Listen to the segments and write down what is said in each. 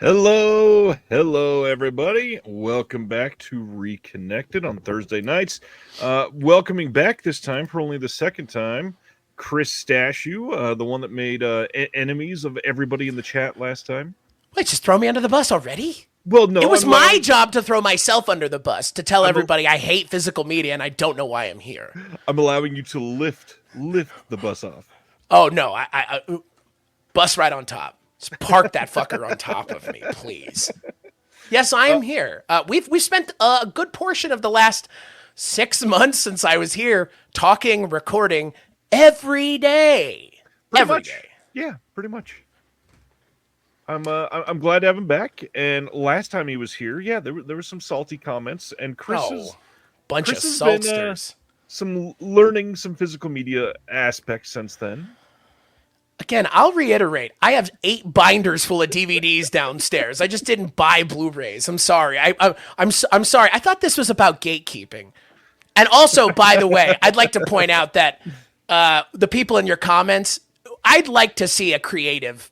Hello, everybody. Welcome back to Reconnected on Thursday nights. Welcoming back this time for only the second time, Chris Stachiw, the one that made enemies of everybody in the chat last time. Wait, just throw me under the bus already? Well, no, It was my job to throw myself under the bus, to tell everybody I hate physical media and I don't know why I'm here. I'm allowing you to lift the bus off. Oh, no, I bus right on top. Just park that fucker on top of me, please. Yes, I am here. We spent a good portion of the last 6 months since I was here talking, recording every day. Every day. Yeah, pretty much. I'm glad to have him back. And last time he was here, yeah, there were some salty comments. And Chris of saltsters. Some learning some physical media aspects since then. Again, I'll reiterate. I have 8 binders full of DVDs downstairs. I just didn't buy Blu-rays. I'm sorry. I'm sorry. I thought this was about gatekeeping. And also, by the way, I'd like to point out that the people in your comments, I'd like to see a creative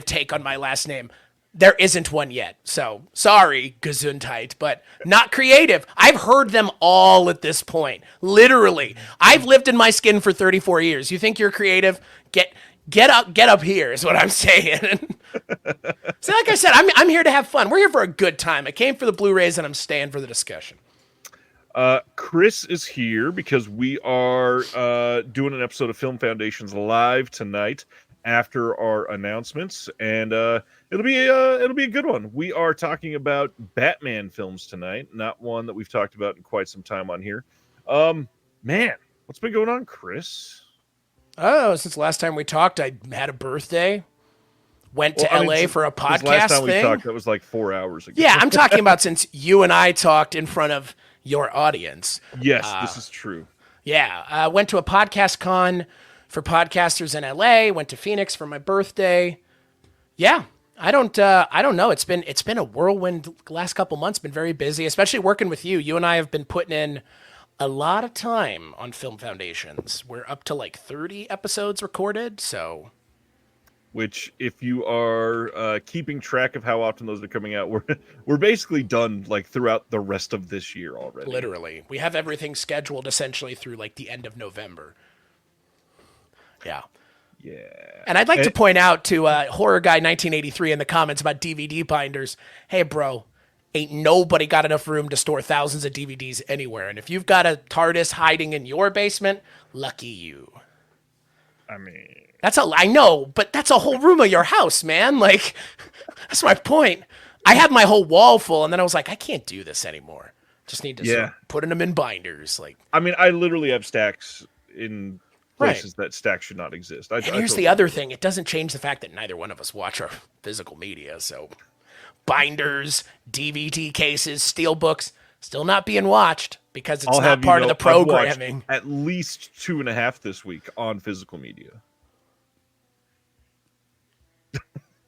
take on my last name. There isn't one yet. So, sorry, Gesundheit, but not creative. I've heard them all at this point. Literally. I've lived in my skin for 34 years. You think you're creative? Get up here is what I'm saying. So like I said, I'm here to have fun. We're here for a good time. I came for the Blu-rays and I'm staying for the discussion. Chris is here because we are doing an episode of Film Foundations live tonight after our announcements, and it'll be a good one. We are talking about Batman films tonight, not one that we've talked about in quite some time on here. Man, what's been going on, Chris? Oh, since last time we talked, I had a birthday. Went to LA for a podcast last time thing. We talked, that was like 4 hours ago. Yeah, I'm talking about since you and I talked in front of your audience. Yes, this is true. Yeah, went to a podcast con for podcasters in LA. Went to Phoenix for my birthday. Yeah, I don't know. It's been a whirlwind last couple months. Been very busy, especially working with you. You and I have been putting in a lot of time on Film Foundations. We're up to like 30 episodes recorded, so. Which, if you are keeping track of how often those are coming out, we're basically done like throughout the rest of this year already. Literally, we have everything scheduled essentially through like the end of November. Yeah. Yeah. And I'd like to point out to Horror Guy 1983 in the comments about DVD binders. Hey, bro. Ain't nobody got enough room to store thousands of DVDs anywhere. And if you've got a TARDIS hiding in your basement, lucky you. I mean, I know, but that's a whole room of your house, man. Like, that's my point. I had my whole wall full, and then I was like, I can't do this anymore. Just need to start putting them in binders. Like, I mean, I literally have stacks in places that stacks should not exist. And here's the other thing. It doesn't change the fact that neither one of us watch our physical media, so binders, DVD cases, steelbooks, still not being watched because it's not part of the programming. At least 2.5 this week on physical media.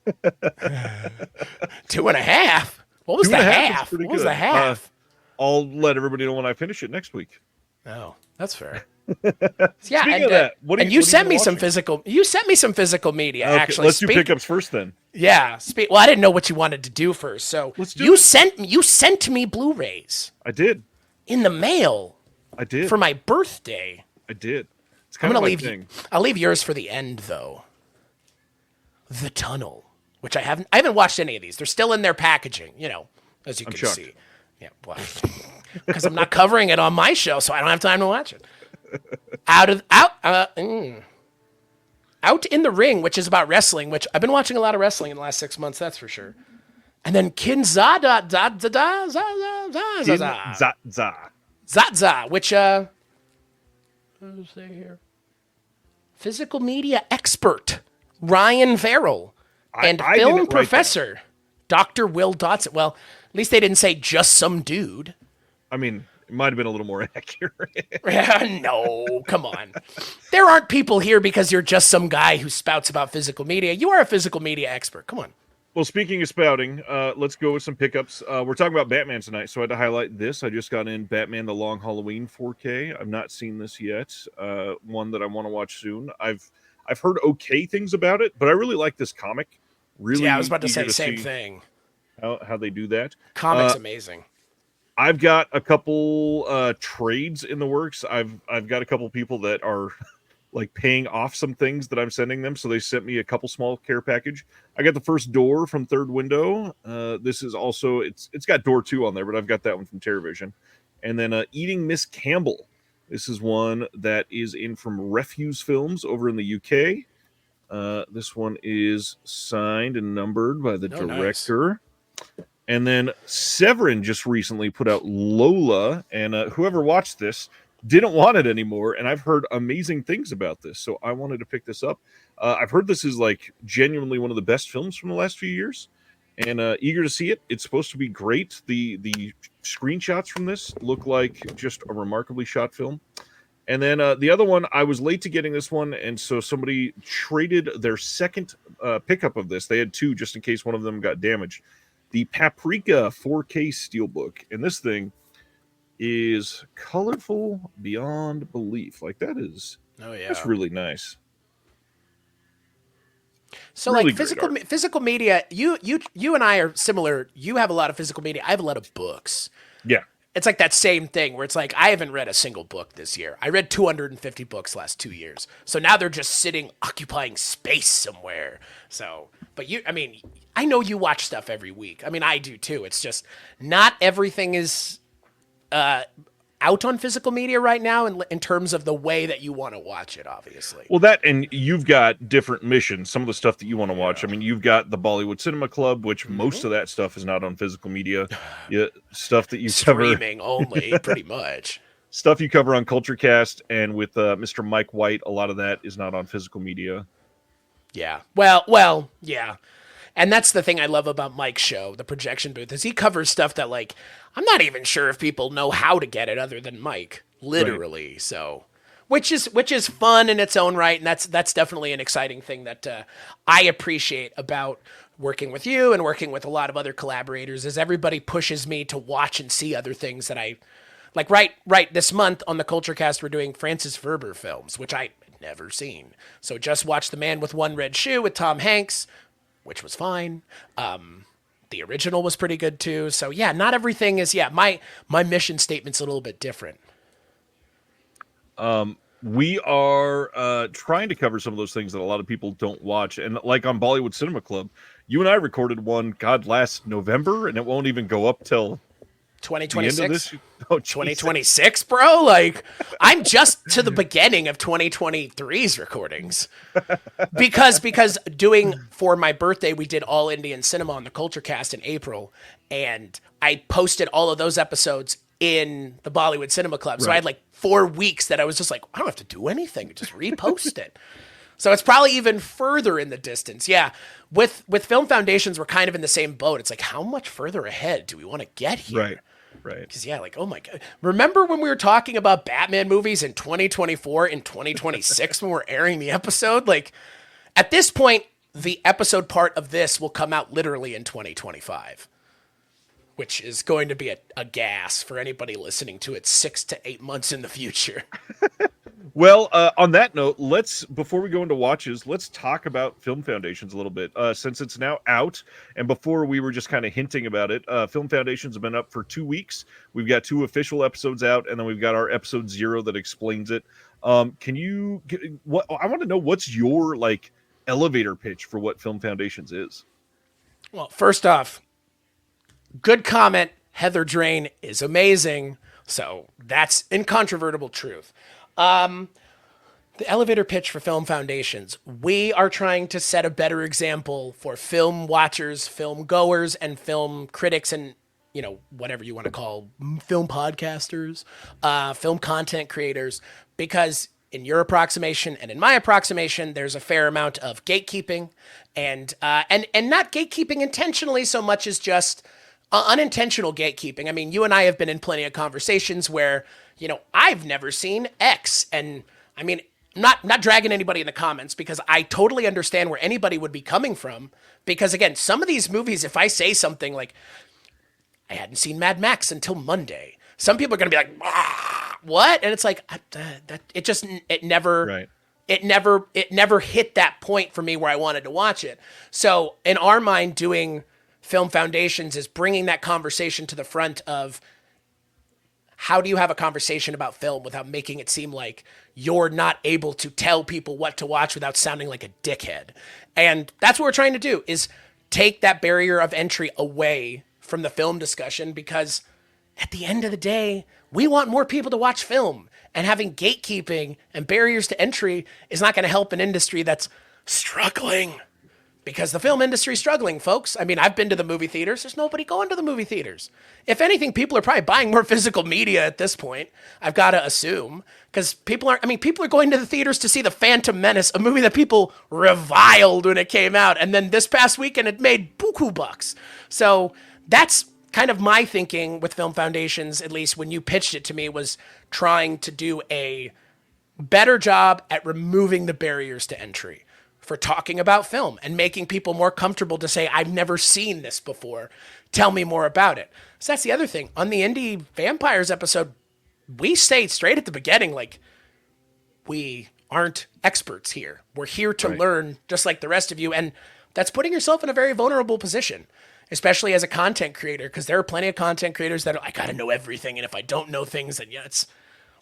2.5? What was the half? What was the half? I'll let everybody know when I finish it next week. Oh, that's fair. Yeah, Speaking of that, you sent me some physical. You sent me some physical media. Okay, actually, let's do pickups first, then. Yeah. Well, I didn't know what you wanted to do first, so you sent me Blu-rays. I did. In the mail. I did for my birthday. I did. It's kind of my thing. I'll leave yours for the end, though. The Tunnel, which I haven't watched any of these. They're still in their packaging, as you can see. Yeah, well, because I'm not covering it on my show, so I don't have time to watch it. Out in the Ring, which is about wrestling, which I've been watching a lot of wrestling in the last 6 months, that's for sure. And then Kinzada, which what does it say here? Physical media expert Ryan Farrell and film professor Dr. Will Dotson. Well, at least they didn't say just some dude. I mean, it might have been a little more accurate. No, come on. There aren't people here because you're just some guy who spouts about physical media. You are a physical media expert. Come on. Well, speaking of spouting, let's go with some pickups. We're talking about Batman tonight, so I had to highlight this. I just got in Batman The Long Halloween 4K. I've not seen this yet. One that I want to watch soon. I've heard okay things about it, but I really like this comic. Yeah, I was Really about to eager say to same see thing. how they do that. Comics amazing. I've got a couple trades in the works. I've got a couple people that are like paying off some things that I'm sending them, so they sent me a couple small care package. I got the first Door from Third Window. This is also it's got Door 2 on there, but I've got that one from TerraVision. And then Eating Miss Campbell. This is one that is in from Refuse Films over in the UK. This one is signed and numbered by the Oh, nice. director. And then Severin just recently put out Lola, and whoever watched this didn't want it anymore. And I've heard amazing things about this, so I wanted to pick this up. I've heard this is like genuinely one of the best films from the last few years, and eager to see it. It's supposed to be great. The screenshots from this look like just a remarkably shot film. And then the other one, I was late to getting this one, and so somebody traded their second pickup of this. They had two just in case one of them got damaged. The Paprika 4K Steelbook. And this thing is colorful beyond belief. Like Oh yeah. that's really nice. So Really like great art. physical media, you and I are similar. You have a lot of physical media. I have a lot of books. Yeah. It's like that same thing where it's like I haven't read a single book this year. I read 250 books last 2 years. So now they're just sitting occupying space somewhere. So, but I mean, I know you watch stuff every week. I mean, I do too. It's just not everything is out on physical media right now in terms of the way that you want to watch it, obviously. Well, that and you've got different missions. Some of the stuff that you want to watch. I mean, you've got the Bollywood Cinema Club, which most of that stuff is not on physical media. Yeah, stuff that you cover Streaming only, pretty much. stuff you cover on CultureCast and with Mr. Mike White. A lot of that is not on physical media. Yeah. Well, yeah. And that's the thing I love about Mike's show, the projection booth, is he covers stuff that like I'm not even sure if people know how to get it other than Mike, literally. Right. So, which is fun in its own right, and that's definitely an exciting thing that I appreciate about working with you and working with a lot of other collaborators. Is everybody pushes me to watch and see other things that I like. Right. This month on the CultureCast, we're doing Francis Verber films, which I had never seen. So just watched The Man with One Red Shoe with Tom Hanks, which was fine. The original was pretty good too. So yeah, not everything is, my mission statement's a little bit different. We are trying to cover some of those things that a lot of people don't watch. And like on Bollywood Cinema Club, you and I recorded one, last November, and it won't even go up till 2026? Oh, 2026, bro? Like, I'm just to the beginning of 2023's recordings. Because doing, for my birthday, we did All Indian Cinema on the CultureCast in April, and I posted all of those episodes in the Bollywood Cinema Club. So I had like 4 weeks that I was just like, I don't have to do anything, just repost it. So it's probably even further in the distance. Yeah, with Film Foundations, we're kind of in the same boat. It's like, how much further ahead do we want to get here? Right. Because, like, oh my God. Remember when we were talking about Batman movies in 2024 and 2026 when we're airing the episode? Like, at this point, the episode part of this will come out literally in 2025, which is going to be a gas for anybody listening to it 6 to 8 months in the future. Well, on that note, before we go into watches, let's talk about Film Foundations a little bit. Since it's now out, and before we were just kind of hinting about it, Film Foundations have been up for 2 weeks. We've got 2 official episodes out, and then we've got our episode 0 that explains it. I want to know, what's your like elevator pitch for what Film Foundations is? Well, first off, good comment. Heather Drain is amazing. So that's incontrovertible truth. The elevator pitch for Film Foundations. We are trying to set a better example for film watchers, film goers, and film critics, and whatever you want to call film podcasters, film content creators, because in your approximation and in my approximation, there's a fair amount of gatekeeping and not gatekeeping intentionally so much as just unintentional gatekeeping. I mean, you and I have been in plenty of conversations where, I've never seen X. And I mean, not dragging anybody in the comments, because I totally understand where anybody would be coming from. Because again, some of these movies, if I say something like, I hadn't seen Mad Max until Monday, some people are going to be like, what? And it's like, it never it never hit that point for me where I wanted to watch it. So in our mind, doing Film Foundations is bringing that conversation to the front of how do you have a conversation about film without making it seem like you're not able to tell people what to watch without sounding like a dickhead. And that's what we're trying to do, is take that barrier of entry away from the film discussion, because at the end of the day, we want more people to watch film, and having gatekeeping and barriers to entry is not going to help an industry that's struggling. Because the film industry is struggling, folks. I mean, I've been to the movie theaters. There's nobody going to the movie theaters. If anything, people are probably buying more physical media at this point, I've got to assume. Because people are going to the theaters to see The Phantom Menace, a movie that people reviled when it came out. And then this past weekend, it made buku bucks. So that's kind of my thinking with Film Foundations, at least when you pitched it to me, was trying to do a better job at removing the barriers to entry for talking about film and making people more comfortable to say, I've never seen this before. Tell me more about it. So that's the other thing. On the Indie Vampires episode, we say straight at the beginning, like, we aren't experts here. We're here to learn just like the rest of you. And that's putting yourself in a very vulnerable position, especially as a content creator, because there are plenty of content creators that are, I got to know everything. And if I don't know things, then yeah,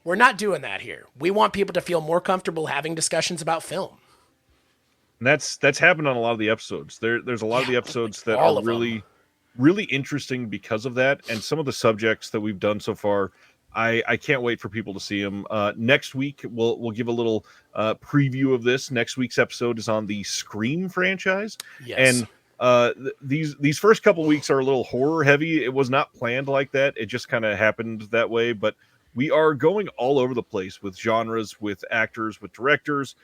we're not doing that here. We want people to feel more comfortable having discussions about film. And that's happened on a lot of the episodes. There's a lot of the episodes that are really interesting because of that. And some of the subjects that we've done so far, I can't wait for people to see them. Next week, we'll give a little preview of this. Next week's episode is on the Scream franchise. Yes. And these first couple weeks are a little horror heavy. It was not planned like that. It just kind of happened that way. But we are going all over the place with genres, with actors, with directors,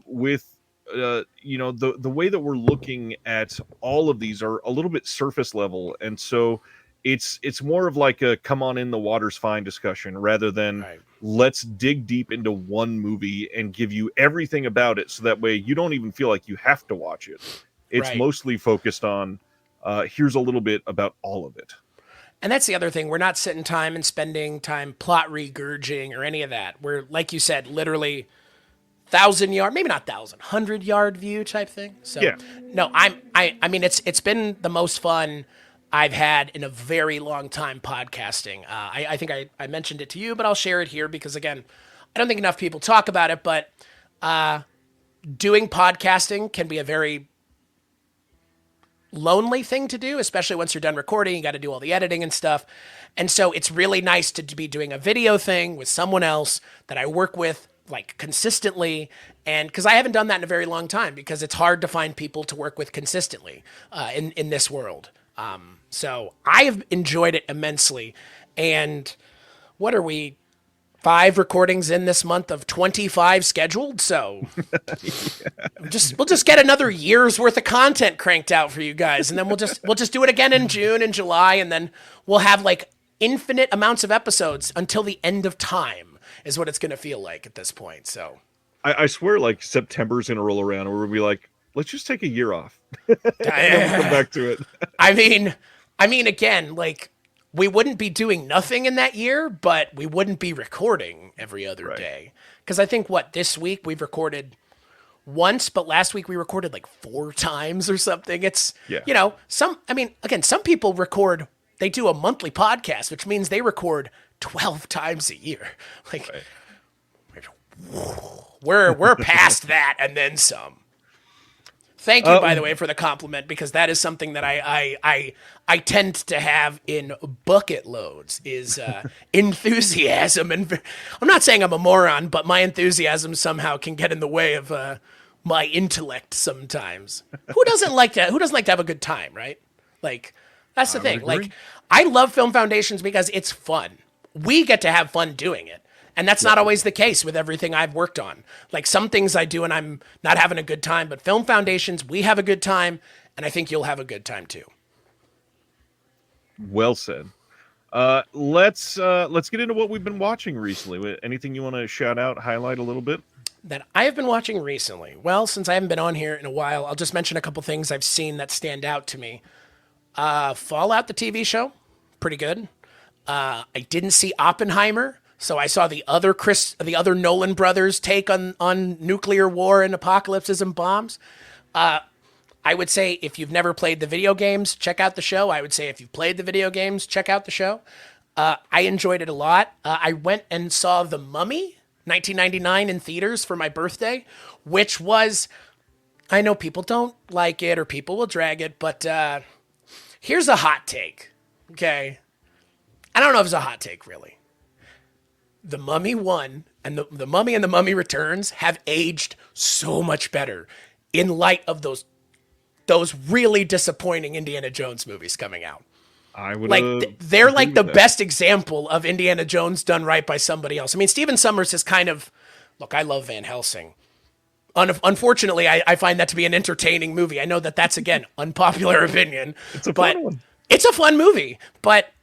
with the way that we're looking at all of these are a little bit surface level, and so it's more of like a come on in, the water's fine discussion, rather than let's dig deep into one movie and give you everything about it, so that way you don't even feel like you have to watch it. It's mostly focused on here's a little bit about all of it. And that's the other thing. We're not sitting time and spending time plot regurging or any of that. We're, like you said, literally 1,000-yard, maybe not 1,000, 100-yard view type thing. So no, I mean, it's been the most fun I've had in a very long time podcasting. I think I mentioned it to you, but I'll share it here because, again, I don't think enough people talk about it, but doing podcasting can be a very lonely thing to do, especially once you're done recording. You got to do all the editing and stuff. And so it's really nice to be doing a video thing with someone else that I work with like consistently, and because I haven't done that in a very long time, because it's hard to find people to work with consistently in this world. So I have enjoyed it immensely. And what are we, 5 recordings in this month of 25 scheduled? So we'll just get another year's worth of content cranked out for you guys, and then we'll just do it again in June and July, and then we'll have like infinite amounts of episodes until the end of time. Is what it's going to feel like at this point. So I swear, like, September's going to roll around and we'll be like, let's just take a year off. And then we'll come back to it. I mean, again, like, we wouldn't be doing nothing in that year, but we wouldn't be recording every other day. Because I think this week we've recorded once, but last week we recorded like 4 times or something. It's, some people record, they do a monthly podcast, which means they record 12 times a year. Like, we're past that and then some. Thank you, by the way, for the compliment, because that is something that I tend to have in bucket loads is enthusiasm. And I'm not saying I'm a moron, but my enthusiasm somehow can get in the way of my intellect sometimes. Who doesn't like to have a good time, right? Like, that's the thing. Like, I love Film Foundations because it's fun. We get to have fun doing it. And that's not always the case with everything I've worked on. Like, some things I do and I'm not having a good time, but Film Foundations, we have a good time, and I think you'll have a good time too. Well said. Let's get into what we've been watching recently. Anything you want to shout out, highlight a little bit? That I have been watching recently. Well, since I haven't been on here in a while, I'll just mention a couple things I've seen that stand out to me. Fallout, the TV show, pretty good. I didn't see Oppenheimer, So I saw the other Nolan brothers take on nuclear war and apocalypses and bombs. I would say if you've never played the video games, check out the show. I would say if you've played the video games, check out the show. I enjoyed it a lot. I went and saw The Mummy, 1999 in theaters for my birthday, which was, I know people don't like it or people will drag it, but here's a hot take. Okay. I don't know if it's a hot take, really. The Mummy 1 and the Mummy and the Mummy Returns have aged so much better in light of those really disappointing Indiana Jones movies coming out. I would they're like the best example of Indiana Jones done right by somebody else. I mean, Stephen Sommers is kind of, look, I love Van Helsing. Unfortunately, I find that to be an entertaining movie. I know that's again unpopular opinion. It's a fun one. It's a fun movie, but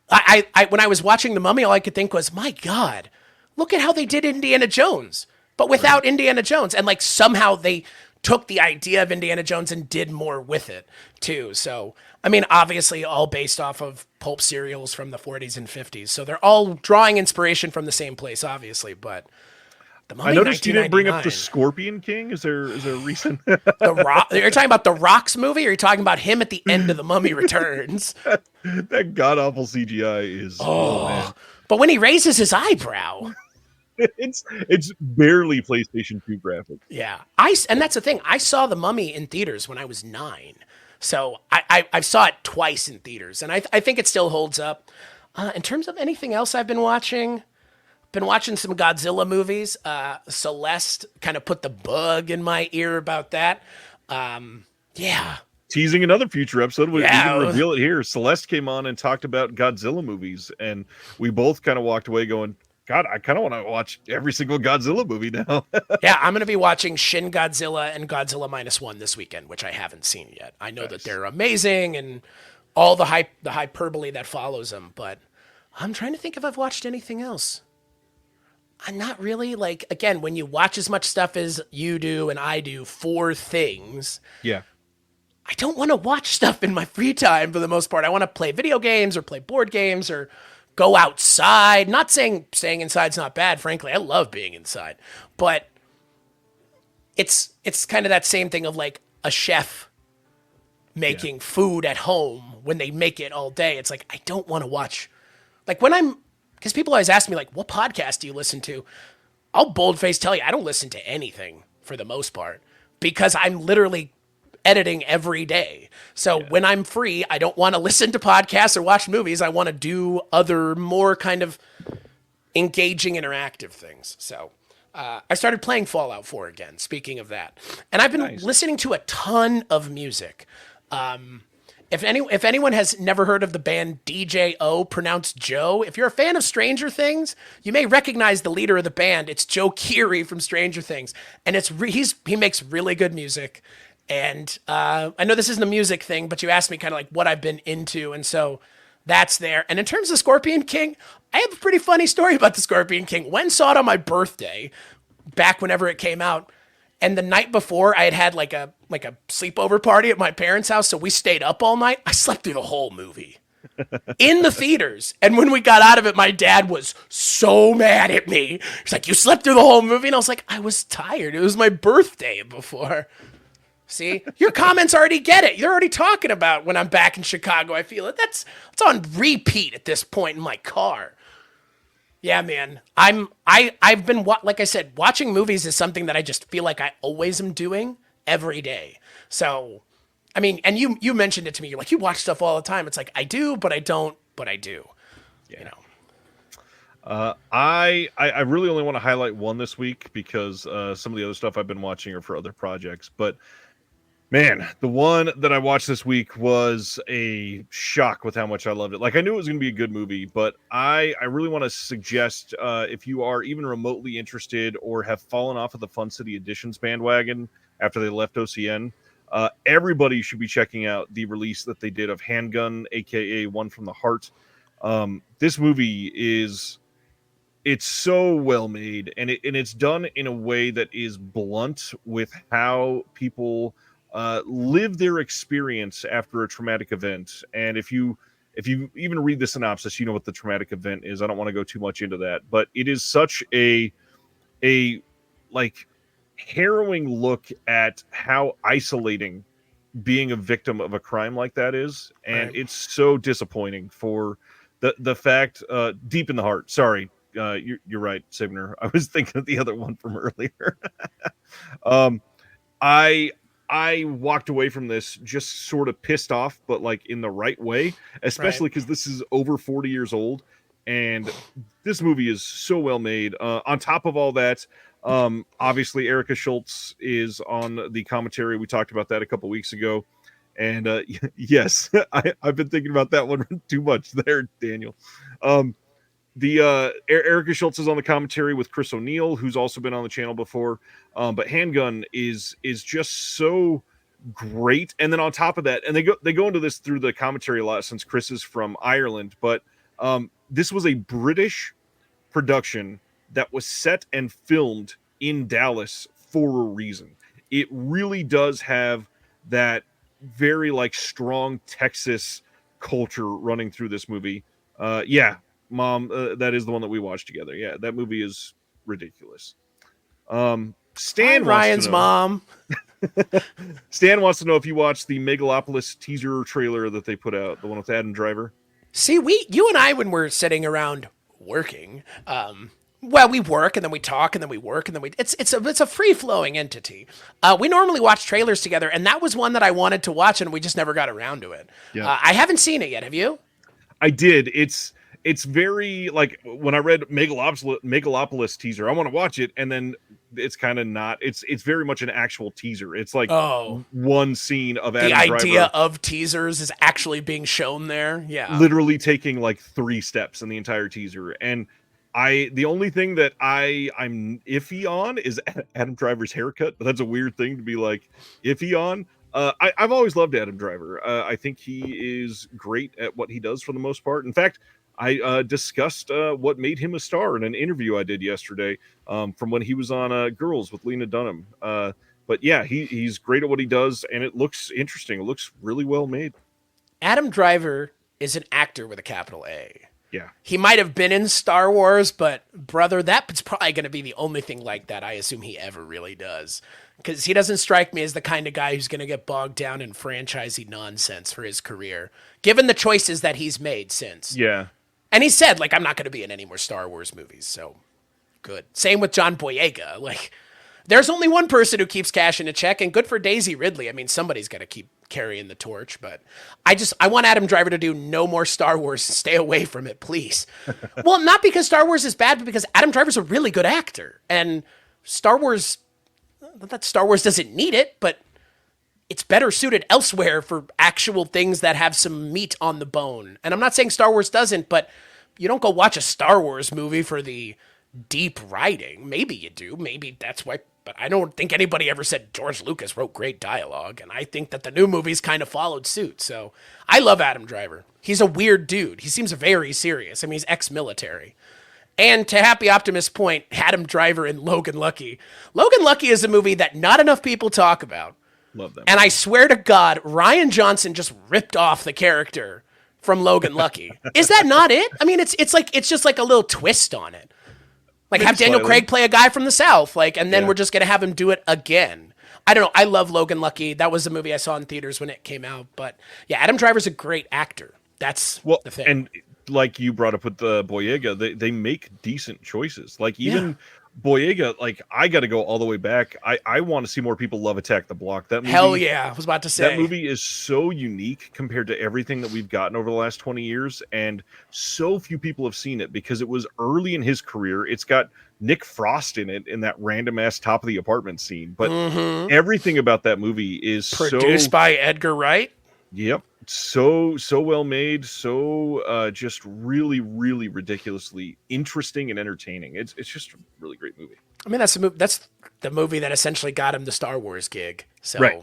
I when I was watching The Mummy, all I could think was, my God, look at how they did Indiana Jones, but without Indiana Jones, and like somehow they took the idea of Indiana Jones and did more with it too. So, I mean, obviously all based off of pulp serials from the 40s and 50s. So they're all drawing inspiration from the same place, obviously, but The Mummy, I noticed you didn't bring up the 1999. Scorpion King. Is there a reason? The Rock. You're talking about the Rock's movie, or are you talking about him at the end of The Mummy Returns? That god awful CGI is man. But when he raises his eyebrow. It's barely PlayStation 2 graphics. Yeah. And that's the thing. I saw The Mummy in theaters when I was 9. So I saw it twice in theaters, and I think it still holds up. In terms of anything else I've been watching some Godzilla movies. Celeste kind of put the bug in my ear about that. Yeah. Teasing another future episode. We Yeah. can reveal it here. Celeste came on and talked about Godzilla movies, and we both kind of walked away going, God, I kind of want to watch every single Godzilla movie now. Yeah, I'm going to be watching Shin Godzilla and Godzilla -1 this weekend, which I haven't seen yet. I know that they're amazing and all the hyperbole that follows them, but I'm trying to think if I've watched anything else. I'm not really, like, again, when you watch as much stuff as you do and I do for things, Yeah. I don't want to watch stuff in my free time for the most part. I want to play video games or play board games or go outside. Not saying staying inside's not bad, frankly. I love being inside. But it's kind of that same thing of like a chef making food at home when they make it all day. It's like, I don't want to watch. Like because people always ask me, like, what podcast do you listen to? I'll boldface tell you, I don't listen to anything for the most part because I'm literally editing every day. So when I'm free, I don't want to listen to podcasts or watch movies. I want to do other more kind of engaging, interactive things. So I started playing Fallout 4 again, speaking of that. And I've been listening to a ton of music. If anyone has never heard of the band DJO, pronounced Joe, if you're a fan of Stranger Things, you may recognize the leader of the band. It's Joe Keery from Stranger Things. And he makes really good music. And I know this isn't a music thing, but you asked me kind of like what I've been into. And so that's there. And in terms of Scorpion King, I have a pretty funny story about the Scorpion King. Went and saw it on my birthday, back whenever it came out. And the night before, I had like a sleepover party at my parents' house. So we stayed up all night. I slept through the whole movie in the theaters. And when we got out of it, my dad was so mad at me. He's like, you slept through the whole movie? And I was like, I was tired. It was my birthday before. See, your comments already get it. You're already talking about when I'm back in Chicago. I feel it. It's on repeat at this point in my car. Yeah, man. I've been, like I said, watching movies is something that I just feel like I always am doing every day. So, I mean, and you mentioned it to me. You're like, you watch stuff all the time. It's like, I do, but I don't, but I do. Yeah. You know. I really only want to highlight one this week because some of the other stuff I've been watching are for other projects. But man, the one that I watched this week was a shock with how much I loved it. Like, I knew it was going to be a good movie, but I really want to suggest if you are even remotely interested or have fallen off of the Fun City Editions bandwagon after they left OCN, everybody should be checking out the release that they did of Handgun, aka One from the Heart. This movie it's so well made, and it's done in a way that is blunt with how people live their experience after a traumatic event. And if you if you even read the synopsis, you know what the traumatic event is. I don't want to go too much into that, but it is such a like harrowing look at how isolating being a victim of a crime like that is, and Right. it's so disappointing for the fact deep in the heart. Sorry, you're right, Signer. I was thinking of the other one from earlier. um, I I walked away from this just sort of pissed off, but like in the right way, Right. especially because this is over 40 years old, and this movie is so well made. On top of all that, obviously Erica Schultz is on the commentary. We talked about that a couple weeks ago, and yes, I've been thinking about that one too much there, Daniel. Um, the Erica Schultz is on the commentary with Chris O'Neill, who's also been on the channel before. But Handgun is just so great. And then on top of that, and they go into this through the commentary a lot since Chris is from Ireland, but this was a British production that was set and filmed in Dallas for a reason. It really does have that very like strong Texas culture running through this movie. Yeah, Mom, that is the one that we watched together. Yeah, that movie is ridiculous. Hi, Stan wants to Ryan's know. mom. Stan wants to know if you watched the Megalopolis teaser trailer that they put out, the one with Adam Driver. See, you and I, when we're sitting around working, well, we work and then we talk and then we work and then it's a free flowing entity. We normally watch trailers together, and that was one that I wanted to watch, and we just never got around to it. Yeah. I haven't seen it yet. Have you? I did. It's very like when I read Megalopolis teaser, I want to watch it, and then it's kind of not. It's very much an actual teaser. It's like one scene of Adam The idea Driver of teasers is actually being shown there. Yeah. literally taking like 3 steps in the entire teaser, and the only thing that I'm iffy on is Adam Driver's haircut, but that's a weird thing to be like iffy on. I've always loved Adam Driver. I think he is great at what he does for the most part. In fact, I discussed what made him a star in an interview I did yesterday from when he was on Girls with Lena Dunham. But yeah, he's great at what he does, and it looks interesting. It looks really well made. Adam Driver is an actor with a capital A. Yeah. He might have been in Star Wars, but brother, that's probably going to be the only thing like that I assume he ever really does. Because he doesn't strike me as the kind of guy who's going to get bogged down in franchisey nonsense for his career, given the choices that he's made since. Yeah. And he said, like, I'm not going to be in any more Star Wars movies, so good. Same with John Boyega. Like, there's only one person who keeps cashing a check, and good for Daisy Ridley. I mean, somebody's got to keep carrying the torch, but I want Adam Driver to do no more Star Wars. Stay away from it, please. Well, not because Star Wars is bad, but because Adam Driver's a really good actor, and Star Wars, not that Star Wars doesn't need it, but it's better suited elsewhere for actual things that have some meat on the bone. And I'm not saying Star Wars doesn't, but you don't go watch a Star Wars movie for the deep writing. Maybe you do. Maybe that's why. But I don't think anybody ever said George Lucas wrote great dialogue. And I think that the new movies kind of followed suit. So I love Adam Driver. He's a weird dude. He seems very serious. I mean, he's ex-military. And to Happy Optimist's point, Adam Driver in Logan Lucky. Logan Lucky is a movie that not enough people talk about. Love them. And I swear to God, Ryan Johnson just ripped off the character from Logan Lucky. Is that not it? I mean, it's just like a little twist on it. Like, Maybe have Daniel slightly. Craig play a guy from the South, like, and then Yeah. we're just gonna have him do it again. I don't know. I love Logan Lucky. That was the movie I saw in theaters when it came out. But yeah, Adam Driver's a great actor. That's the thing. And like you brought up with the Boyega, they make decent choices. Like even Boyega, like I got to go all the way back. I want to see more people love Attack the Block. That movie, Hell yeah, I was about to say that movie is so unique compared to everything that we've gotten over the last 20 years, and so few people have seen it because it was early in his career. It's got Nick Frost in it in that random ass top of the apartment scene, but everything about that movie is produced by Edgar Wright. Yep. So well made, so just really, really ridiculously interesting and entertaining. It's just a really great movie. I mean, that's the movie that essentially got him the Star Wars gig. So, Right.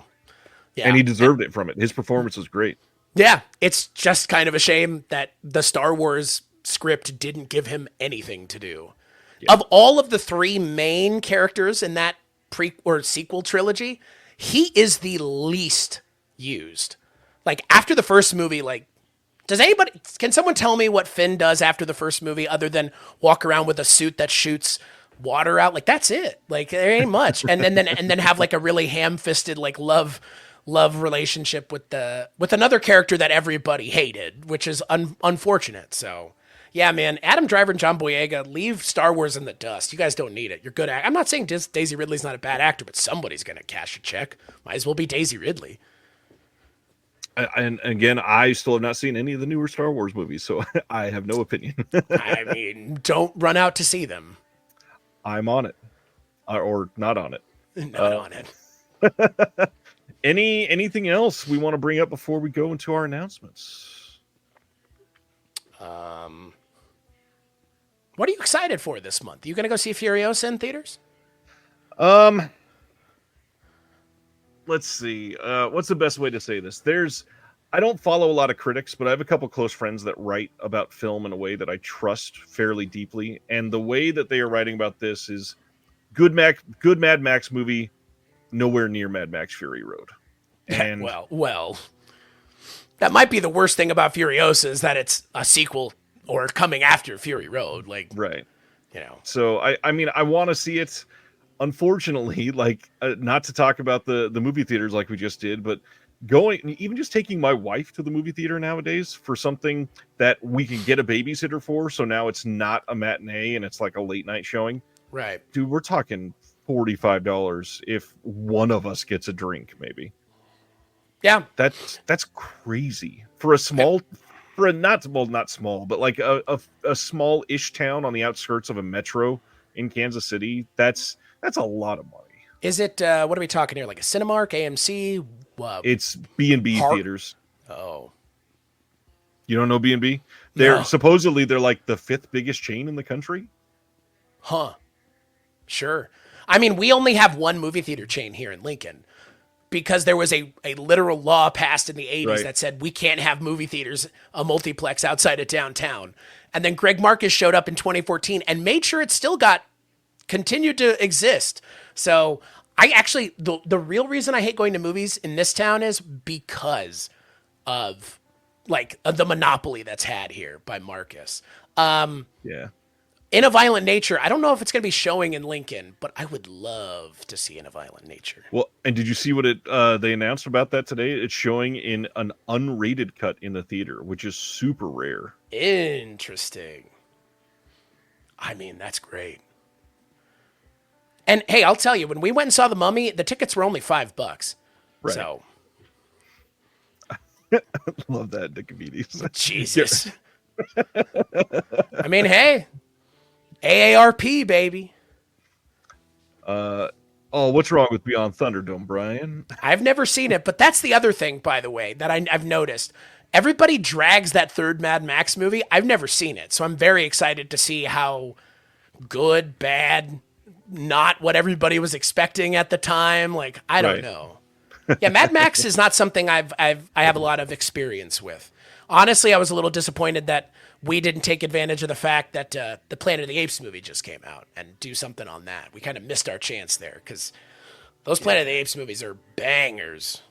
yeah, And he deserved it from it. His performance was great. yeah, it's just kind of a shame that the Star Wars script didn't give him anything to do. Yeah. Of all of the 3 main characters in that pre or sequel trilogy, he is the least used. Like after the first movie, like Can someone tell me what Finn does after the first movie other than walk around with a suit that shoots water out? Like, that's it. Like, there ain't much. And then have like a really ham-fisted, like, love relationship with another character that everybody hated, which is unfortunate. So, yeah, man, Adam Driver and John Boyega, leave Star Wars in the dust. You guys don't need it. You're good at. I'm not saying Daisy Ridley's not a bad actor, but somebody's gonna cash a check. Might as well be Daisy Ridley. And again, I still have not seen any of the newer Star Wars movies, so I have no opinion. I mean, don't run out to see them. I'm on it, or not on it. Not on it. Anything else we want to bring up before we go into our announcements? What are you excited for this month? You gonna go see Furiosa in theaters? Let's see. What's the best way to say this? I don't follow a lot of critics, but I have a couple close friends that write about film in a way that I trust fairly deeply. And the way that they are writing about this is good Mad Max movie, nowhere near Mad Max Fury Road. And well, that might be the worst thing about Furiosa is that it's a sequel or coming after Fury Road. Like, right. You know. So I mean, I want to see it. Unfortunately, like not to talk about the movie theaters like we just did, but even just taking my wife to the movie theater nowadays for something that we can get a babysitter for. So now it's not a matinee and it's like a late night showing. Right. Dude, we're talking $45 if one of us gets a drink, maybe. Yeah. That's crazy for a small, for a not small, but like a small-ish town on the outskirts of a metro in Kansas City. That's a lot of money. Is it, what are we talking here? Like a Cinemark, AMC? It's B&B theaters. Oh. You don't know B&B? Supposedly they're like the 5th biggest chain in the country. Huh. Sure. I mean, we only have one movie theater chain here in Lincoln because there was a literal law passed in the 80s that said we can't have movie theaters, a multiplex outside of downtown. And then Greg Marcus showed up in 2014 and made sure it still continued to exist. So I actually, the real reason I hate going to movies in this town is because of the monopoly that's had here by Marcus. Yeah. In a Violent Nature, I don't know if it's going to be showing in Lincoln, but I would love to see In a Violent Nature. Well, and did you see what they announced about that today? It's showing in an unrated cut in the theater, which is super rare. Interesting. I mean, that's great. And hey, I'll tell you, when we went and saw The Mummy, the tickets were only $5. Right. So, love that, Nicomedes. Jesus. I mean, hey, AARP, baby. What's wrong with Beyond Thunderdome, Brian? I've never seen it, but that's the other thing, by the way, that I've noticed. Everybody drags that third Mad Max movie. I've never seen it, so I'm very excited to see how good, bad, not what everybody was expecting at the time. Like, I don't know. Yeah, Mad Max is not something I have a lot of experience with. Honestly, I was a little disappointed that we didn't take advantage of the fact that the Planet of the Apes movie just came out and do something on that. We kind of missed our chance there because those Planet of the Apes movies are bangers.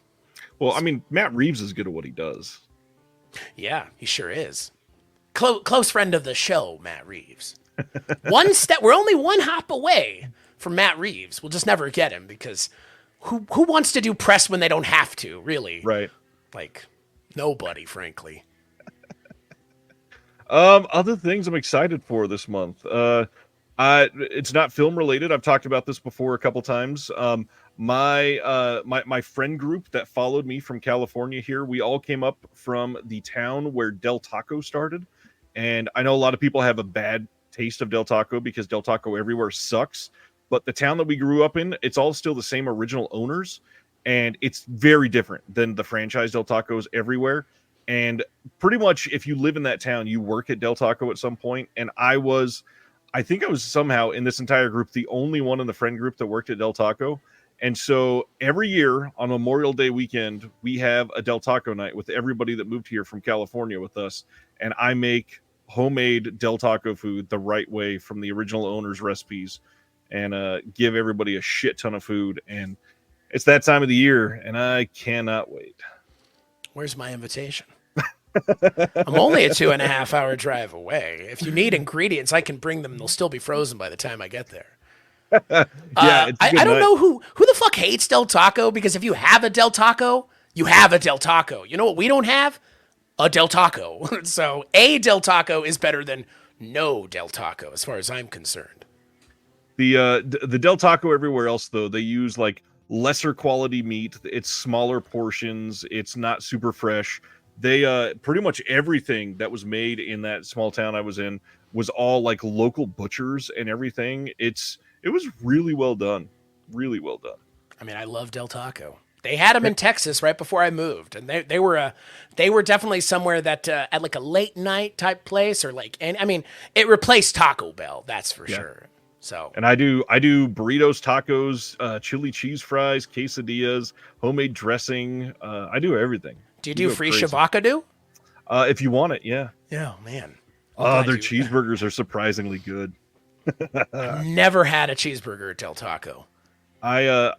Well, I mean, Matt Reeves is good at what he does. Yeah, he sure is. Close friend of the show, Matt Reeves. We're only one hop away from Matt Reeves. We'll just never get him because who wants to do press when they don't have to, really? Right. Like, nobody, frankly. Other things I'm excited for this month. It's not film related. I've talked about this before a couple times. My friend group that followed me from California here, we all came up from the town where Del Taco started. And I know a lot of people have a bad taste of Del Taco because Del Taco everywhere sucks. But the town that we grew up in, it's all still the same original owners. And it's very different than the franchise Del Tacos everywhere. And pretty much if you live in that town, you work at Del Taco at some point. And I think I was somehow in this entire group, the only one in the friend group that worked at Del Taco. And so every year on Memorial Day weekend, we have a Del Taco night with everybody that moved here from California with us. And I make homemade Del Taco food the right way from the original owner's recipes and give everybody a shit ton of food. And it's that time of the year, and I cannot wait. Where's my invitation? I'm only a 2.5 hour drive away. If you need ingredients, I can bring them. They'll still be frozen by the time I get there. Yeah, it's a I good don't night. know who the fuck hates Del Taco, because if you have a Del Taco, you have a Del Taco. You know what we don't have? A Del Taco. So a Del Taco is better than no Del Taco as far as I'm concerned. The Del Taco everywhere else though, they use like lesser quality meat. It's smaller portions. It's not super fresh. They pretty much everything that was made in that small town I was in was all like local butchers and everything. It was really well done. Really well done. I mean, I love Del Taco. They had them in Texas right before I moved, and they were definitely somewhere that at like a late night type place, or like, and I mean, it replaced Taco Bell, that's for sure. So, And I do burritos, tacos, chili cheese fries, quesadillas, homemade dressing. I do everything. do you We do go free crazy. shavakadu? If you want it, yeah. Yeah, man. I'm glad Their you- cheeseburgers are surprisingly good. Never had a cheeseburger at Del Taco. I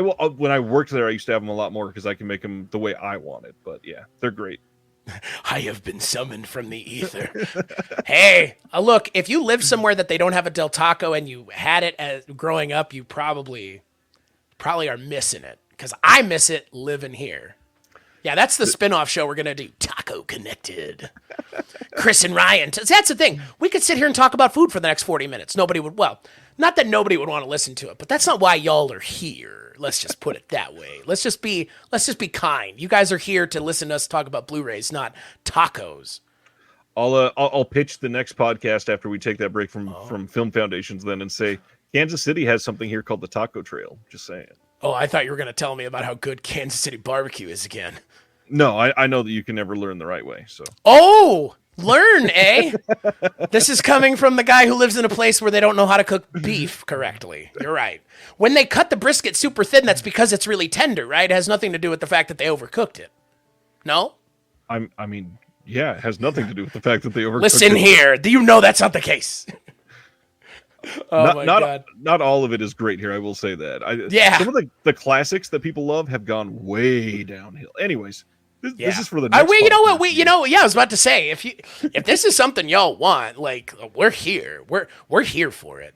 will when I worked there, I used to have them a lot more because I can make them the way I want it. But yeah, they're great. I have been summoned from the ether. Hey, look, if you live somewhere that they don't have a Del Taco and you had it as growing up, you probably are missing it, because I miss it living here. Yeah, that's the spin-off show we're going to do, Taco Connected. Chris and Ryan. That's the thing. We could sit here and talk about food for the next 40 minutes. Nobody would, well, not that nobody would want to listen to it, but that's not why y'all are here. Let's just put it that way. Let's just be kind. You guys are here to listen to us talk about Blu-rays, not tacos. I'll pitch the next podcast after we take that break from Film Foundations then and say Kansas City has something here called the Taco Trail. Just saying. Oh, I thought you were going to tell me about how good Kansas City barbecue is again. No, I know that you can never learn the right way. So Oh, learn, eh? This is coming from the guy who lives in a place where they don't know how to cook beef correctly. You're right. When they cut the brisket super thin, that's because it's really tender, right? It has nothing to do with the fact that they overcooked it. No? I mean, yeah, it has nothing to do with the fact that they overcooked Listen it. here. Do you know that's not the case? Oh my God. Not all of it is great here. I will say that. Yeah. Some of the classics that people love have gone way downhill. Anyways, this is for the I, next. we, you know what? podcast. Yeah, I was about to say, if this is something y'all want, like, we're here. We're here for it.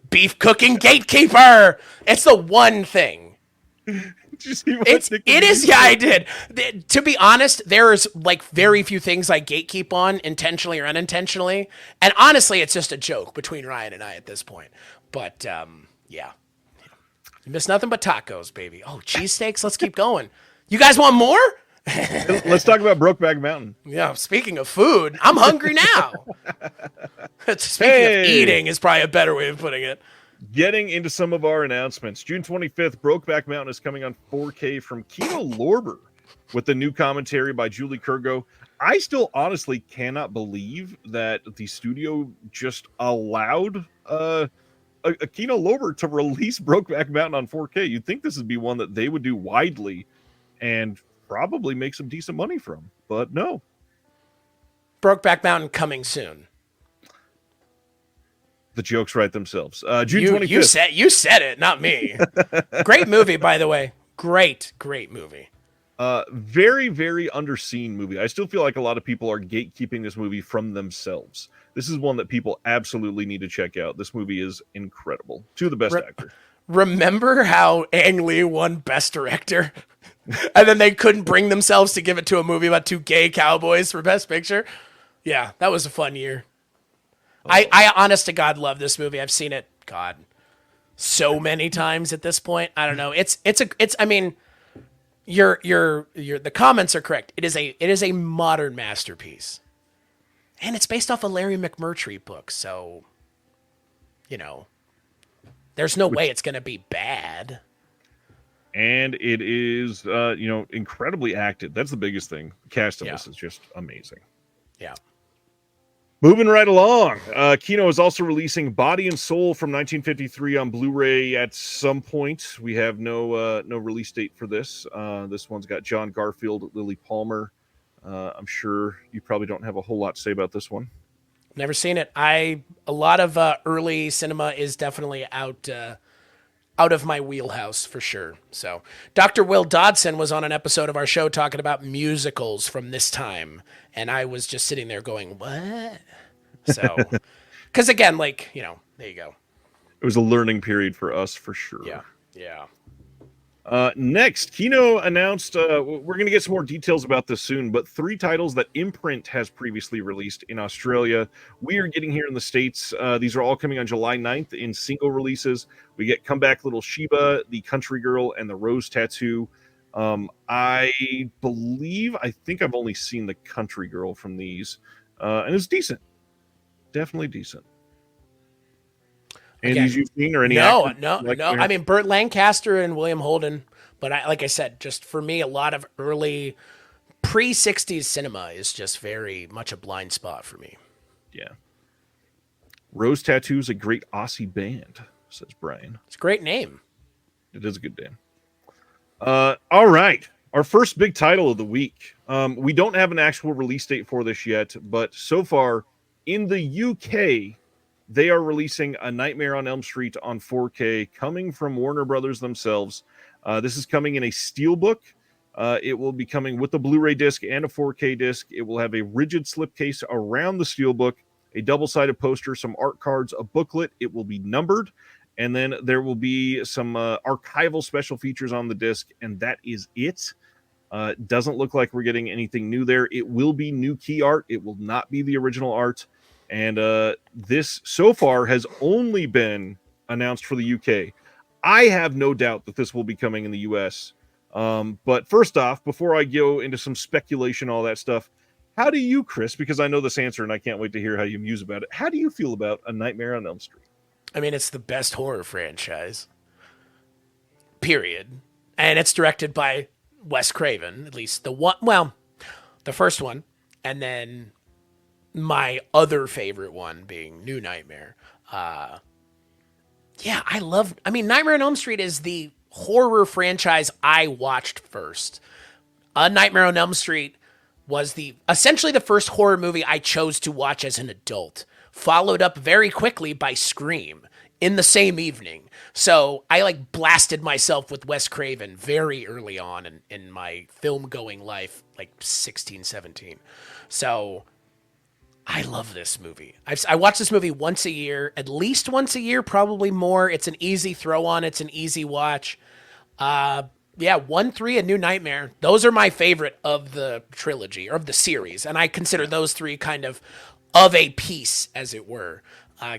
Beef cooking gatekeeper. It's the one thing. Did you see what It is. Yeah, I did. To be honest, there's like very few things I gatekeep on, intentionally or unintentionally. And honestly, it's just a joke between Ryan and I at this point. But yeah, you miss nothing but tacos, baby. Oh, cheesesteaks. Let's keep going. You guys want more? Let's talk about Brokeback Mountain. Yeah. Speaking of food, I'm hungry now. Speaking of eating is probably a better way of putting it. Getting into some of our announcements. June 25th, Brokeback Mountain is coming on 4K from Kino Lorber with the new commentary by Julie Kurgo. I still honestly cannot believe that the studio just allowed a Kino Lorber to release Brokeback Mountain on 4K. You'd think this would be one that they would do widely and probably make some decent money from, but no. Brokeback Mountain coming soon. The jokes write themselves. June 25th. You said it, not me. Great movie, by the way. Great movie. Very, very underseen movie. I still feel like a lot of people are gatekeeping this movie from themselves. This is one that people absolutely need to check out. This movie is incredible. To the best actor. Remember how Ang Lee won Best Director? And then they couldn't bring themselves to give it to a movie about two gay cowboys for Best Picture? Yeah, that was a fun year. I honest to God love this movie. I've seen it, God, so many times at this point. I don't know. It's I mean, the comments are correct. It is a modern masterpiece. And it's based off a Larry McMurtry book, so you know, there's no way it's going to be bad. And it is incredibly acted. That's the biggest thing. The cast of this is just amazing. Yeah. Moving right along, Kino is also releasing Body and Soul from 1953 on Blu-ray at some point. We have no release date for this. This one's got John Garfield, Lily Palmer. I'm sure you probably don't have a whole lot to say about this one. Never seen it. A lot of early cinema is definitely out out of my wheelhouse for sure. So Dr. Will Dodson was on an episode of our show talking about musicals from this time, and I was just sitting there going, "What?" So, because again, like, there you go. It was a learning period for us for sure. Yeah, yeah. Next, Kino announced, we're going to get some more details about this soon, but 3 titles that Imprint has previously released in Australia, we are getting here in the States. These are all coming on July 9th in single releases. We get Comeback Little Sheba, The Country Girl, and The Rose Tattoo. I think I've only seen The Country Girl from these, and it's decent. Definitely decent. Any of these you've seen or any No. like I mean, Burt Lancaster and William Holden, but like I said, just for me, a lot of early pre-60s cinema is just very much a blind spot for me. Yeah. Rose Tattoo is a great Aussie band, says Brian. It's a great name. It is a good name. All right. Our first big title of the week. We don't have an actual release date for this yet, but so far in the UK, they are releasing A Nightmare on Elm Street on 4K, coming from Warner Brothers themselves. This is coming in a steelbook. It will be coming with a Blu-ray disc and a 4K disc. It will have a rigid slipcase around the steelbook, a double-sided poster, some art cards, a booklet. It will be numbered, and then there will be some archival special features on the disc, and that is it. Doesn't look like we're getting anything new there. It will be new key art. It will not be the original art. And this so far has only been announced for the UK. I have no doubt that this will be coming in the US. But first off, before I go into some speculation, all that stuff, how do you, Chris, because I know this answer and I can't wait to hear how you muse about it, how do you feel about A Nightmare on Elm Street? I mean, it's the best horror franchise, period. And it's directed by Wes Craven, at least the first one, and then my other favorite one being New Nightmare. Nightmare on Elm Street is the horror franchise I watched first. A Nightmare on Elm Street was essentially the first horror movie I chose to watch as an adult, followed up very quickly by Scream in the same evening. So I blasted myself with Wes Craven very early on in my film going life, 16, 17. So I love this movie. I watch this movie once a year, at least once a year, probably more. It's an easy throw on. It's an easy watch. 1, 3, and New Nightmare. Those are my favorite of the trilogy or of the series. And I consider those 3 kind of a piece, as it were,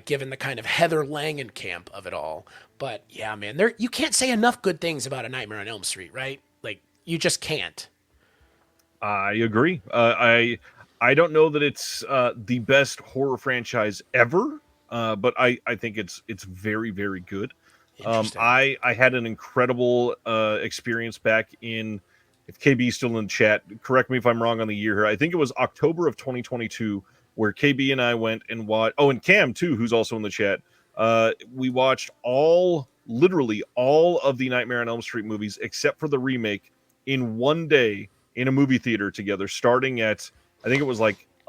given the kind of Heather Langenkamp of it all. But yeah, man, you can't say enough good things about A Nightmare on Elm Street, right? You just can't. I agree. I don't know that it's the best horror franchise ever, but I think it's very, very good. I had an incredible experience back in, if KB's still in the chat, correct me if I'm wrong on the year here. I think it was October of 2022 where KB and I went and watched, and Cam too, who's also in the chat. We watched literally all of the Nightmare on Elm Street movies except for the remake in one day in a movie theater together, starting at, I think it was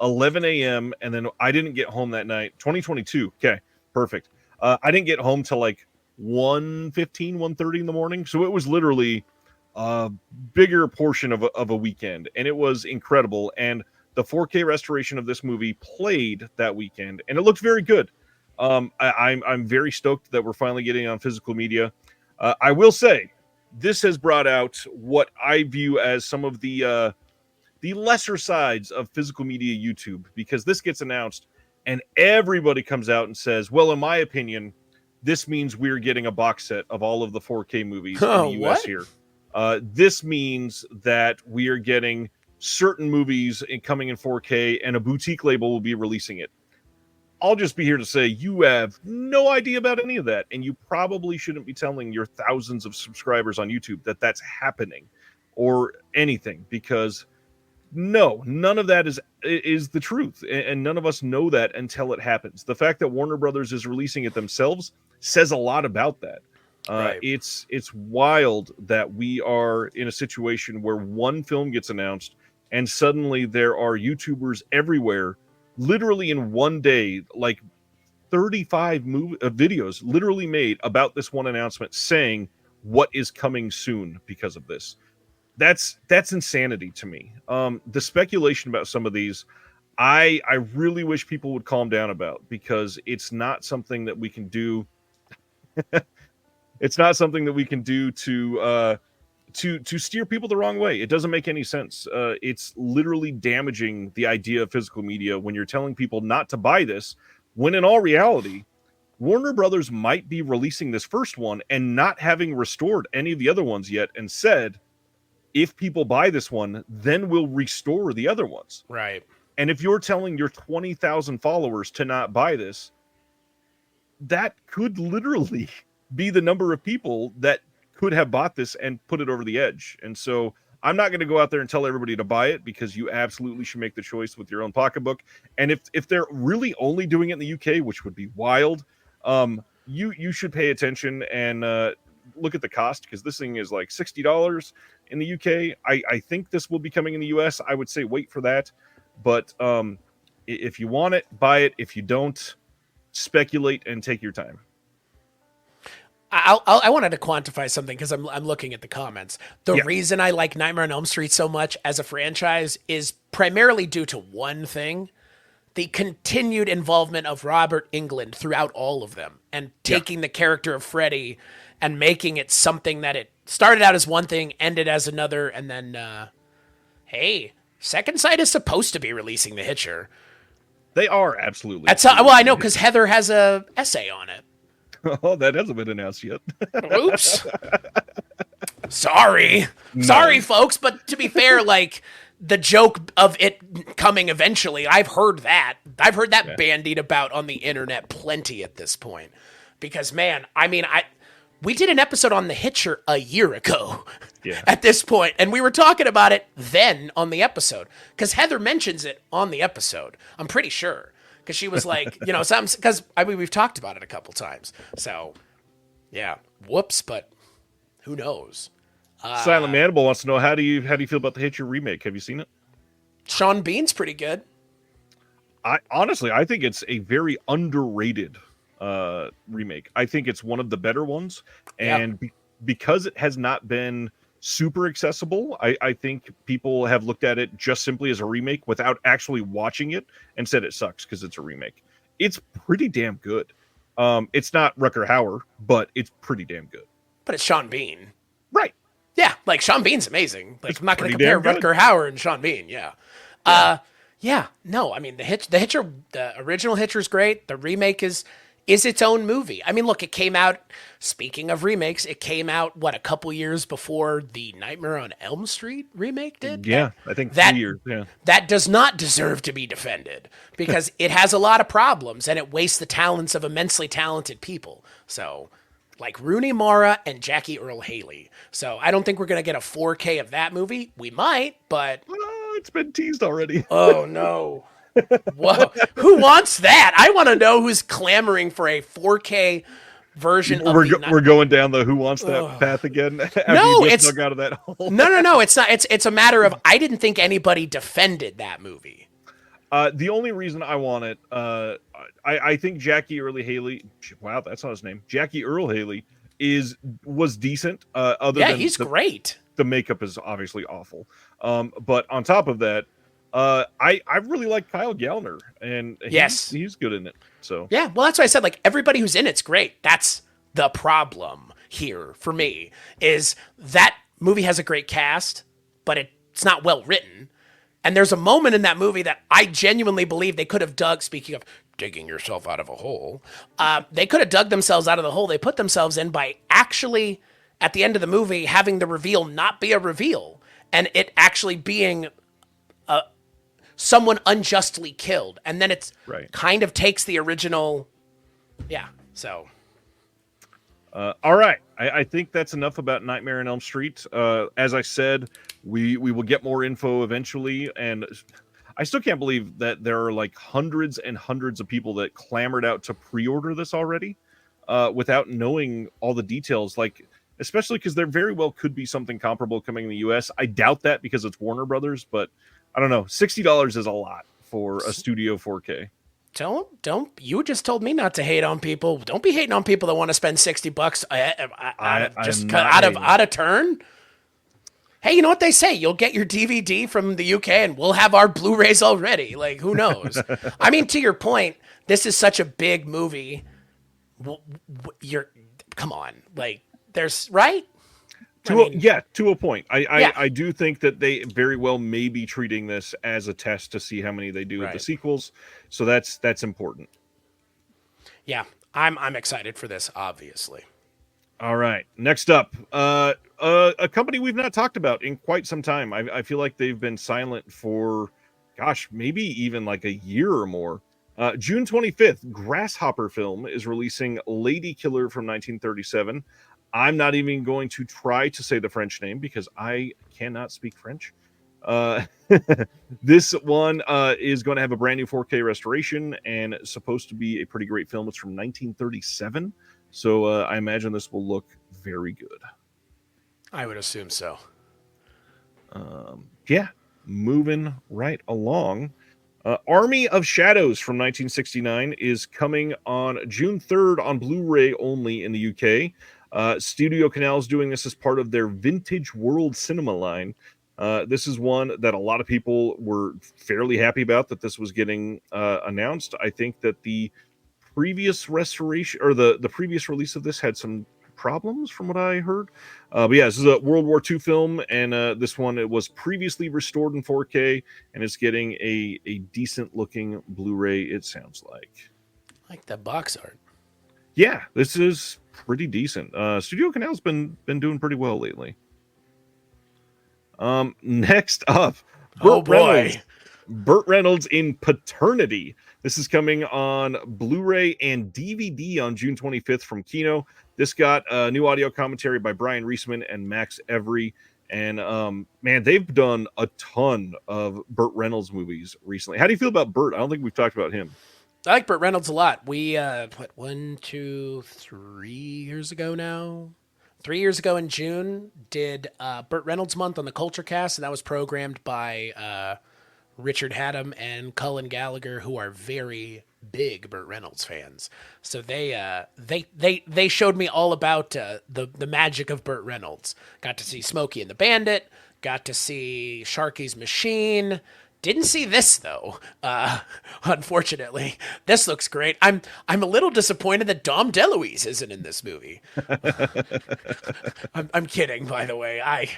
11 a.m. And then I didn't get home that night. 2022. Okay, perfect. I didn't get home till 1:15, 1:30 in the morning. So it was literally a bigger portion of a weekend. And it was incredible. And the 4K restoration of this movie played that weekend. And it looked very good. I'm very stoked that we're finally getting on physical media. I will say, this has brought out what I view as some of the lesser sides of physical media YouTube, because this gets announced and everybody comes out and says, well, in my opinion, this means we're getting a box set of all of the 4K movies in the US here. This means that we are getting certain movies coming in 4K and a boutique label will be releasing it. I'll just be here to say you have no idea about any of that, and you probably shouldn't be telling your thousands of subscribers on YouTube that that's happening or anything, because no, none of that is the truth, and none of us know that until it happens. The fact that Warner Brothers is releasing it themselves says a lot about that. Right. It's wild that we are in a situation where one film gets announced and suddenly there are YouTubers everywhere, literally in one day, 35 videos literally made about this one announcement saying what is coming soon because of this. That's insanity to me. The speculation about some of these, I really wish people would calm down about, because it's not something that we can do. It's not something that we can do to steer people the wrong way. It doesn't make any sense. It's literally damaging the idea of physical media when you're telling people not to buy this, when in all reality, Warner Brothers might be releasing this first one and not having restored any of the other ones yet, and said, if people buy this one, then we'll restore the other ones. Right. And if you're telling your 20,000 followers to not buy this, that could literally be the number of people that could have bought this and put it over the edge. And so I'm not going to go out there and tell everybody to buy it, because you absolutely should make the choice with your own pocketbook. And if they're really only doing it in the UK, which would be wild, you should pay attention and look at the cost, because this thing is like $60 in the UK. I think this will be coming in the US. I would say wait for that. But if you want it, buy it. If you don't, speculate and take your time. I wanted to quantify something, because I'm looking at the comments. The reason I like Nightmare on Elm Street so much as a franchise is primarily due to one thing: the continued involvement of Robert Englund throughout all of them, and taking the character of Freddy and making it something that it started out as one thing, ended as another, and then, hey, Second Sight is supposed to be releasing The Hitcher. They are absolutely. Well, I know, because Heather has a essay on it. Oh, that hasn't been announced yet. Oops. Sorry, folks. But to be fair, like, the joke of it coming eventually, I've heard that bandied about on the internet plenty at this point. Because, man, I mean, we did an episode on The Hitcher a year ago at this point, and we were talking about it then on the episode, because Heather mentions it on the episode. I'm pretty sure. Because she was like, because I mean, we've talked about it a couple times. So, yeah, whoops, but who knows? Silent Mandible wants to know, how do you feel about the Hitcher remake? Have you seen it? Sean Bean's pretty good. I think it's a very underrated remake. I think it's one of the better ones, and because it has not been super accessible, I think people have looked at it just simply as a remake without actually watching it, and said it sucks because it's a remake. It's pretty damn good. It's not Rutger Hauer, but it's pretty damn good. But it's Sean Bean. Right. Yeah, like, Sean Bean's amazing. Like, I'm not going to compare Rutger Hauer and Sean Bean, no, I mean, the Hitcher, the original Hitcher's great. The remake is its own movie. I mean, look, it came out, speaking of remakes, it came out, a couple years before the Nightmare on Elm Street remake did? Yeah, I think 3 years, yeah. That does not deserve to be defended, because it has a lot of problems, and it wastes the talents of immensely talented people. So, like Rooney Mara and Jackie Earle Haley. So I don't think we're going to get a 4K of that movie. We might, but... Oh, it's been teased already. Oh, no. Whoa. Who wants that? I want to know who's clamoring for a 4K version of we're going down the who wants that path again. No, it's dug out of that hole. No. It's not. It's a matter of, I didn't think anybody defended that movie. The only reason I want it, I think Jackie Earle Haley. Wow, that's not his name. Jackie Earle Haley was decent. He's great. The makeup is obviously awful. But on top of that, I really like Kyle Gallner, and he's good in it. So yeah, well, that's why I said, like, everybody who's in it's great. That's the problem here for me, is that movie has a great cast, but it's not well written. And there's a moment in that movie that I genuinely believe they could have dug. Speaking of digging yourself out of a hole, they could have dug themselves out of the hole they put themselves in by actually, at the end of the movie, having the reveal not be a reveal, and it actually being someone unjustly killed, and then it's kind of takes the original. Yeah. So. All right. I think that's enough about Nightmare on Elm Street. As I said, we will get more info eventually, and I still can't believe that there are like hundreds and hundreds of people that clamored out to pre-order this already, without knowing all the details. Like, especially because there very well could be something comparable coming in the US. I doubt that because it's Warner Brothers, but I don't know. $60 is a lot for a studio 4K. Don't. You just told me not to hate on people. Don't be hating on people that want to spend $60 out of just I'm not out of hating. out of turn. Hey, you know what they say? You'll get your DVD from the UK, and we'll have our Blu-rays already. Like, who knows? I mean, to your point, this is such a big movie. You're, come on, like, there's right. To a point. Yeah. I do think that they very well may be treating this as a test to see how many they do of the Right. sequels. So that's important. Yeah, I'm excited for this, obviously. All right. Next up, a company we've not talked about in quite some time. I feel like they've been silent for, gosh, maybe even like a year or more. June 25th, Grasshopper Film is releasing Lady Killer from 1937. I'm not even going to try to say the French name because I cannot speak French. This one is going to have a brand new 4K restoration and supposed to be a pretty great film. It's from 1937. So I imagine this will look very good. I would assume so. Yeah, moving right along. Army of Shadows from 1969 is coming on June 3rd on Blu-ray only in the UK. Studio Canal is doing this as part of their Vintage World Cinema line. This is one that a lot of people were fairly happy about that this was getting announced. I think that the previous restoration or the previous release of this had some problems from what I heard. But yeah, this is a World War II film, and this one, it was previously restored in 4K, and it's getting a decent looking Blu-ray, it sounds like. Like the box art. Yeah, this is pretty decent. Studio Canal's been doing pretty well lately. Next up, Burt Reynolds in Paternity. This is coming on Blu-ray and DVD on June 25th from Kino. This got new audio commentary by Brian Reisman and Max Every. And man, they've done a ton of Burt Reynolds movies recently. How do you feel about Burt? I don't think we've talked about him. I like Burt Reynolds a lot. We 3 years ago now. 3 years ago in June, did Burt Reynolds Month on the Culture Cast, and that was programmed by Richard Haddam and Cullen Gallagher, who are very big Burt Reynolds fans. So they showed me all about the magic of Burt Reynolds. Got to see Smokey and the Bandit. Got to see Sharky's Machine. Didn't see this though. Unfortunately, this looks great. I'm a little disappointed that Dom DeLuise isn't in this movie. I'm kidding, by the way.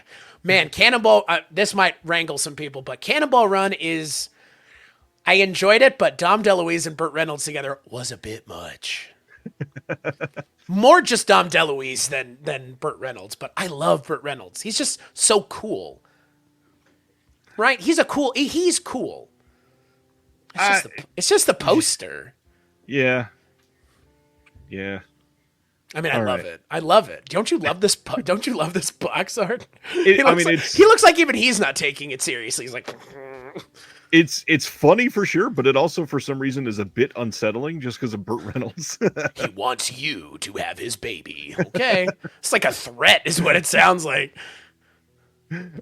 Cannonball. This might wrangle some people, but Cannonball Run is. I enjoyed it, but Dom DeLuise and Burt Reynolds together was a bit much. More just Dom DeLuise than Burt Reynolds, but I love Burt Reynolds. He's just so cool. Right? He's cool. It's just the poster. Yeah. I mean, I love it. Don't you love this? Don't you love this box art? He looks like even he's not taking it seriously. He's like, it's funny for sure, but it also for some reason is a bit unsettling just because of Burt Reynolds. He wants you to have his baby. Okay, it's like a threat, is what it sounds like.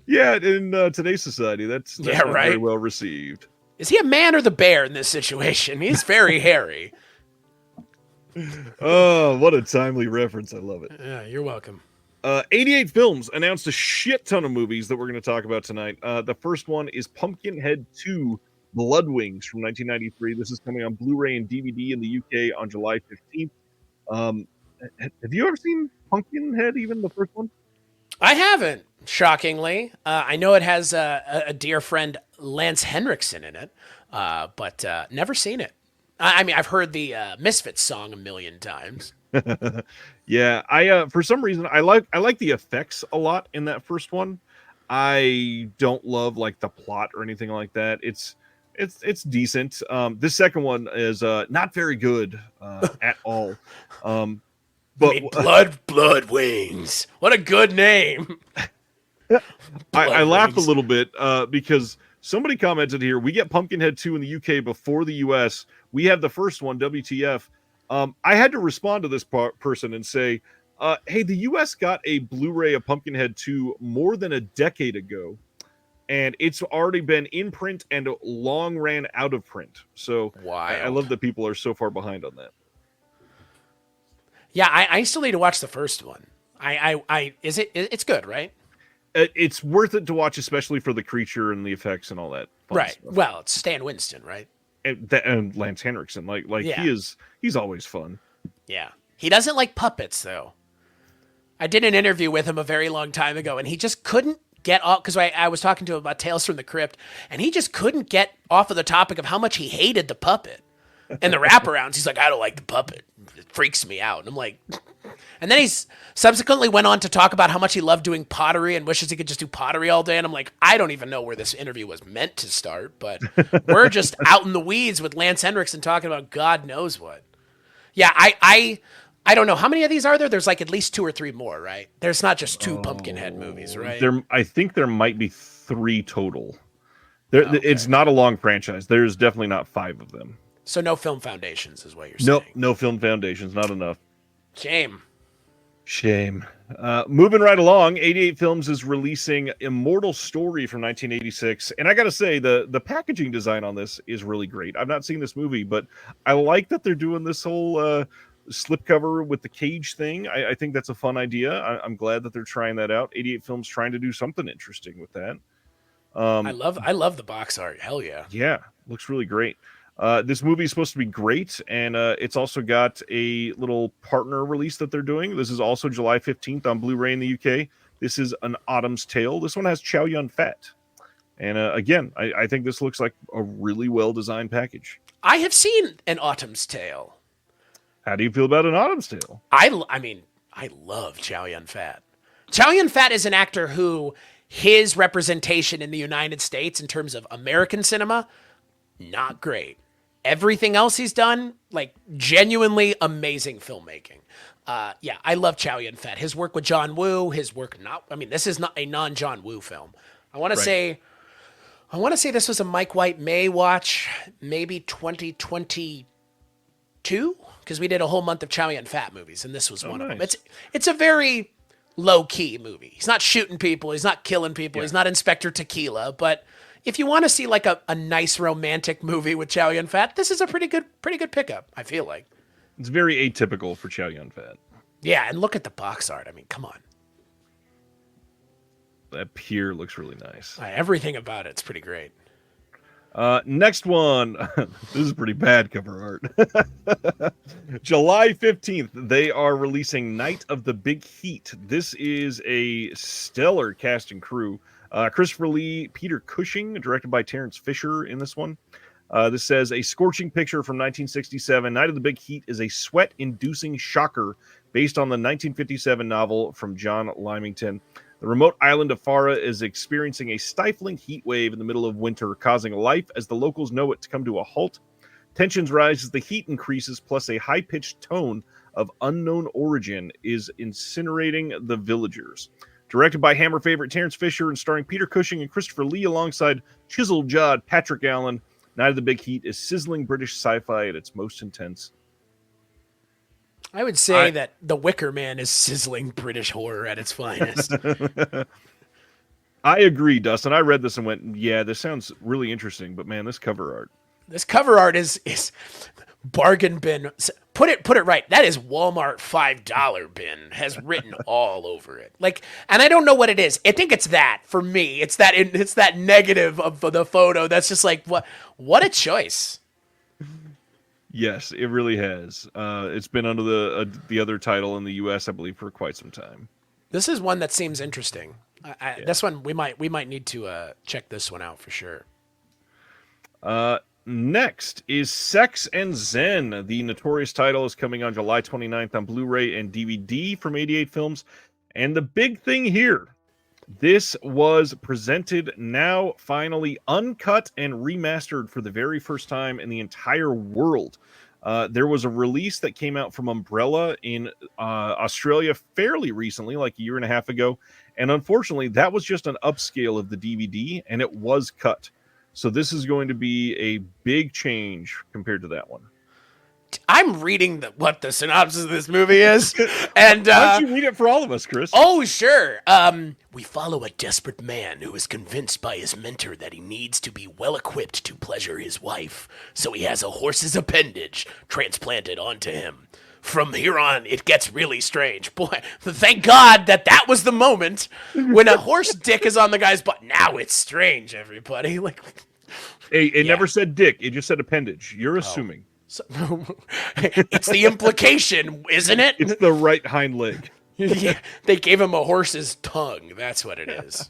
Yeah, in today's society, that's not very well received. Is he a man or the bear in this situation? He's very hairy. Oh, what a timely reference. I love it. Yeah, you're welcome. 88 Films announced a shit ton of movies that we're going to talk about tonight. The first one is Pumpkinhead 2 Blood Wings from 1993. This is coming on Blu-ray and DVD in the UK on July 15th. Have you ever seen Pumpkinhead, even the first one? I haven't, shockingly. I know it has a dear friend, Lance Henriksen, in it, but never seen it. I mean, I've heard the Misfits song a million times. Yeah, I for some reason I like the effects a lot in that first one. I don't love like the plot or anything like that. It's decent. This second one is not very good at all. But Blood Wings. What a good name. I laughed a little bit because somebody commented here, we get Pumpkinhead 2 in the UK before the US. We have the first one, WTF. I had to respond to this person and say, hey, the US got a Blu-ray of Pumpkinhead 2 more than a decade ago. and it's already been in print and long ran out of print. So I Wild. love that people are so far behind on that. Yeah, I still need to watch the first one. It's good, right? It's worth it to watch, especially for the creature and the effects and all that fun Right. stuff. Well, it's Stan Winston, right? And Lance Henriksen, like Yeah. he's always fun. Yeah. He doesn't like puppets, though. I did an interview with him a very long time ago, and he just couldn't get off, because I was talking to him about Tales from the Crypt, and he just couldn't get off of the topic of how much he hated the puppet. And the wraparounds, he's like, I don't like the puppet. It freaks me out. And I'm like, and then he's subsequently went on to talk about how much he loved doing pottery and wishes he could just do pottery all day. And I'm like, I don't even know where this interview was meant to start, but we're just out in the weeds with Lance Henriksen talking about God knows what. Yeah, I don't know. How many of these are there? There's like at least 2 or 3 more, right? There's not just 2 Pumpkinhead movies, right? I think there might be 3 total. It's not a long franchise. There's definitely not 5 of them. So no film foundations is what you're saying. No film foundations, not enough. Shame. Moving right along, 88 Films is releasing Immortal Story from 1986, and I gotta say the packaging design on this is really great. I've not seen this movie, but I like that they're doing this whole slipcover with the cage thing. I think that's a fun idea. I'm glad that they're trying that out. 88 Films trying to do something interesting with that. I love the box art. Hell yeah. Yeah, looks really great. This movie is supposed to be great, and it's also got a little partner release that they're doing. This is also July 15th on Blu-ray in the UK. This is An Autumn's Tale. This one has Chow Yun-fat. And again, I think this looks like a really well-designed package. I have seen An Autumn's Tale. How do you feel about An Autumn's Tale? I mean, I love Chow Yun-fat. Chow Yun-fat is an actor who his representation in the United States in terms of American cinema, not great. Everything else he's done, like genuinely amazing filmmaking. Yeah, I love Chow Yun-fat. His work with John Woo, his work this is not a non-John Woo film. I want to say this was a Mike White May watch, maybe 2022, because we did a whole month of Chow Yun-fat movies, and this was one of them. It's a very low-key movie. He's not shooting people, he's not killing people, he's not Inspector Tequila, but if you want to see like a nice romantic movie with Chow Yun-fat, this is a pretty good pickup, I feel like. It's very atypical for Chow Yun-fat. Yeah, and look at the box art. I mean, come on. That pier looks really nice. Everything about it's pretty great. Next one. This is pretty bad cover art. July 15th, they are releasing Night of the Big Heat. This is a stellar cast and crew. Christopher Lee, Peter Cushing, directed by Terrence Fisher in this one. This says, a scorching picture from 1967. Night of the Big Heat is a sweat-inducing shocker based on the 1957 novel from John Lymington. The remote island of Farah is experiencing a stifling heat wave in the middle of winter, causing life as the locals know it to come to a halt. Tensions rise as the heat increases, plus a high-pitched tone of unknown origin is incinerating the villagers. Directed by Hammer favorite Terrence Fisher and starring Peter Cushing and Christopher Lee alongside chiseled-jawed Patrick Allen, Night of the Big Heat is sizzling British sci-fi at its most intense. I would say that The Wicker Man is sizzling British horror at its finest. I agree, Dustin. I read this and went, yeah, this sounds really interesting, but man, this cover art. This cover art is bargain bin. Put it right. That is Walmart $5 bin has written all over it. Like, and I don't know what it is. I think it's that for me. It's that negative of the photo. That's just like what a choice. Yes, it really has. It's been under the other title in the U.S., I believe, for quite some time. This is one that seems interesting. This one we might need to check this one out for sure. Next is Sex and Zen. The notorious title is coming on July 29th on Blu-ray and DVD from 88 Films. And the big thing here, this was presented now finally uncut and remastered for the very first time in the entire world. There was a release that came out from Umbrella in Australia fairly recently, like a year and a half ago. And unfortunately, that was just an upscale of the DVD, and it was cut. So this is going to be a big change compared to that one. I'm reading what the synopsis of this movie is, and Why don't you read it for all of us, Chris? oh sure. We follow a desperate man who is convinced by his mentor that he needs to be well equipped to pleasure his wife, so he has a horse's appendage transplanted onto him. From here on, it gets really strange. Boy, thank God that was the moment when a horse dick is on the guy's butt. Now it's strange, everybody. Like, Hey, it never said dick. It just said appendage. You're assuming. so, it's the implication, isn't it? It's the right hind leg. Yeah, they gave him a horse's tongue. That's what it is.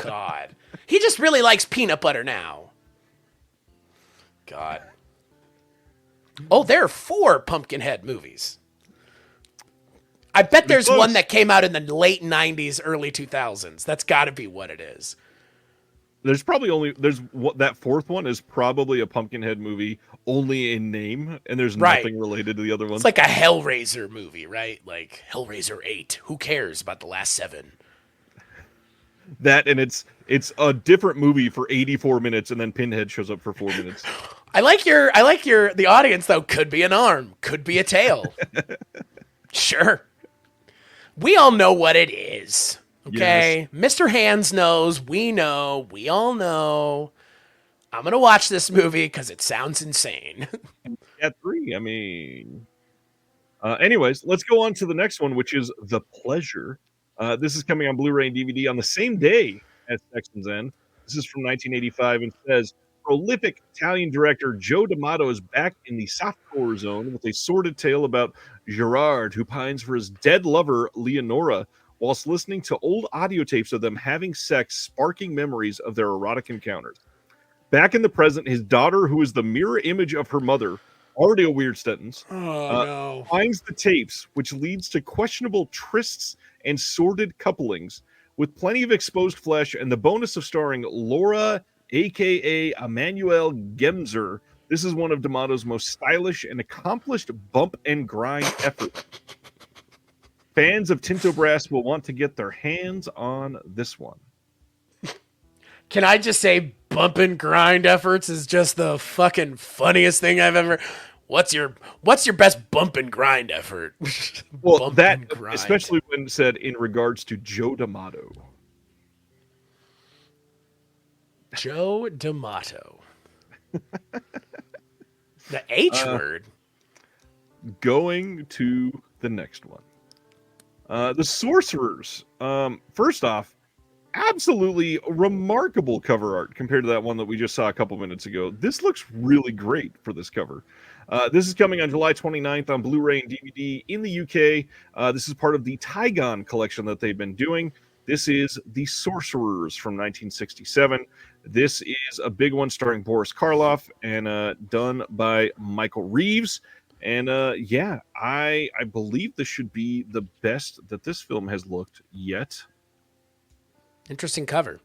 God. He just really likes peanut butter now. God. Oh, there are 4 Pumpkinhead movies. I bet there's one that came out in the late 90s, early 2000s. That's got to be what it is. There's probably that 4th one is probably a Pumpkinhead movie only in name, and there's nothing related to the other ones. It's like a Hellraiser movie, right? Like Hellraiser 8. Who cares about the last 7? That, and it's a different movie for 84 minutes, and then Pinhead shows up for 4 minutes. I like the audience though. Could be an arm, could be a tail. Sure. We all know what it is. Okay. Yes. Mr. Hands knows, we know, we all know. I'm going to watch this movie because it sounds insane. At 3, I mean. Anyways, let's go on to the next one, which is The Pleasure. This is coming on Blu-ray and DVD on the same day as Sexton's End. This is from 1985 and says, prolific Italian director Joe D'Amato is back in the softcore zone with a sordid tale about Gerard, who pines for his dead lover, Leonora, whilst listening to old audio tapes of them having sex, sparking memories of their erotic encounters. Back in the present, his daughter, who is the mirror image of her mother, already a weird sentence, finds the tapes, which leads to questionable trysts and sordid couplings, with plenty of exposed flesh and the bonus of starring Laura, a.k.a. Emmanuel Gemser. This is one of D'Amato's most stylish and accomplished bump and grind efforts. Fans of Tinto Brass will want to get their hands on this one. Can I just say bump and grind efforts is just the fucking funniest thing I've ever... What's your best bump and grind effort? Well, that, especially when said in regards to Joe D'Amato. Joe D'Amato. The H word. Going to the next one. The Sorcerers. First off, absolutely remarkable cover art compared to that one that we just saw a couple minutes ago. This looks really great for this cover. This is coming on July 29th on Blu-ray and DVD in the UK. This is part of the Tygon collection that they've been doing. This is The Sorcerers from 1967. This is a big one starring Boris Karloff and done by Michael Reeves. And I believe this should be the best that this film has looked yet. Interesting cover.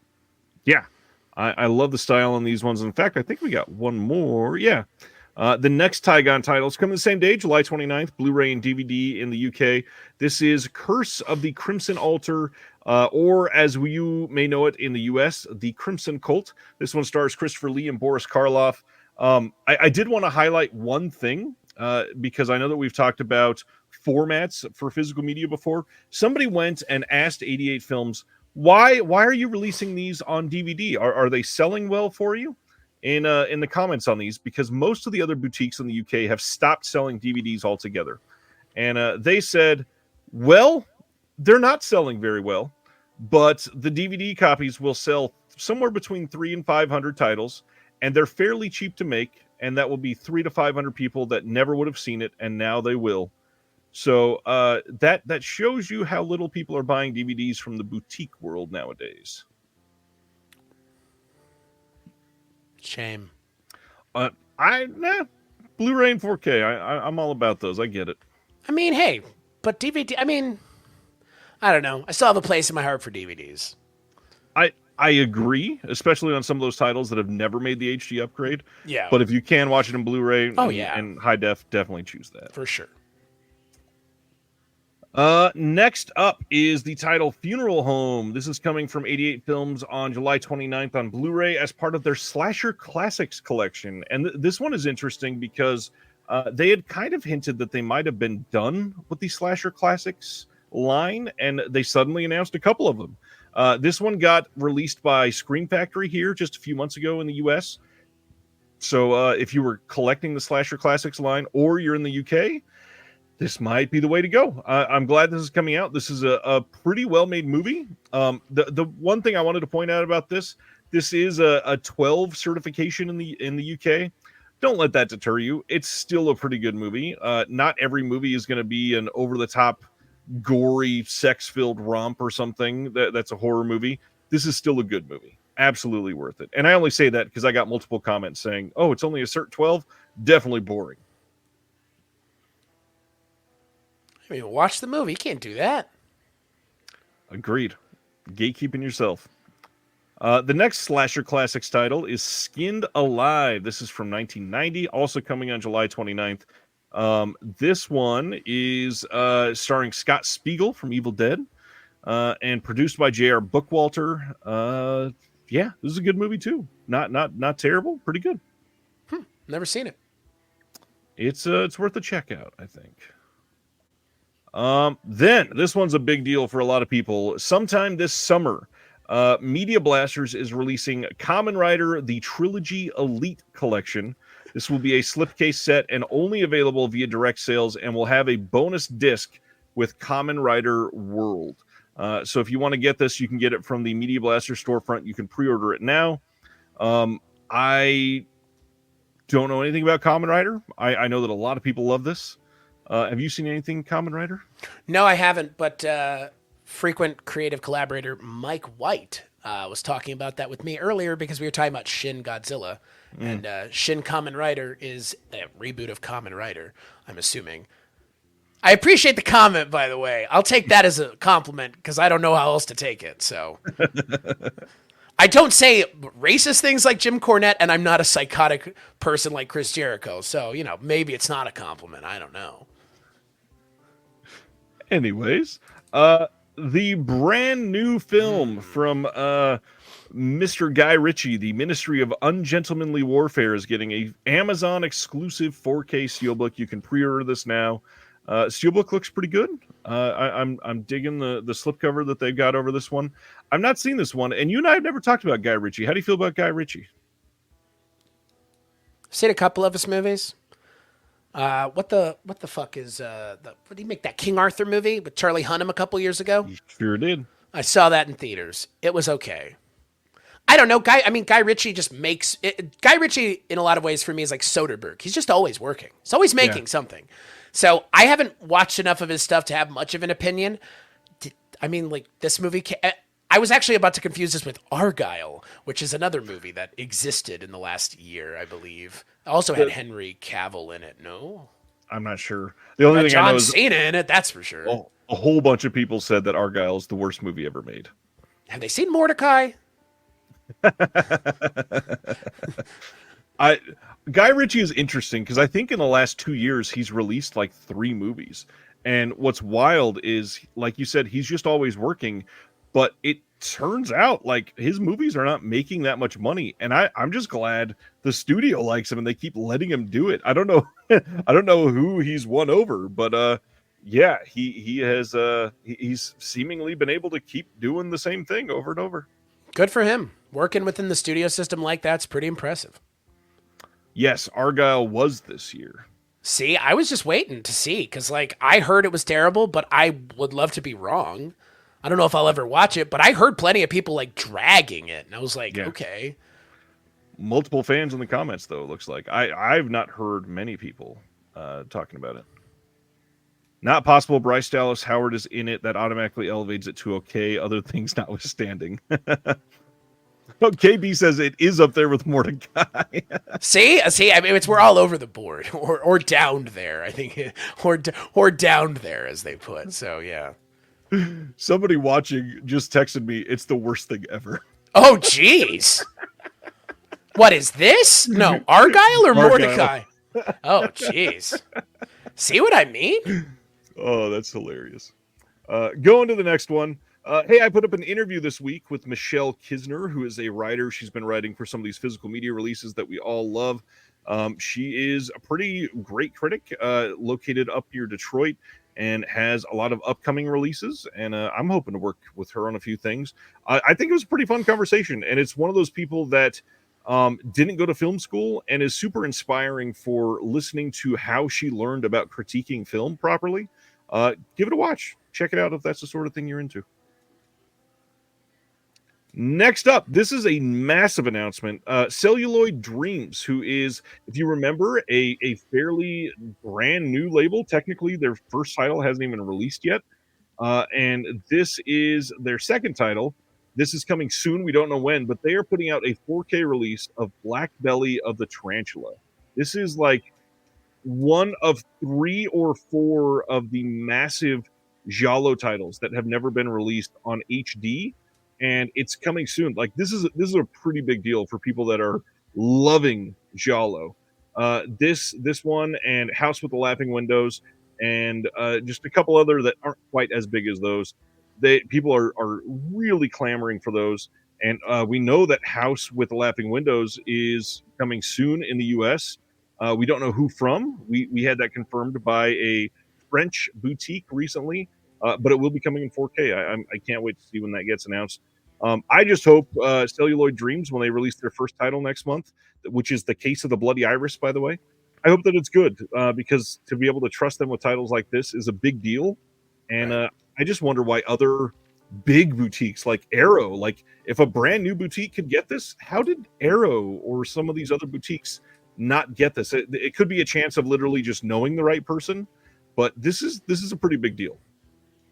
Yeah, I love the style on these ones. In fact, I think we got one more. Yeah. The next Tygon titles come the same day, July 29th, Blu-ray and DVD in the UK. This is Curse of the Crimson Altar, or as you may know it in the US, The Crimson Cult. This one stars Christopher Lee and Boris Karloff. I did want to highlight one thing, because I know that we've talked about formats for physical media before. Somebody went and asked 88 Films, why are you releasing these on DVD? Are they selling well for you? In the comments on these, because most of the other boutiques in the UK have stopped selling DVDs altogether. And they said, well, they're not selling very well, but the DVD copies will sell somewhere between 300 and 500 titles, and they're fairly cheap to make, and that will be 300 to 500 people that never would have seen it, and now they will. So that shows you how little people are buying DVDs from the boutique world nowadays. Shame. Blu-ray and 4K. I'm all about those. I get it. I mean, hey, but DVD. I mean, I don't know. I still have a place in my heart for DVDs. I agree, especially on some of those titles that have never made the HD upgrade. Yeah. But if you can watch it in Blu-ray and high def, definitely choose that. For sure. Next up is the title Funeral Home. This is coming from 88 Films on July 29th on Blu-ray as part of their Slasher Classics collection. And this one is interesting because They had kind of hinted that they might have been done with the Slasher Classics line, and they suddenly announced a couple of them. This one got released by Scream Factory here just a few months ago in the US. So if you were collecting the Slasher Classics line or you're in the UK, this might be the way to go. I'm glad this is coming out. This is a pretty well-made movie. The one thing I wanted to point out about this is a 12 certification in the UK. Don't let that deter you. It's still a pretty good movie. Not every movie is going to be an over-the-top, gory, sex-filled romp or something that's a horror movie. This is still a good movie. Absolutely worth it. And I only say that because I got multiple comments saying, oh, it's only a cert 12. Definitely boring. I mean, watch the movie. You can't do that. Agreed. Gatekeeping yourself. The next Slasher Classics title is Skinned Alive. This is from 1990, also coming on July 29th. This one is starring Scott Spiegel from Evil Dead and produced by J.R. Bookwalter. Yeah, this is a good movie too. Not terrible. Pretty good. Never seen it. It's worth a check out, I think. Then this one's a big deal for a lot of people. Sometime this summer, Media Blasters is releasing Kamen Rider: The Trilogy Elite Collection. This will be a slipcase set and only available via direct sales, and will have a bonus disc with Kamen Rider World. So if you want to get this, you can get it from the Media Blaster storefront. You can pre-order it now. I don't know anything about Kamen Rider. I know that a lot of people love this. Have you seen anything Kamen Rider? No, I haven't, but frequent creative collaborator Mike White was talking about that with me earlier because we were talking about Shin Godzilla. And Shin Kamen Rider is a reboot of Kamen Rider, I'm assuming. I appreciate the comment, by the way. I'll take that as a compliment because I don't know how else to take it. So I don't say racist things like Jim Cornette, and I'm not a psychotic person like Chris Jericho. So, maybe it's not a compliment. I don't know. Anyways, the brand new film from Mr. Guy Ritchie, The Ministry of Ungentlemanly Warfare, is getting a Amazon exclusive 4K steelbook. You can pre-order this now. Steelbook looks pretty good. I'm digging the slipcover that they've got over this one. I've not seen this one, and you and I have never talked about Guy Ritchie. How do you feel about Guy Ritchie? I've seen a couple of his movies. What the fuck is what did he make, that King Arthur movie with Charlie Hunnam a couple years ago? He sure did. I saw that in theaters. It was okay. I don't know. Guy Ritchie just makes it. Guy Ritchie, in a lot of ways, for me, is like Soderbergh. He's just always working. He's always making something. So I haven't watched enough of his stuff to have much of an opinion. This movie, I was actually about to confuse this with Argyle, which is another movie that existed in the last year, I believe. Also had Henry Cavill in it. No? I'm not sure. The only thing I know is John Cena in it, that's for sure. A whole bunch of people said that Argyle is the worst movie ever made. Have they seen Mordecai? Guy Ritchie is interesting because I think in the last 2 years he's released like 3 movies. And what's wild is, like you said, he's just always working. But it turns out like his movies are not making that much money. And I'm just glad the studio likes him and they keep letting him do it. I don't know. I don't know who he's won over, but yeah, he has he's seemingly been able to keep doing the same thing over and over. Good for him. Working within the studio system like that's pretty impressive. Yes, Argyle was this year. See, I was just waiting to see because, I heard it was terrible, but I would love to be wrong. I don't know if I'll ever watch it, but I heard plenty of people, dragging it, and I was like, okay. Multiple fans in the comments, though, it looks like. I've not heard many people talking about it. Not possible Bryce Dallas Howard is in it. That automatically elevates it to okay, other things notwithstanding. KB says it is up there with Mordecai. See, we're all over the board, or downed there, I think, or downed there, as they put. So yeah. Somebody watching just texted me, "It's the worst thing ever." Oh, jeez. What is this? No, Argyle or Mordecai? Oh, jeez. See what I mean? Oh, that's hilarious. Going to the next one. Hey, I put up an interview this week with Michelle Kisner, who is a writer. She's been writing for some of these physical media releases that we all love. She is a pretty great critic, located up near Detroit, and has a lot of upcoming releases. And I'm hoping to work with her on a few things. I think it was a pretty fun conversation, and it's one of those people that didn't go to film school and is super inspiring for listening to how she learned about critiquing film properly. Give it a watch. Check it out if that's the sort of thing you're into. Next up, this is a massive announcement. Celluloid Dreams, who is, if you remember, a fairly brand new label. Technically, their first title hasn't even released yet. And this is their second title. This is coming soon. We don't know when, but they are putting out a 4K release of Black Belly of the Tarantula. This is like one of 3 or 4 of the massive giallo titles that have never been released on HD, and it's coming soon. Like this is a pretty big deal for people that are loving giallo. This one and House with the Laughing Windows, and just a couple other that aren't quite as big as those. People are really clamoring for those, and we know that House with the Laughing Windows is coming soon in the U.S. We don't know who from. We had that confirmed by a French boutique recently, but it will be coming in 4K. I can't wait to see when that gets announced. I just hope Celluloid Dreams, when they release their first title next month, which is The Case of the Bloody Iris, by the way, I hope that it's good, because to be able to trust them with titles like this is a big deal. And I just wonder why other big boutiques like Arrow, like if a brand new boutique could get this, how did Arrow or some of these other boutiques not get this? It could be a chance of literally just knowing the right person, but this is a pretty big deal.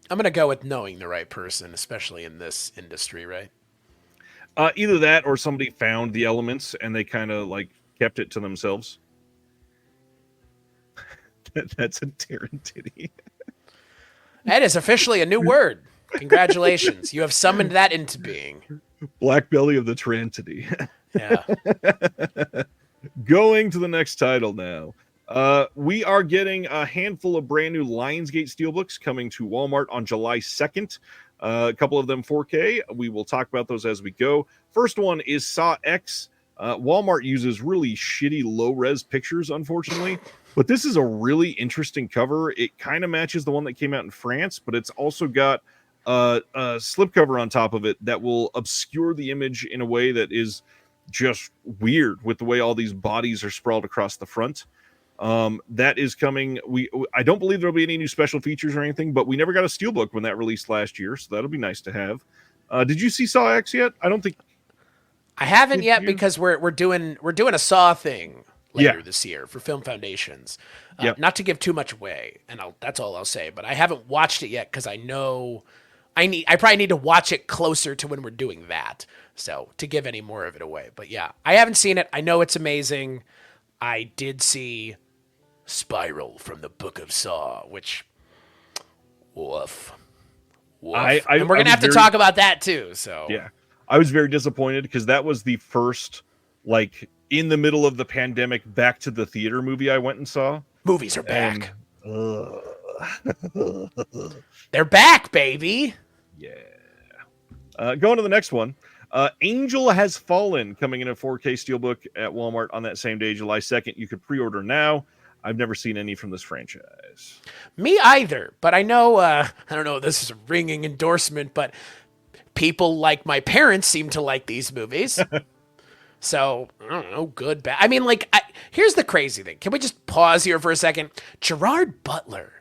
I'm going to go with knowing the right person, especially in this industry, right? Either that or somebody found the elements and they kind of like kept it to themselves. That's a Tarantini. That is officially a new word. Congratulations. You have summoned that into being. Black Belly of the Tarantini. Yeah. Going to the next title now. We are getting a handful of brand new Lionsgate Steelbooks coming to Walmart on July 2nd. A couple of them 4K. We will talk about those as we go. First one is Saw X. Walmart uses really shitty low-res pictures, unfortunately. But this is a really interesting cover. It kind of matches the one that came out in France, but it's also got a slipcover on top of it that will obscure the image in a way that is just weird with the way all these bodies are sprawled across the front. That is coming. I don't believe there'll be any new special features or anything, but we never got a steelbook when that released last year, so that'll be nice to have. Did you see Saw X yet? I don't think I haven't yet because we're doing a Saw thing later this year for Film Foundations. Not to give too much away, and that's all I'll say. But I haven't watched it yet because I know I probably need to watch it closer to when we're doing that. So to give any more of it away, but yeah, I haven't seen it. I know it's amazing. I did see Spiral from the Book of Saw, which woof. And we're gonna have to talk about that too. So yeah, I was very disappointed because that was the first, like, in the middle of the pandemic, back to the theater movie I went and saw. Movies are back. They're back, baby. Yeah. Going to the next one. Angel Has Fallen, coming in a 4K Steelbook at Walmart on that same day, July 2nd. You could pre-order now. I've never seen any from this franchise. Me either, but I know, I don't know if this is a ringing endorsement, but people like my parents seem to like these movies. So, I don't know, good, bad. I mean, like, here's the crazy thing. Can we just pause here for a second? Gerard Butler.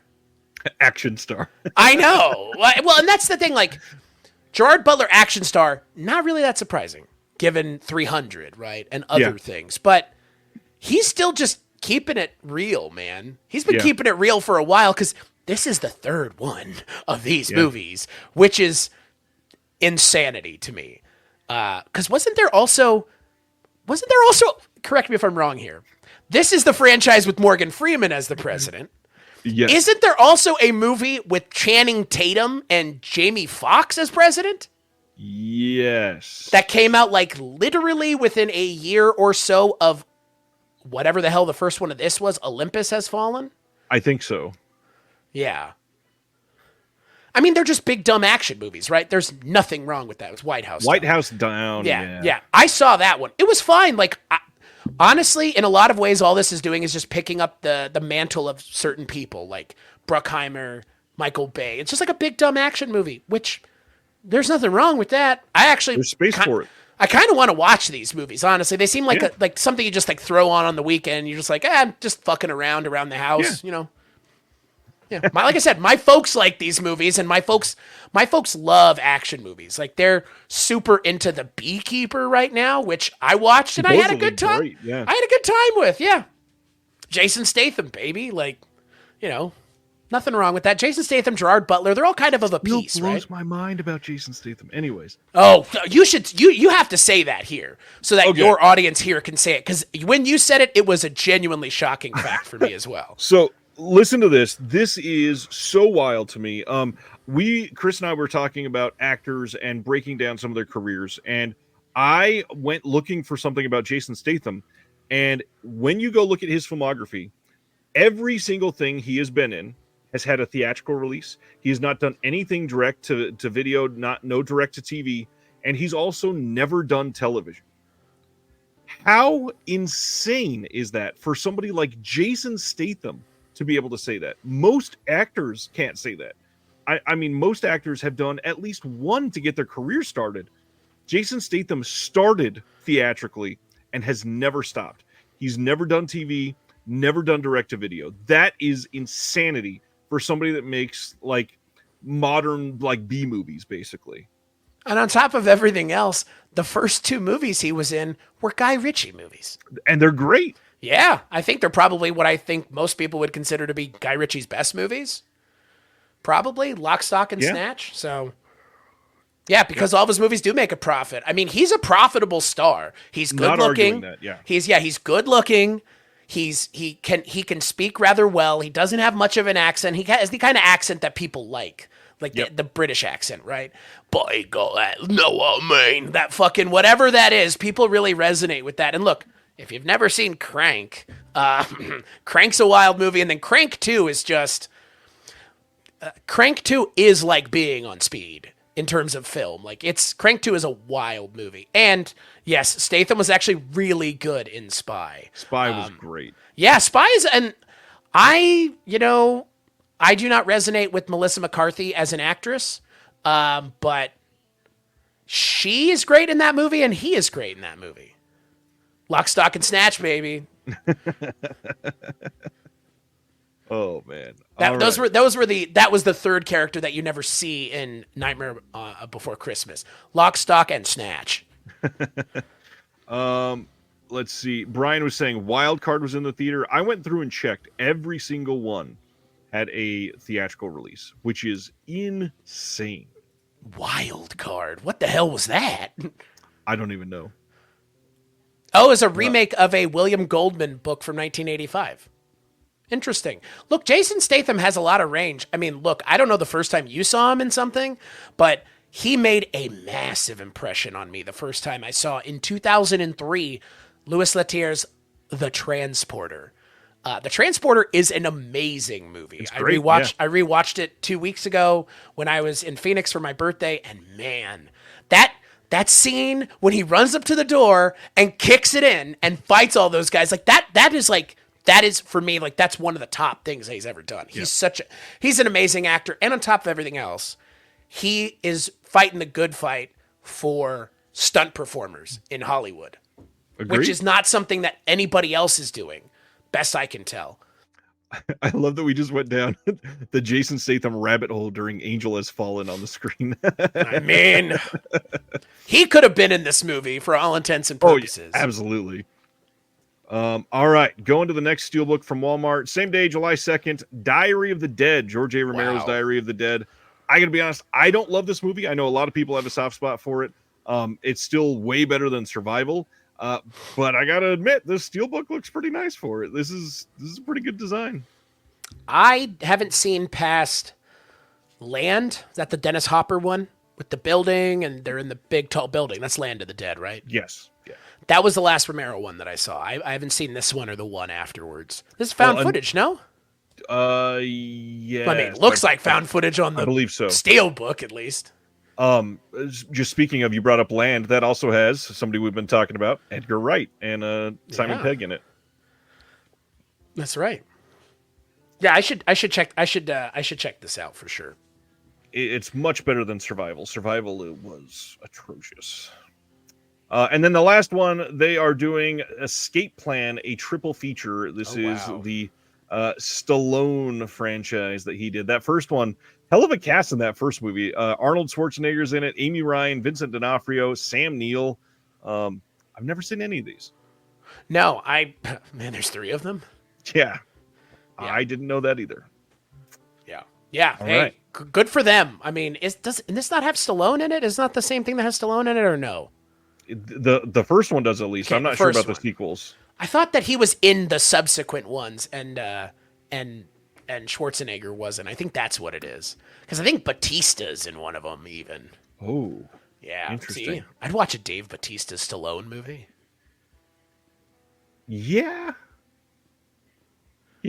Action star. I know. Well, and that's the thing, like, Gerard Butler, action star, not really that surprising, given 300, right, and other things. But he's still just keeping it real, man. He's been keeping it real for a while, because this is the third one of these movies, which is insanity to me. Because wasn't there also, correct me if I'm wrong here, this is the franchise with Morgan Freeman as the president. Yes. Isn't there also a movie with Channing Tatum and Jamie Foxx as president? Yes. That came out like literally within a year or so of whatever the hell the first one of this was, Olympus Has Fallen? I think so. Yeah. I mean, they're just big, dumb action movies, right? There's nothing wrong with that. It was White House. White House Down. Yeah. I saw that one. It was fine. Like, Honestly, in a lot of ways, all this is doing is just picking up the mantle of certain people like Bruckheimer, Michael Bay. It's just like a big dumb action movie, which there's nothing wrong with that. There's space for it. I kind of want to watch these movies. Honestly, they seem like like something you just like throw on the weekend. You're just like, I'm just fucking around the house, you know. Yeah, like I said, my folks like these movies, and my folks love action movies. Like they're super into The Beekeeper right now, which I watched and I had a good time. Great, yeah. I had a good time with, yeah. Jason Statham, baby, like, you know, nothing wrong with that. Jason Statham, Gerard Butler, they're all kind of a piece, right? Blows my mind about Jason Statham. Anyways, oh, you have to say that here so that your audience here can say it, because when you said it, it was a genuinely shocking fact for me as well. So. Listen to this. This is so wild to me. Chris and I were talking about actors and breaking down some of their careers, and I went looking for something about Jason Statham. And when you go look at his filmography, every single thing he has been in has had a theatrical release. He has not done anything direct to video, no direct to TV, and he's also never done television. How insane is that for somebody like Jason Statham to be able to say that? Most actors can't say that. I mean, most actors have done at least one to get their career started. Jason Statham started theatrically and has never stopped. He's never done TV, never done direct-to-video. That is insanity for somebody that makes like modern like B movies, basically. And on top of everything else, the first two movies he was in were Guy Ritchie movies. And they're great. Yeah, I think they're probably what I think most people would consider to be Guy Ritchie's best movies. Probably Lock, Stock, and Snatch. So, yeah, because all of his movies do make a profit. I mean, he's a profitable star. He's good looking. Not arguing that, yeah. He's good looking. He can speak rather well. He doesn't have much of an accent. He has the kind of accent that people like the British accent, right? By God, no, I mean that fucking whatever that is. People really resonate with that. And look. If you've never seen Crank, Crank's a wild movie, and then Crank 2 is just... Crank 2 is like being on speed in terms of film. Like, Crank 2 is a wild movie. And, yes, Statham was actually really good in Spy. Spy was great. Yeah, Spy is... And I do not resonate with Melissa McCarthy as an actress, but she is great in that movie, and he is great in that movie. Lock, Stock, and Snatch, baby. Oh man, that was the third character that you never see in Nightmare Before Christmas. Lock, Stock, and Snatch. Let's see. Brian was saying Wild Card was in the theater. I went through and checked. Every single one had a theatrical release, which is insane. Wild Card. What the hell was that? I don't even know. Oh, it's a remake of a William Goldman book from 1985. Interesting. Look, Jason Statham has a lot of range. I mean, look, I don't know the first time you saw him in something, but he made a massive impression on me the first time I saw in 2003 Louis Leterrière's The Transporter. The Transporter is an amazing movie. It's great, I rewatched it 2 weeks ago when I was in Phoenix for my birthday, and man, that scene when he runs up to the door and kicks it in and fights all those guys, like that is for me, like that's one of the top things that he's ever done. He's an amazing actor. And on top of everything else, he is fighting the good fight for stunt performers in Hollywood, Agreed. Which is not something that anybody else is doing. Best I can tell. I love that we just went down the Jason Statham rabbit hole during Angel Has Fallen on the screen. I mean, he could have been in this movie for all intents and purposes. Oh, yeah, absolutely. All right, going to the next steelbook from Walmart. Same day, July 2nd, Diary of the Dead, George A. Romero's Diary of the Dead. I got to be honest, I don't love this movie. I know a lot of people have a soft spot for it. It's still way better than Survival. But I gotta admit, this steelbook looks pretty nice for it. This is a pretty good design. I haven't seen past Land. Is that the Dennis Hopper one with the building and they're in the big tall building? That's Land of the Dead, right? Yes. Yeah. That was the last Romero one that I saw. I haven't seen this one or the one afterwards. This is found footage, no? Yeah. I mean, it looks like found footage on the I believe so. steelbook at least. Just speaking of, you brought up Land. That also has somebody we've been talking about, Edgar Wright and Simon Yeah. Pegg in it. That's right. Yeah, I should check this out for sure. It's much better than Survival. Survival, it was atrocious. And then the last one, they are doing Escape Plan, a triple feature. This is the Stallone franchise that he did. That first one, hell of a cast in that first movie. Arnold Schwarzenegger's in it, Amy Ryan, Vincent D'Onofrio, Sam Neill. I've never seen any of these. No, man, there's 3 of them. Yeah. I didn't know that either. Yeah. All Hey, right. good for them. I mean, does this not have Stallone in it? Is not the same thing that has Stallone in it, or no? The first one does, at least. Okay, I'm not sure about the sequels. I thought that he was in the subsequent ones, and Schwarzenegger wasn't. I think that's what it is, because I think Batista's in one of them even. Oh, yeah. interesting. See? I'd watch a Dave Bautista Stallone movie. Yeah.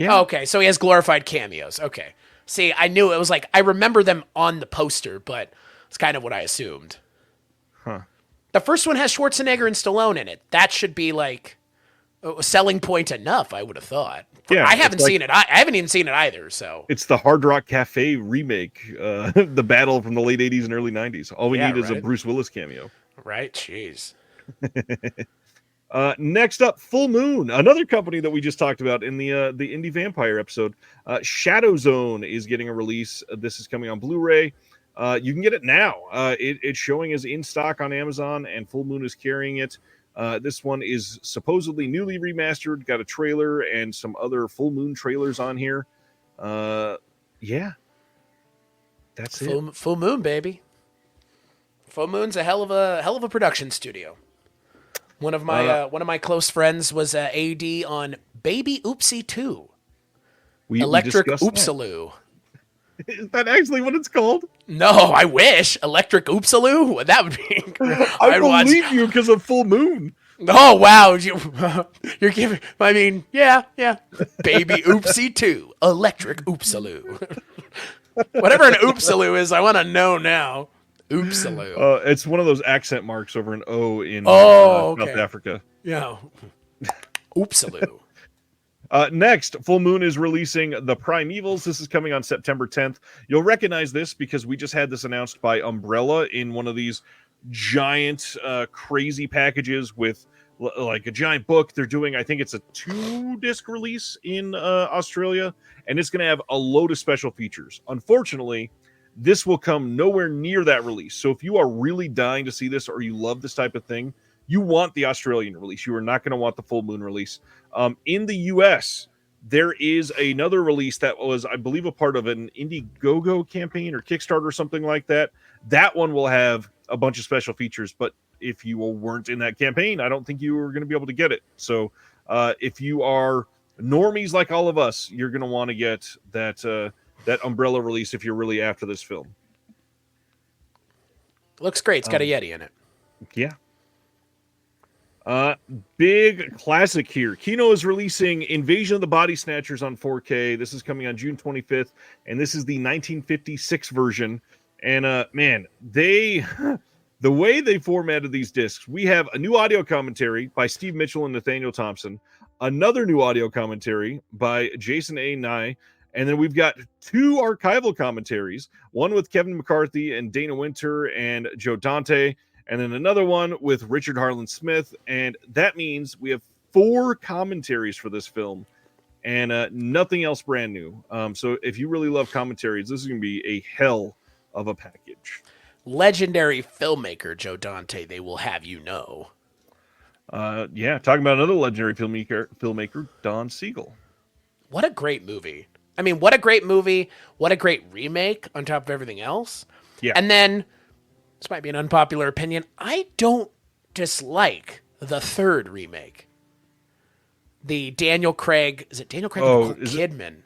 Oh, okay, so he has glorified cameos. Okay. See, I knew it was like, I remember them on the poster, but it's kind of what I assumed. Huh. The first one has Schwarzenegger and Stallone in it. That should be like a selling point enough, I would have thought. Yeah, I haven't seen it. I haven't even seen it either, so. It's the Hard Rock Cafe remake, the battle from the late 80s and early 90s. All we need is a Bruce Willis cameo. Right? Jeez. Next up, Full Moon, another company that we just talked about in the Indie Vampire episode. Shadow Zone is getting a release. This is coming on Blu-ray. You can get it now. It's showing as in stock on Amazon, and Full Moon is carrying it. This one is supposedly newly remastered, got a trailer and some other Full Moon trailers on here. Yeah. That's it. Full Moon, baby. Full Moon's a hell of a production studio. One of my close friends was AD on Baby Oopsie 2. Electric Oopsaloo. Is that actually what it's called? No, I wish. Electric Oopsaloo? That would be I believe you because of Full Moon. Oh, wow. You're giving... I mean, yeah. Baby Oopsie 2. Electric Oopsaloo. Whatever an Oopsaloo is, I want to know now. Oopsaloo. It's one of those accent marks over an O in South Africa. Yeah. Oopsaloo. Next, Full Moon is releasing The Primevals. This is coming on September 10th. You'll recognize this because we just had this announced by Umbrella in one of these giant, crazy packages with like a giant book. They're doing, I think it's a 2-disc release in Australia, and it's going to have a load of special features. Unfortunately, this will come nowhere near that release. So if you are really dying to see this or you love this type of thing, you want the Australian release. You are not going to want the Full Moon release. In the US, there is another release that was, I believe, a part of an Indiegogo campaign or Kickstarter or something like that. That one will have a bunch of special features, but if you weren't in that campaign, I don't think you were going to be able to get it. So if you are normies like all of us, you're going to want to get that Umbrella release if you're really after this film. Looks great. It's got a Yeti in it. Yeah. Big classic here. Kino is releasing Invasion of the Body Snatchers on 4K. This is coming on June 25th, and this is the 1956 version. And man, the way they formatted these discs, we have a new audio commentary by Steve Mitchell and Nathaniel Thompson, another new audio commentary by Jason A. Nye, and then we've got 2 archival commentaries, one with Kevin McCarthy and Dana Winter and Joe Dante, and then another one with Richard Harlan Smith. And that means we have 4 commentaries for this film and nothing else brand new. So if you really love commentaries, this is going to be a hell of a package. Legendary filmmaker Joe Dante, they will have you know. Yeah, talking about another legendary filmmaker, Don Siegel. What a great movie. I mean, what a great movie. What a great remake on top of everything else. Yeah. And then, this might be an unpopular opinion, I don't dislike the 3rd remake. The Daniel Craig, is it Daniel Craig or Nicole Kidman?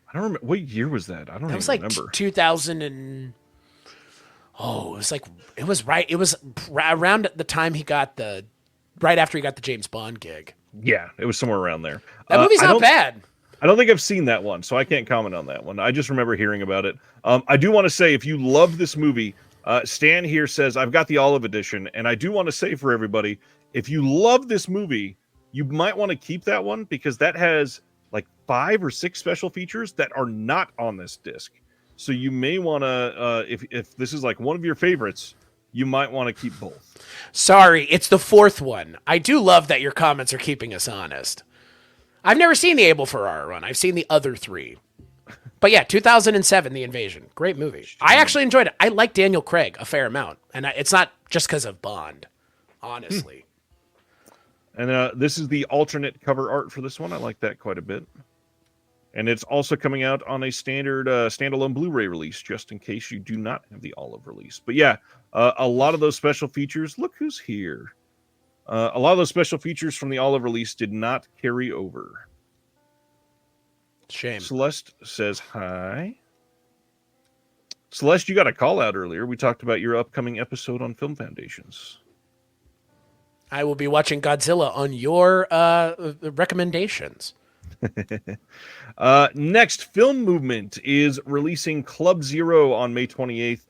I don't remember. What year was that? I don't even remember. Like 2000 and... Oh, it was around the time right after he got the James Bond gig. Yeah, it was somewhere around there. That movie's not bad. I don't think I've seen that one, so I can't comment on that one. I just remember hearing about it. I do want to say, if you love this movie, Stan here says, I've got the olive edition, and I do want to say for everybody, if you love this movie, you might want to keep that one because that has like 5 or 6 special features that are not on this disc. So you may want to, if this is like one of your favorites, you might want to keep both. Sorry, it's the 4th one. I do love that your comments are keeping us honest. I've never seen the Abel Ferrara run. I've seen the other 3. But yeah, 2007, The Invasion. Great movie. I actually enjoyed it. I like Daniel Craig a fair amount. And it's not just because of Bond, honestly. And this is the alternate cover art for this one. I like that quite a bit. And it's also coming out on a standard standalone Blu-ray release, just in case you do not have the olive release. But yeah, a lot of those special features, look who's here. A lot of those special features from the olive release did not carry over. Shame. Celeste says hi. Celeste, you got a call out earlier. We talked about your upcoming episode on Film Foundations. I will be watching Godzilla on your recommendations. Next, Film Movement is releasing Club Zero on May 28th.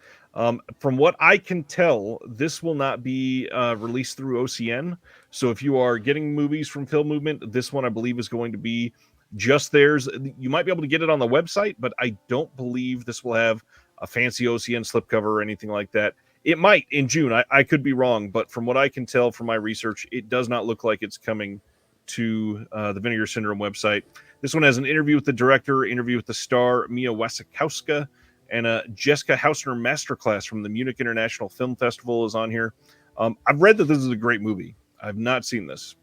From what I can tell, this will not be released through OCN. So if you are getting movies from Film Movement, this one I believe is going to be just theirs. You might be able to get it on the website, but I don't believe this will have a fancy OCN slipcover or anything like that. It might in June. I could be wrong, but from what I can tell from my research, it does not look like it's coming to the Vinegar Syndrome website. This one has an interview with the director, interview with the star, Mia Wasikowska, and a Jessica Hausner masterclass from the Munich International Film Festival is on here. I've read that this is a great movie. I've not seen this.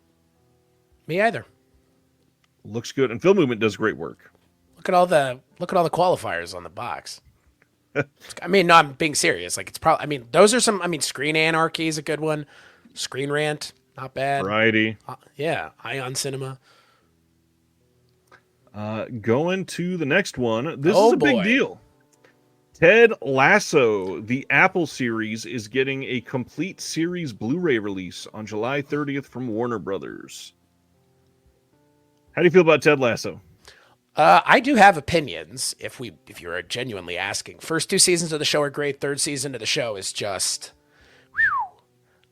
Me either. Looks good, and Film Movement does great work. Look at all the qualifiers on the box. I mean, no, I'm being serious. Like, it's probably, I mean, those are some, I mean, Screen Anarchy is a good one. Screen Rant, not bad. Variety. Yeah. Ion Cinema. Going to the next one. This is a big deal. Ted Lasso, the Apple series, is getting a complete series Blu-ray release on July 30th from Warner Brothers. How do you feel about Ted Lasso? I do have opinions. If you're genuinely asking, first 2 seasons of the show are great. 3rd season of the show is just,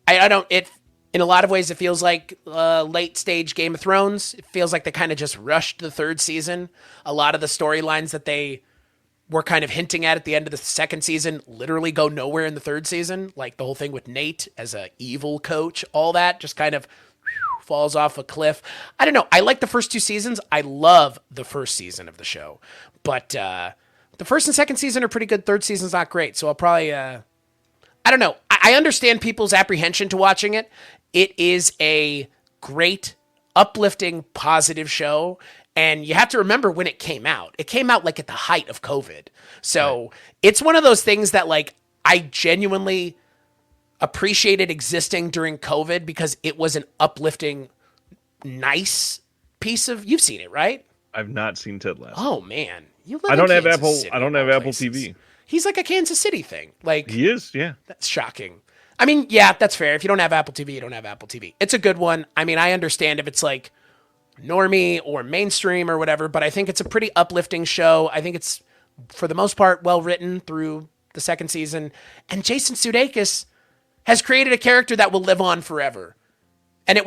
I don't. It in a lot of ways it feels like late stage Game of Thrones. It feels like they kind of just rushed the 3rd season. A lot of the storylines that they were kind of hinting at the end of the 2nd season literally go nowhere in the 3rd season. Like the whole thing with Nate as a evil coach, all that just kind of falls off a cliff. I don't know. I like the first 2 seasons. I love the first season of the show. But the 1st and 2nd season are pretty good. 3rd season's not great. So I'll probably, I don't know. I understand people's apprehension to watching it. It is a great, uplifting, positive show. And you have to remember when it came out. It came out like at the height of COVID. So It's one of those things that like I genuinely appreciated existing during COVID because it was an uplifting, nice piece of. You've seen it, right? I've not seen Ted Lasso. Oh man, you live. I don't in have Kansas Apple. City, I don't have Apple TV. He's like a Kansas City thing. Like he is. Yeah, that's shocking. I mean, yeah, that's fair. If you don't have Apple TV, you don't have Apple TV. It's a good one. I mean, I understand if it's like normie or mainstream or whatever, but I think it's a pretty uplifting show. I think it's for the most part well written through the 2nd season, and Jason Sudeikis has created a character that will live on forever. And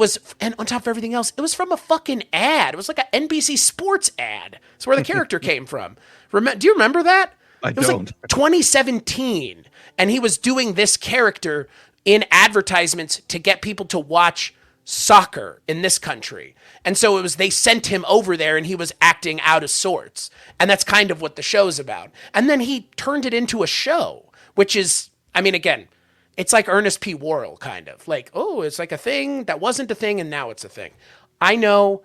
on top of everything else, it was from a fucking ad. It was like an NBC Sports ad. That's where the character came from. Do you remember that? It was like 2017. And he was doing this character in advertisements to get people to watch soccer in this country. And so they sent him over there and he was acting out of sorts. And that's kind of what the show's about. And then he turned it into a show, which is, I mean, again, it's like Ernest P. Worrell, kind of. Like, oh, it's like a thing that wasn't a thing, and now it's a thing. I know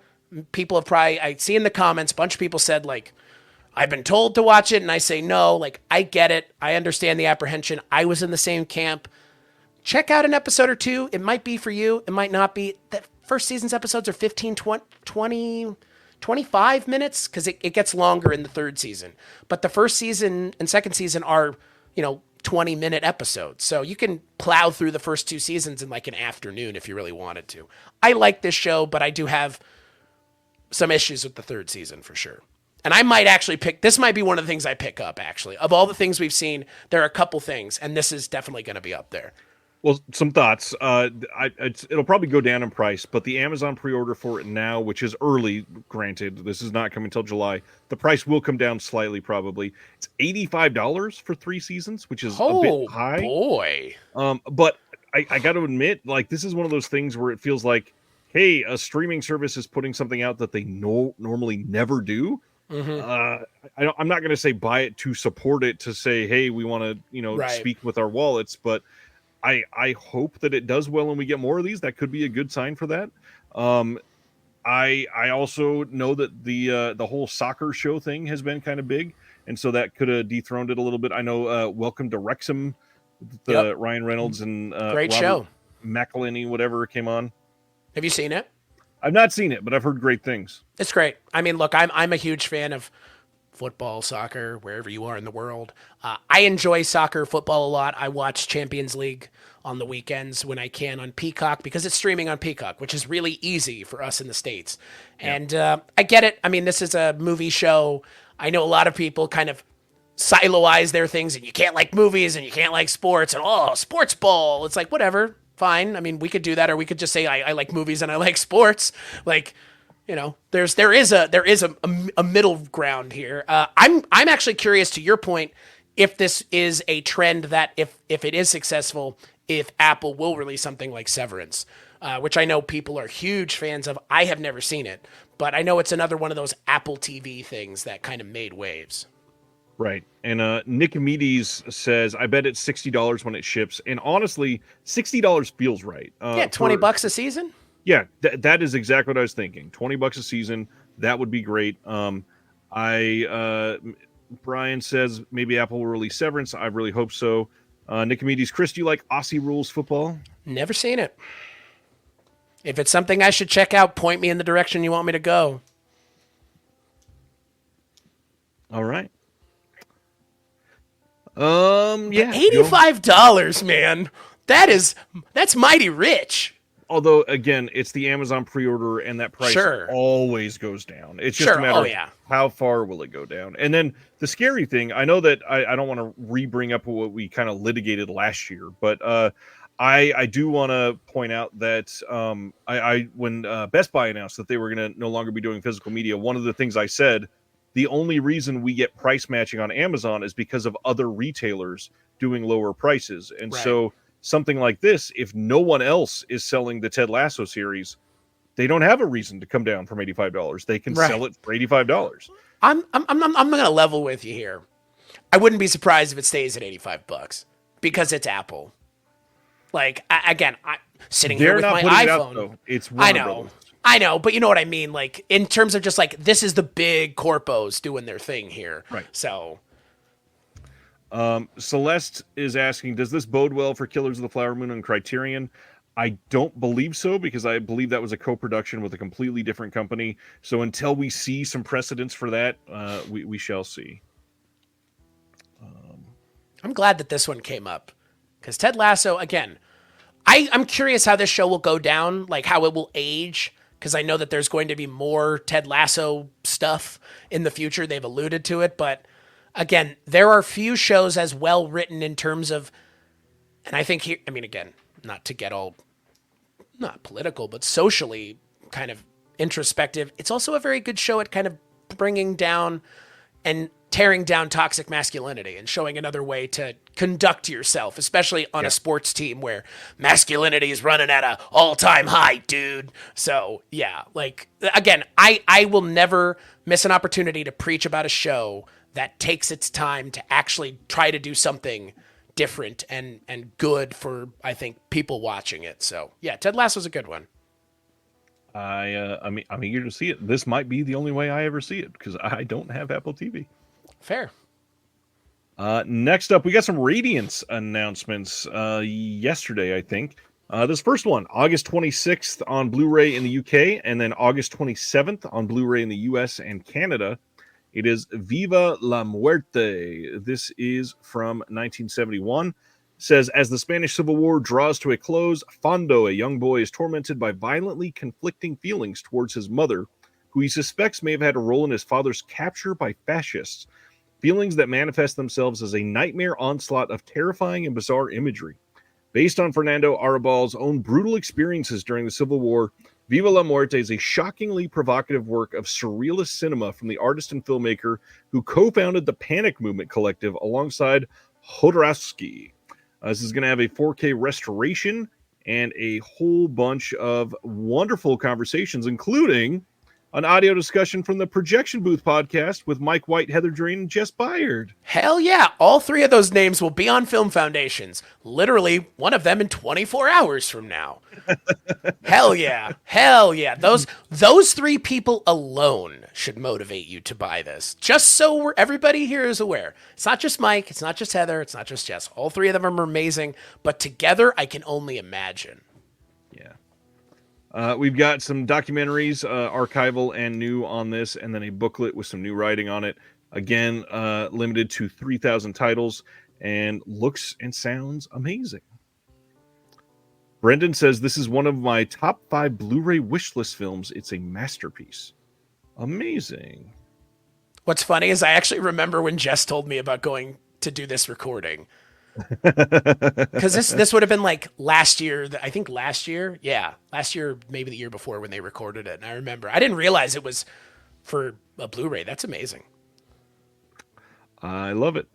people have I see in the comments, a bunch of people said, like, I've been told to watch it, and I say no. Like, I get it. I understand the apprehension. I was in the same camp. Check out an episode or 2. It might be for you. It might not be. The first season's episodes are 15, 20, 25 minutes, because it gets longer in the 3rd season. But the 1st season and 2nd season are, 20-minute episodes. So you can plow through the first 2 seasons in like an afternoon if you really wanted to. I like this show, but I do have some issues with the 3rd season for sure. And I might actually this might be one of the things I pick up, actually. Of all the things we've seen, there are a couple things, and this is definitely going to be up there. Well, some thoughts. It'll probably go down in price, but the Amazon pre-order for it now, which is early, granted, this is not coming until July. The price will come down slightly, probably. It's $85 for 3 seasons, which is a bit high. Boy! But I got to admit, like, this is one of those things where it feels like, hey, a streaming service is putting something out that they normally never do. I'm not going to say buy it to support it, to say, hey, we want to, speak with our wallets, but I hope that it does well and we get more of these. That could be a good sign for that. I also know that the whole soccer show thing has been kind of big, and so that could have dethroned it a little bit. I know Welcome to Wrexham, Ryan Reynolds and great Robert show, McElhenney, whatever came on. Have you seen it? I've not seen it, but I've heard great things. It's great. I mean, look, I'm a huge fan of football, soccer, wherever you are in the world. I enjoy soccer, football a lot. I watch Champions League on the weekends when I can on Peacock because it's streaming on Peacock, which is really easy for us in the States. Yeah. And I get it. I mean, this is a movie show. I know a lot of people kind of siloize their things, and you can't like movies and you can't like sports and sports ball. It's like, whatever, fine. I mean, we could do that, or we could just say I like movies and I like sports. Like, there is a middle ground here. I'm actually curious, to your point, if this is a trend that if it is successful, if Apple will release something like Severance, which I know people are huge fans of. I have never seen it, but I know it's another one of those Apple TV things that kind of made waves. Right. And Nicomedes says, I bet it's $60 when it ships. And honestly, $60 feels right. $20 a season? Yeah, that is exactly what I was thinking. $20 a season, that would be great. Brian says maybe Apple will release Severance. I really hope so. Nicomedes, Chris, do you like Aussie Rules football? Never seen it. If it's something I should check out, point me in the direction you want me to go. All right. Yeah. $85, man. That's mighty rich. Although, again, it's the Amazon pre-order, and that price always goes down. It's just a matter of how far will it go down. And then the scary thing, I know that I don't want to re-bring up what we kind of litigated last year, but I do want to point out that when Best Buy announced that they were going to no longer be doing physical media, one of the things I said, the only reason we get price matching on Amazon is because of other retailers doing lower prices. And so something like this, if no one else is selling the Ted Lasso series, they don't have a reason to come down from $85. They can sell it for $85. I'm going to level with you here. I wouldn't be surprised if it stays at $85 because it's Apple. Like, I'm sitting here with my iPhone. It's Warner Brothers. I know, but you know what I mean? Like, in terms of just like, this is the big corpos doing their thing here. Right. So. Celeste is asking, does this bode well for Killers of the Flower Moon and Criterion? I don't believe so, because I believe that was a co-production with a completely different company. So until we see some precedents for that, we shall see. I'm glad that this one came up, because Ted Lasso, again, I'm curious how this show will go down, like how it will age, because I know that there's going to be more Ted Lasso stuff in the future. They've alluded to it, but again, there are few shows as well written in terms of, and I think here, I mean, again, not to get all, not political, but socially kind of introspective. It's also a very good show at kind of bringing down and tearing down toxic masculinity and showing another way to conduct yourself, especially on a sports team where masculinity is running at an all-time high, dude. So yeah, like, again, I will never miss an opportunity to preach about a show that takes its time to actually try to do something different and good for, I think, people watching it. So yeah, Ted Lasso's a good one. I'm eager to see it. This might be the only way I ever see it, because I don't have Apple TV. Fair. Next up, we got some Radiance announcements yesterday, I think. This first one, August 26th on Blu-ray in the UK, and then August 27th on Blu-ray in the US and Canada. It is Viva la Muerte. This is from 1971. Says, as the Spanish Civil War draws to a close, Fondo, a young boy, is tormented by violently conflicting feelings towards his mother, who he suspects may have had a role in his father's capture by fascists, feelings that manifest themselves as a nightmare onslaught of terrifying and bizarre imagery. Based on Fernando Arabal's own brutal experiences during the Civil War, Viva la Muerte is a shockingly provocative work of surrealist cinema from the artist and filmmaker who co-founded the Panic Movement Collective alongside Jodorowsky. This is going to have a 4K restoration and a whole bunch of wonderful conversations, including an audio discussion from the Projection Booth podcast with Mike White, Heather Drain, and Jess Byard. Hell yeah. All three of those names will be on Film Foundations. Literally, one of them in 24 hours from now. Hell yeah. Hell yeah. Those three people alone should motivate you to buy this. Just so everybody here is aware. It's not just Mike. It's not just Heather. It's not just Jess. All three of them are amazing. But together, I can only imagine. Yeah. We've got some documentaries, archival and new on this, and then a booklet with some new writing on it. Again, limited to 3,000 titles, and looks and sounds amazing. Brendan says, this is one of my top 5 Blu-ray wishlist films. It's a masterpiece. Amazing. What's funny is I actually remember when Jess told me about going to do this recording. Because this would have been like last year. I think last year, maybe the year before when they recorded it. And I remember I didn't realize it was for a Blu-ray. That's amazing. I love it.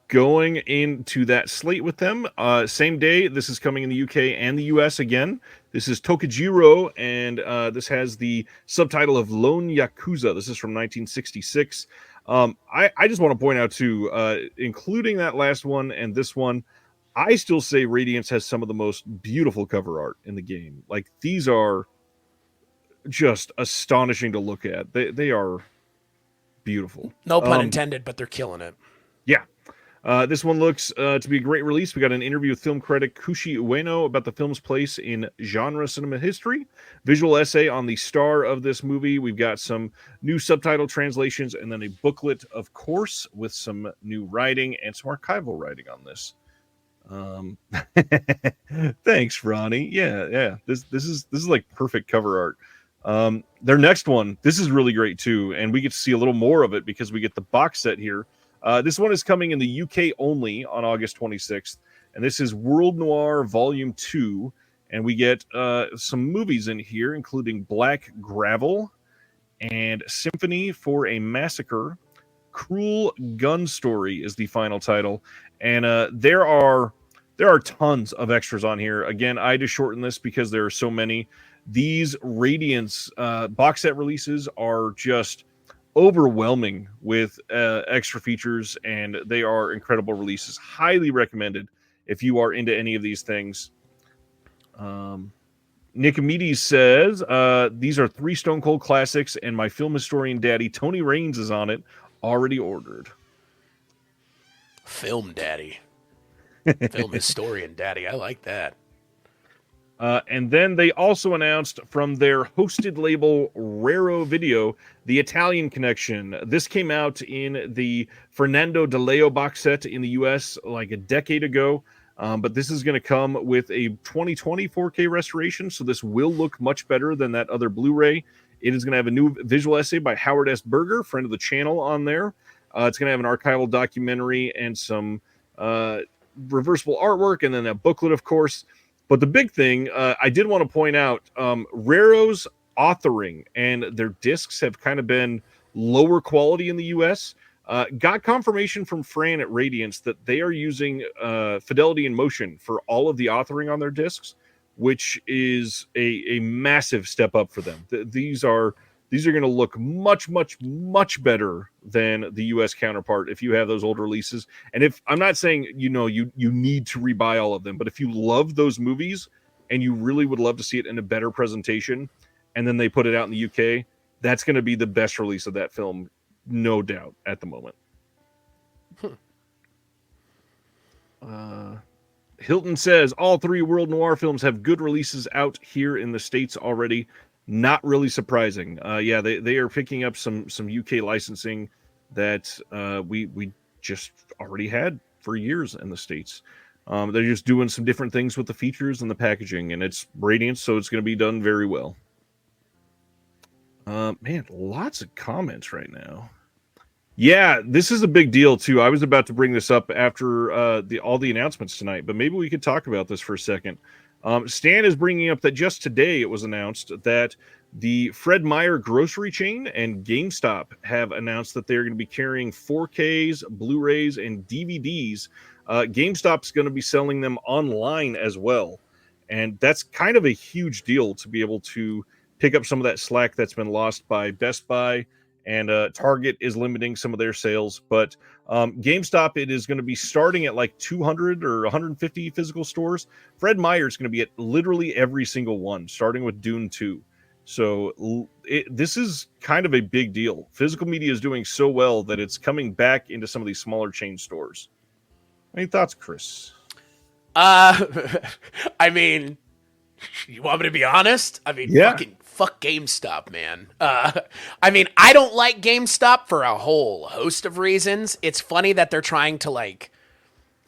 Going into that slate with them, same day. This is coming in the UK and the US again. This is Tokijiro, and this has the subtitle of Lone Yakuza. This is from 1966. I just want to point out too, including that last one and this one, I still say Radiance has some of the most beautiful cover art in the game. Like, these are just astonishing to look at. They are beautiful. No pun intended, but they're killing it. Yeah. This one looks to be a great release. We got an interview with film critic Kushi Ueno about the film's place in genre cinema history, visual essay on the star of this movie. We've got some new subtitle translations, and then a booklet, of course, with some new writing and some archival writing on this. Thanks, Ronnie. Yeah. This is like perfect cover art. Their next one, this is really great too, and we get to see a little more of it because we get the box set here. This one is coming in the UK only on August 26th, and this is World Noir Volume 2, and we get some movies in here, including Black Gravel and Symphony for a Massacre. Cruel Gun Story is the final title, and there are tons of extras on here. Again, I just shortened this because there are so many. These Radiance box set releases are just overwhelming with extra features, and they are incredible releases. Highly recommended if you are into any of these things. Nicomedes says, these are 3 Stone Cold classics, and my film historian daddy Tony Raines is on it. Already ordered. Film daddy. Film historian daddy. I like that. And then they also announced from their hosted label Raro Video, the Italian Connection. This came out in the Fernando De Leo box set in the US like a decade ago. But this is going to come with a 2020 4K restoration, so this will look much better than that other Blu-ray. It is going to have a new visual essay by Howard S. Berger, friend of the channel, on there. It's going to have an archival documentary and some reversible artwork, and then a booklet, of course. But the big thing I did want to point out, Raro's authoring and their discs have kind of been lower quality in the U.S., got confirmation from Fran at Radiance that they are using Fidelity in Motion for all of the authoring on their discs, which is a massive step up for them. These are going to look much, much, much better than the U.S. counterpart if you have those old releases. And if I'm not saying you need to rebuy all of them, but if you love those movies and you really would love to see it in a better presentation, and then they put it out in the UK, that's going to be the best release of that film, no doubt, at the moment. Hilton says all 3 World Noir films have good releases out here in the States already. Not really surprising. Yeah, they are picking up some UK licensing that we just already had for years in the States. They're just doing some different things with the features and the packaging, and it's Radiance, so it's going to be done very well. Man, lots of comments right now. Yeah, this is a big deal too. I was about to bring this up after all the announcements tonight, but maybe we could talk about this for a second. Stan is bringing up that just today it was announced that the Fred Meyer grocery chain and GameStop have announced that they're going to be carrying 4Ks, Blu-rays, and DVDs. GameStop's going to be selling them online as well, and that's kind of a huge deal to be able to pick up some of that slack that's been lost by Best Buy, and Target is limiting some of their sales. But GameStop, it is going to be starting at like 200 or 150 physical stores. Fred Meyer is going to be at literally every single one, starting with Dune 2. So this is kind of a big deal. Physical media is doing so well that it's coming back into some of these smaller chain stores. Any thoughts, Chris? I mean, you want me to be honest? I mean, Yeah. fuck GameStop, man. I mean, I don't like GameStop for a whole host of reasons. It's funny that they're trying to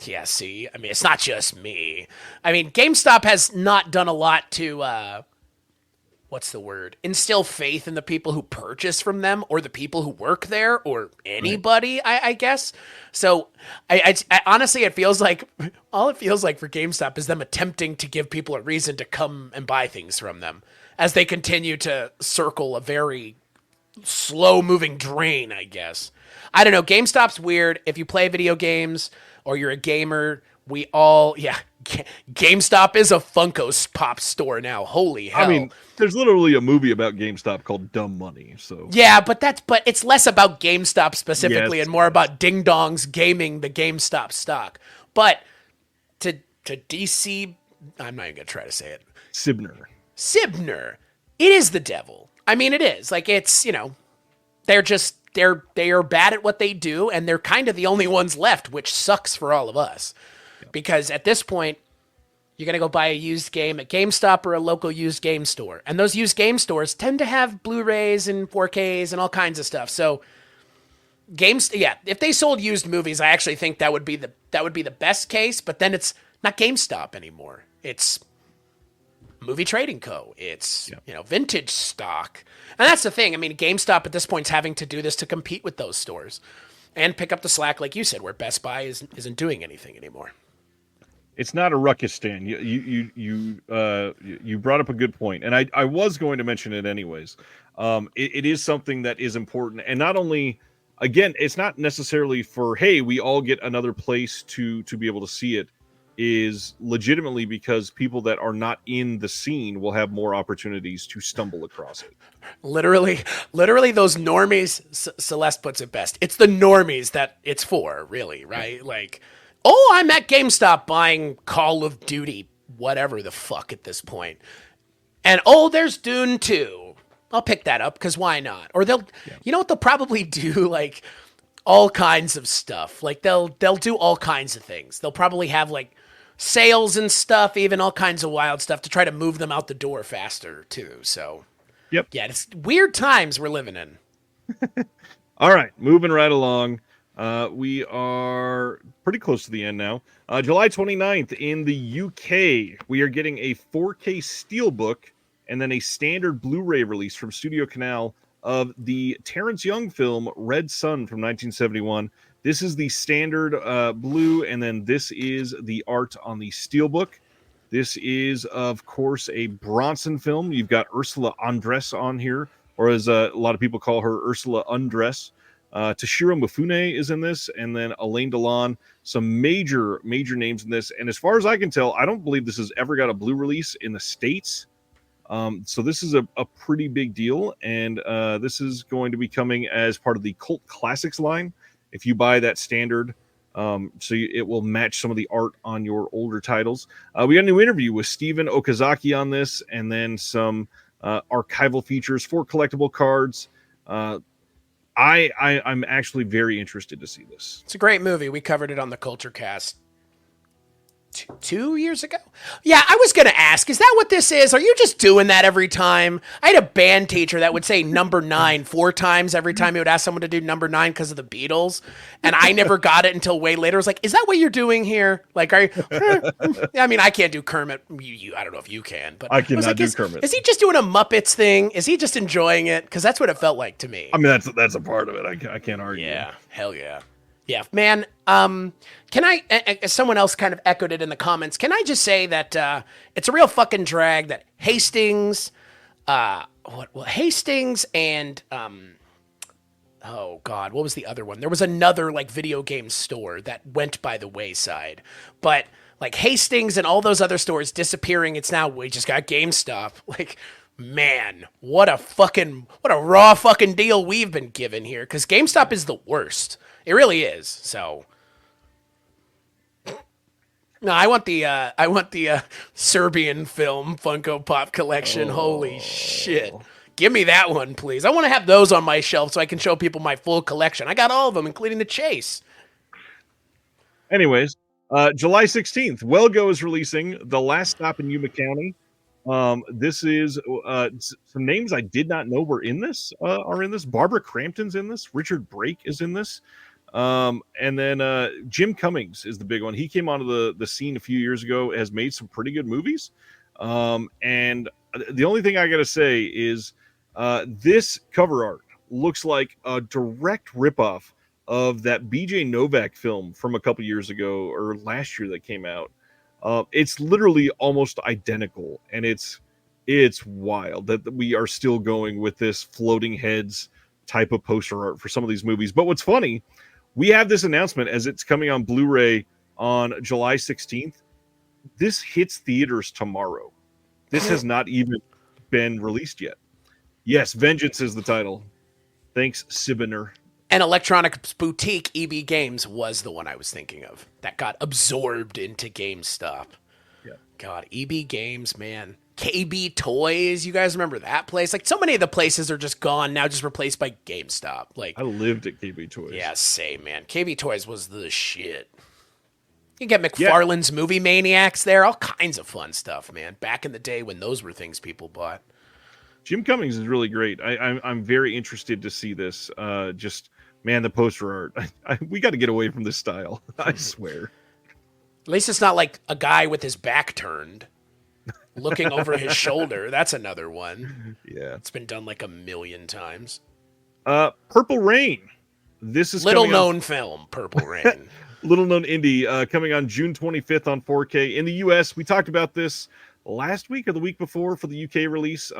yeah, see, I mean, it's not just me. I mean, GameStop has not done a lot to, what's the word? Instill faith in the people who purchase from them or the people who work there or anybody, right. I guess. So I honestly, it feels like all it feels like for GameStop is them attempting to give people a reason to come and buy things from them as they continue to circle a very slow moving drain, I guess. I don't know. GameStop's weird. If you play video games or you're a gamer, we all, GameStop is a Funko Pop store now. Holy hell. I mean, there's literally a movie about GameStop called Dumb Money. So yeah, but it's less about GameStop specifically Yes. and more about ding dongs gaming the GameStop stock. But to DC, I'm not even gonna try to say it. Sibner, it is the devil. I mean, it is like it's they are bad at what they do, and they're kind of the only ones left, which sucks for all of us. Because at this point, you're going to go buy a used game at GameStop or a local used game store. And those used game stores tend to have Blu-rays and 4Ks and all kinds of stuff. So if they sold used movies, I actually think that would be the best case, but then it's not GameStop anymore. It's Movie Trading Co. It's, vintage stock. And that's the thing. I mean, GameStop at this point is having to do this to compete with those stores and pick up the slack, like you said, where Best Buy isn't doing anything anymore. It's not a ruckus, Stan. You brought up a good point, and I was going to mention it anyways. It is something that is important, and not only, again, it's not necessarily for, hey, we all get another place to be able to see it. Is legitimately because people that are not in the scene will have more opportunities to stumble across it. Literally those normies, Celeste puts it best. It's the normies that it's for, really, right? Like, oh, I'm at GameStop buying Call of Duty, whatever the fuck at this point. And oh, there's Dune 2. I'll pick that up because why not? Or you know what they'll probably do? Like all kinds of stuff. Like they'll do all kinds of things. They'll probably have like sales and stuff, even all kinds of wild stuff to try to move them out the door faster too. So, yep. Yeah, it's weird times we're living in. All right, moving right along. We are pretty close to the end now. July 29th in the UK, we are getting a 4K Steelbook and then a standard Blu-ray release from Studio Canal of the Terrence Young film Red Sun from 1971. This is the standard blue, and then this is the art on the Steelbook. This is, of course, a Bronson film. You've got Ursula Andress on here, or as a lot of people call her, Ursula Undress. Toshiro Mifune is in this, and then Alain Delon. Some major names in this. And as far as I can tell, I don't believe this has ever got a blue release in the States. So this is a pretty big deal, and this is going to be coming as part of the Cult Classics line. If you buy that standard, it will match some of the art on your older titles. We got a new interview with Steven Okazaki on this, and then some archival features for collectible cards. I'm actually very interested to see this. It's a great movie. We covered it on the Culture Cast 2 years ago. Yeah, I was gonna ask, is that what this is? Are you just doing that every time? I had a band teacher that would say number 9 4 times every time he would ask someone to do number 9 because of the Beatles, and I never got it until way later. I was like, is that what you're doing here? Like, are you? I mean, I can't do Kermit. I don't know if you can, but I cannot was like, do Kermit. Is he just doing a Muppets thing? Is he just enjoying it? Because that's what it felt like to me. I mean, that's a part of it. I can't argue. Yeah, hell yeah. Yeah, man. Can I? Someone else kind of echoed it in the comments. Can I just say that it's a real fucking drag that Hastings, Hastings and oh god, what was the other one? There was another like video game store that went by the wayside, but like Hastings and all those other stores disappearing. It's now we just got GameStop. Like, man, what a raw fucking deal we've been given here. Because GameStop is the worst. It really is. So, no, I want the Serbian film Funko Pop collection. Holy shit. Give me that one, please. I want to have those on my shelf so I can show people my full collection. I got all of them, including the Chase. Anyways, July 16th, Wellgo is releasing The Last Stop in Yuma County. This is some names I did not know were in this, are in this. Barbara Crampton's in this. Richard Brake is in this. And then Jim Cummings is the big one. He came onto the scene a few years ago, has made some pretty good movies. And the only thing I got to say is this cover art looks like a direct ripoff of that BJ Novak film from a couple years ago or last year that came out. It's literally almost identical, and it's wild that we are still going with this floating heads type of poster art for some of these movies. But what's funny, we have this announcement as it's coming on Blu-ray on July 16th. This hits theaters tomorrow. This has not even been released yet. Yes, Vengeance is the title. Thanks, Sibiner. And Electronics Boutique EB Games was the one I was thinking of that got absorbed into GameStop. Yeah. God, EB Games, man. KB Toys, you guys remember that place? Like, so many of the places are just gone now, just replaced by GameStop. Like, I lived at KB Toys. Yeah, same, man. KB Toys was the shit. You get McFarlane's Movie Maniacs there, all kinds of fun stuff, man. Back in the day when those were things people bought. Jim Cummings is really great. I'm very interested to see this. Man, the poster art. We got to get away from this style. I swear. At least it's not like a guy with his back turned, looking over his shoulder. That's another one. Yeah. It's been done like a million times. Purple Rain. This is little known film, Purple Rain. Little known indie, coming on June 25th on 4K. In the US, we talked about this last week or the week before for the UK release.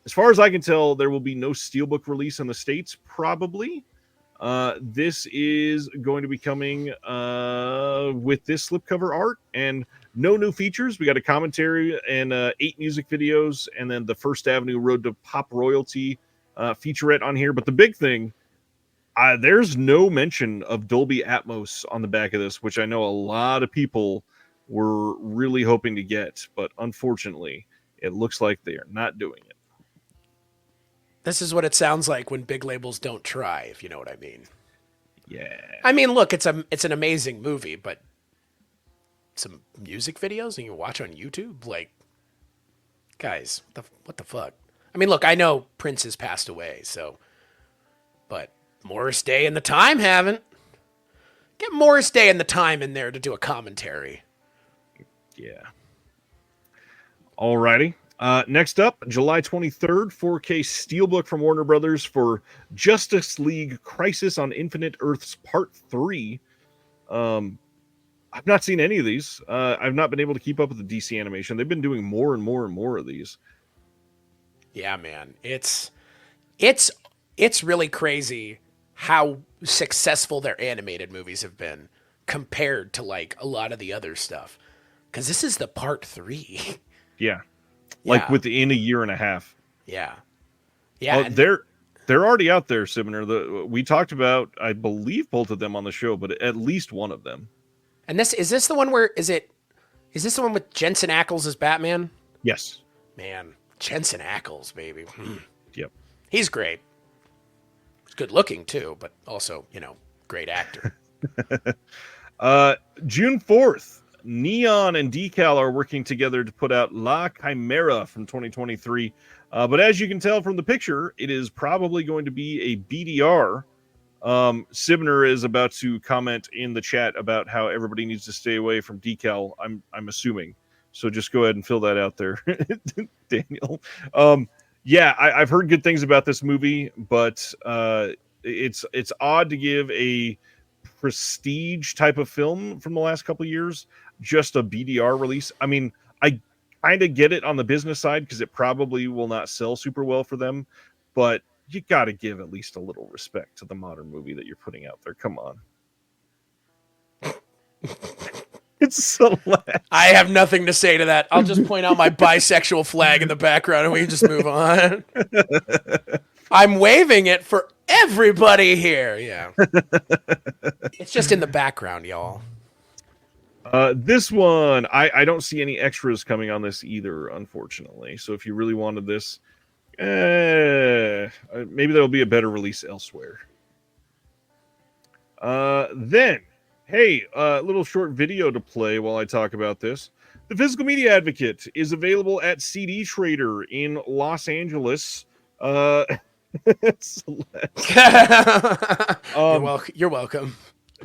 As far as I can tell, there will be no Steelbook release in the States, probably. This is going to be coming with this slipcover art and no new features. We got a commentary and 8 music videos, and then the First Avenue Road to Pop Royalty featurette on here. But the big thing, there's no mention of Dolby Atmos on the back of this, which I know a lot of people were really hoping to get, but unfortunately, it looks like they are not doing it. This is what it sounds like when big labels don't try, if you know what I mean. Yeah. I mean, look, it's an amazing movie, but some music videos and you watch on YouTube, like, guys, what the fuck? I mean, look, I know Prince has passed away, so, but Morris Day and the Time haven't. Get Morris Day and the Time in there to do a commentary. Yeah. Alrighty. Next up, July 23rd, 4K Steelbook from Warner Brothers for Justice League Crisis on Infinite Earths Part 3. I've not seen any of these. I've not been able to keep up with the DC animation. They've been doing more and more and more of these. Yeah, man. It's really crazy how successful their animated movies have been compared to like a lot of the other stuff. Because this is the Part 3. Yeah. Like within a year and a half. Yeah. Yeah. They're already out there, Sibner. We talked about, I believe, both of them on the show, but at least one of them. And is this the one where is this the one with Jensen Ackles as Batman? Yes. Man, Jensen Ackles, baby. Yep. He's great. He's good looking too, but also, great actor. June 4th. Neon and Decal are working together to put out La Chimera from 2023. But as you can tell from the picture, it is probably going to be a BDR. Sibner is about to comment in the chat about how everybody needs to stay away from Decal. I'm assuming. So just go ahead and fill that out there, Daniel. Yeah, I've heard good things about this movie, but it's odd to give a prestige type of film from the last couple of years just a BDR release. I mean, I kind of get it on the business side because it probably will not sell super well for them, but you got to give at least a little respect to the modern movie that you're putting out there. Come on. It's so loud. I have nothing to say to that. I'll just point out my bisexual flag in the background and we can just move on. I'm waving it for everybody here. Yeah. It's just in the background, y'all. This one, I don't see any extras coming on this either, unfortunately. So if you really wanted this, maybe there'll be a better release elsewhere. Then, hey, a little short video to play while I talk about this. The Physical Media Advocate is available at CD Trader in Los Angeles. You're welcome.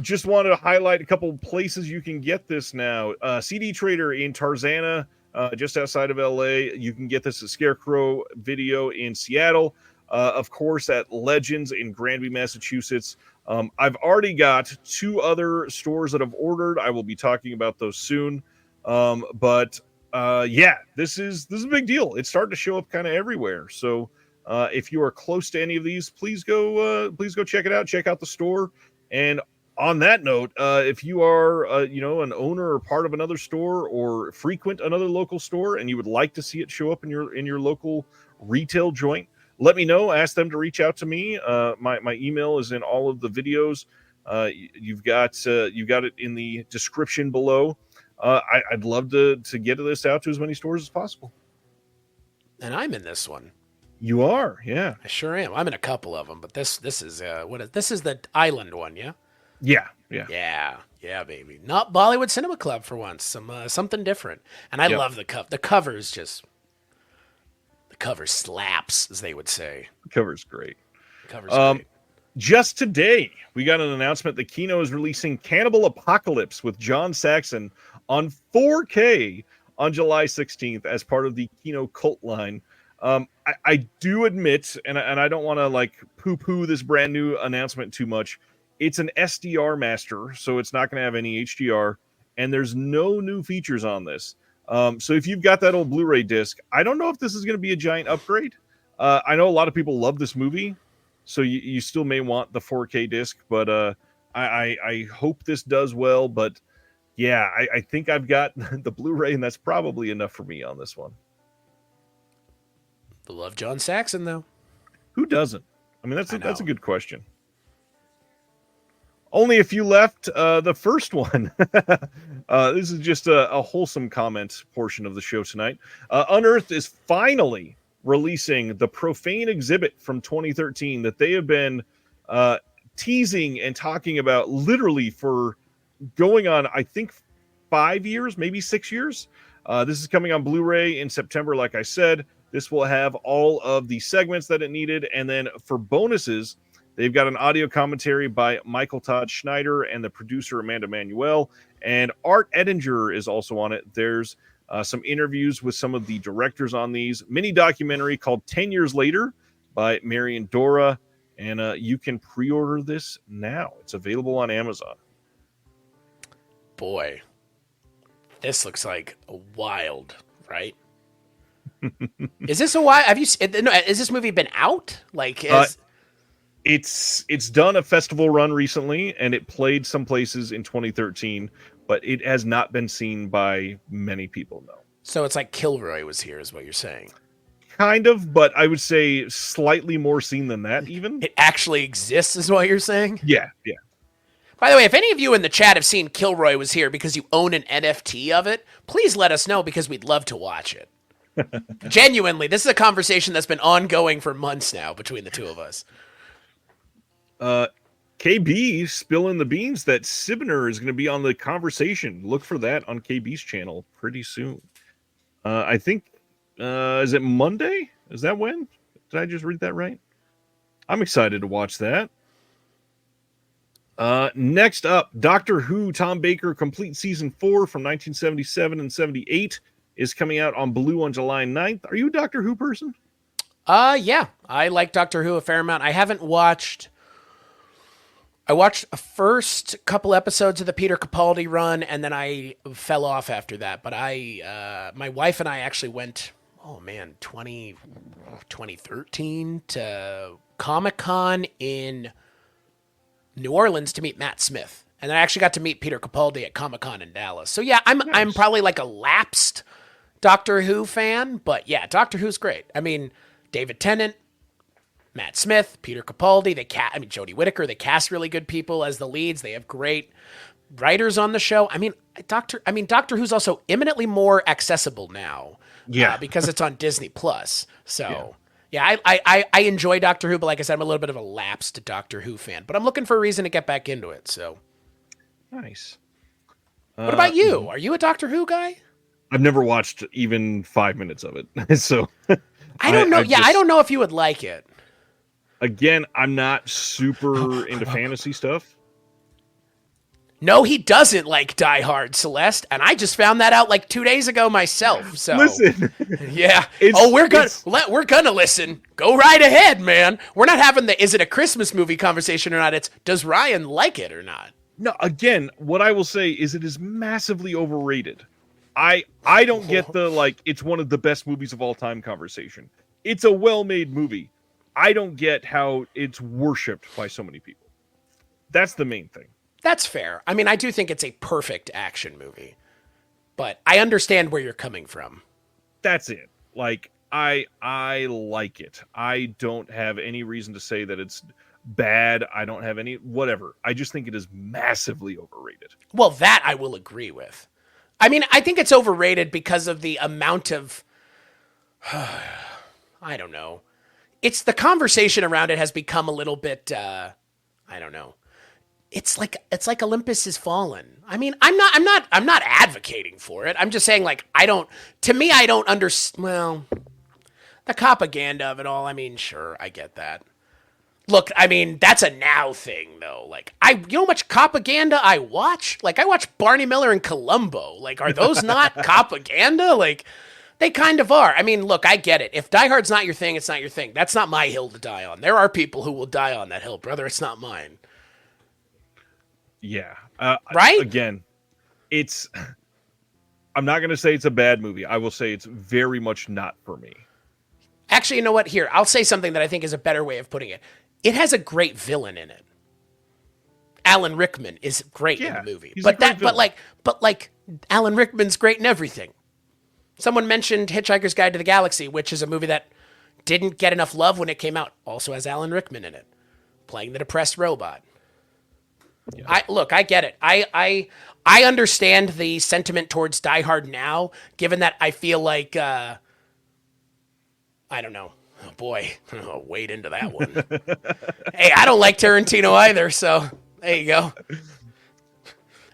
Just want to highlight a couple places you can get this now. CD Trader in Tarzana, just outside of LA. You can get this at Scarecrow Video in Seattle. Of course, at Legends in Granby, Massachusetts. I've already got 2 other stores that I've ordered. I will be talking about those soon. But yeah, this is a big deal. It's starting to show up kind of everywhere. So if you are close to any of these, please go check it out. Check out the store. And on that note, if you are an owner or part of another store or frequent another local store and you would like to see it show up in your local retail joint, let me know. Ask them to reach out to me. My email is in all of the videos. You've got it in the description below. I'd love to get this out to as many stores as possible. And I'm in this one. You are, yeah. I sure am. I'm in a couple of them, but this is this is the island one, yeah. Yeah, baby. Not Bollywood Cinema Club for once. Something different. And I love the cover. The cover's just. The cover slaps, as they would say. The cover's great. Great. Just today, we got an announcement that Kino is releasing Cannibal Apocalypse with John Saxon on 4K on July 16th as part of the Kino cult line. I do admit, and I don't want to poo-poo this brand new announcement too much. It's an SDR master, so it's not going to have any HDR, and there's no new features on this. So if you've got that old Blu-ray disc, I don't know if this is going to be a giant upgrade. I know a lot of people love this movie, so you still may want the 4K disc, but I hope this does well. But yeah, I think I've got the Blu-ray, and that's probably enough for me on this one. Love John Saxon, though. Who doesn't? I mean, that's a good question. Only a few left. The first one. This is just a wholesome comment portion of the show tonight. Unearthed is finally releasing the Profane exhibit from 2013 that they have been teasing and talking about literally for going on, I think, 5 years, maybe 6 years. This is coming on Blu-ray in September, like I said. This will have all of the segments that it needed. And then for bonuses, they've got an audio commentary by Michael Todd Schneider and the producer Amanda Manuel. And Art Edinger is also on it. There's some interviews with some of the directors on these. Mini documentary called 10 Years Later by Marion Dora. And you can pre-order this now. It's available on Amazon. Boy, this looks like a wild, right? Is this a wild? Have you? No, has this movie been out? It's done a festival run recently, and it played some places in 2013, but it has not been seen by many people. No. So it's like Kilroy was here, is what you're saying? Kind of, but I would say slightly more seen than that. Even it actually exists, is what you're saying? Yeah. By the way, if any of you in the chat have seen Kilroy was here because you own an NFT of it, please let us know because we'd love to watch it. Genuinely, this is a conversation that's been ongoing for months now between the two of us. KB spilling the beans that Sibner is going to be on the conversation. Look for that on KB's channel pretty soon. I think, is it Monday? Is that when? Did I just read that right? I'm excited to watch that. Next up, Doctor Who Tom Baker Complete Season 4 from 1977 and 78 is coming out on Blue on July 9th. Are you a Doctor Who person? Yeah. I like Doctor Who a fair amount. I watched the first couple episodes of the Peter Capaldi run, and then I fell off after that. But my wife and I actually went, 2013 to Comic-Con in New Orleans to meet Matt Smith. And I actually got to meet Peter Capaldi at Comic-Con in Dallas. So yeah, I'm probably like a lapsed Doctor Who fan, but yeah, Doctor Who's great. I mean, David Tennant, Matt Smith, Peter Capaldi, Jodie Whittaker, they cast really good people as the leads. They have great writers on the show. Doctor Who's also imminently more accessible now. Yeah. Because it's on Disney Plus. So yeah, I enjoy Doctor Who, but like I said, I'm a little bit of a lapsed Doctor Who fan. But I'm looking for a reason to get back into it. So nice. What about you? Are you a Doctor Who guy? I've never watched even 5 minutes of it. So I don't know. I don't know if you would like it. Again, I'm not super into fantasy stuff. No, he doesn't like Die Hard, Celeste, and I just found that out like 2 days ago myself. So listen, yeah. We're gonna listen. Go right ahead, man. We're not having the is it a Christmas movie conversation or not. It's does Ryan like it or not? No. Again, what I will say is it is massively overrated. I don't get the it's one of the best movies of all time conversation. It's a well-made movie. I don't get how it's worshipped by so many people. That's the main thing. That's fair. I mean, I do think it's a perfect action movie, but I understand where you're coming from. That's it. Like, I like it. I don't have any reason to say that it's bad. I don't have any whatever. I just think it is massively overrated. Well, that I will agree with. I mean, I think it's overrated because of the amount of I don't know. It's the conversation around it has become a little bit I don't know. It's like Olympus has fallen. I mean, I'm not advocating for it. I'm just saying I don't understand. Well, the propaganda of it all. I mean, sure, I get that. Look, I mean, that's a now thing though. You know how much propaganda I watch? I watch Barney Miller and Columbo. Are those not propaganda? They kind of are. I mean, look, I get it. If Die Hard's not your thing, it's not your thing. That's not my hill to die on. There are people who will die on that hill, brother. It's not mine. Yeah. Right? Again, I'm not going to say it's a bad movie. I will say it's very much not for me. Actually, you know what? Here, I'll say something that I think is a better way of putting it. It has a great villain in it. Alan Rickman is great in the movie. But Alan Rickman's great in everything. Someone mentioned Hitchhiker's Guide to the Galaxy, which is a movie that didn't get enough love when it came out. Also has Alan Rickman in it, playing the depressed robot. Yeah. I get it. I understand the sentiment towards Die Hard now, given that I feel like I don't know. Oh boy, I'll wade into that one. Hey, I don't like Tarantino either, so there you go.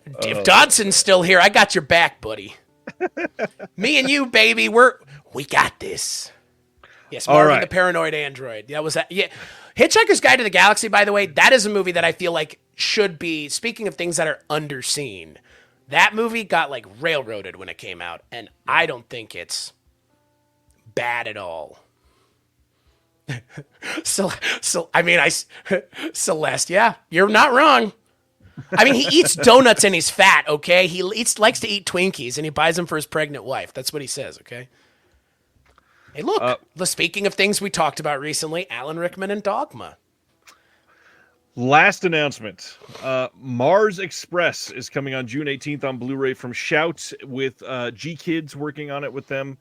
If Dodson's still here, I got your back, buddy. Me and you, baby, we got this. Yes, Marvin the Paranoid Android. That was that. Yeah, Hitchhiker's Guide to the Galaxy. By the way, that is a movie that I feel like should be. Speaking of things that are underseen, that movie got railroaded when it came out, and I don't think it's bad at all. Celeste, yeah, you're not wrong. I mean, he eats donuts and he's fat, okay? He likes to eat Twinkies, and he buys them for his pregnant wife. That's what he says, okay? Hey, look, speaking of things we talked about recently, Alan Rickman and Dogma. Last announcement. Mars Express is coming on June 18th on Blu-ray from Shout with G-Kids working on it with them.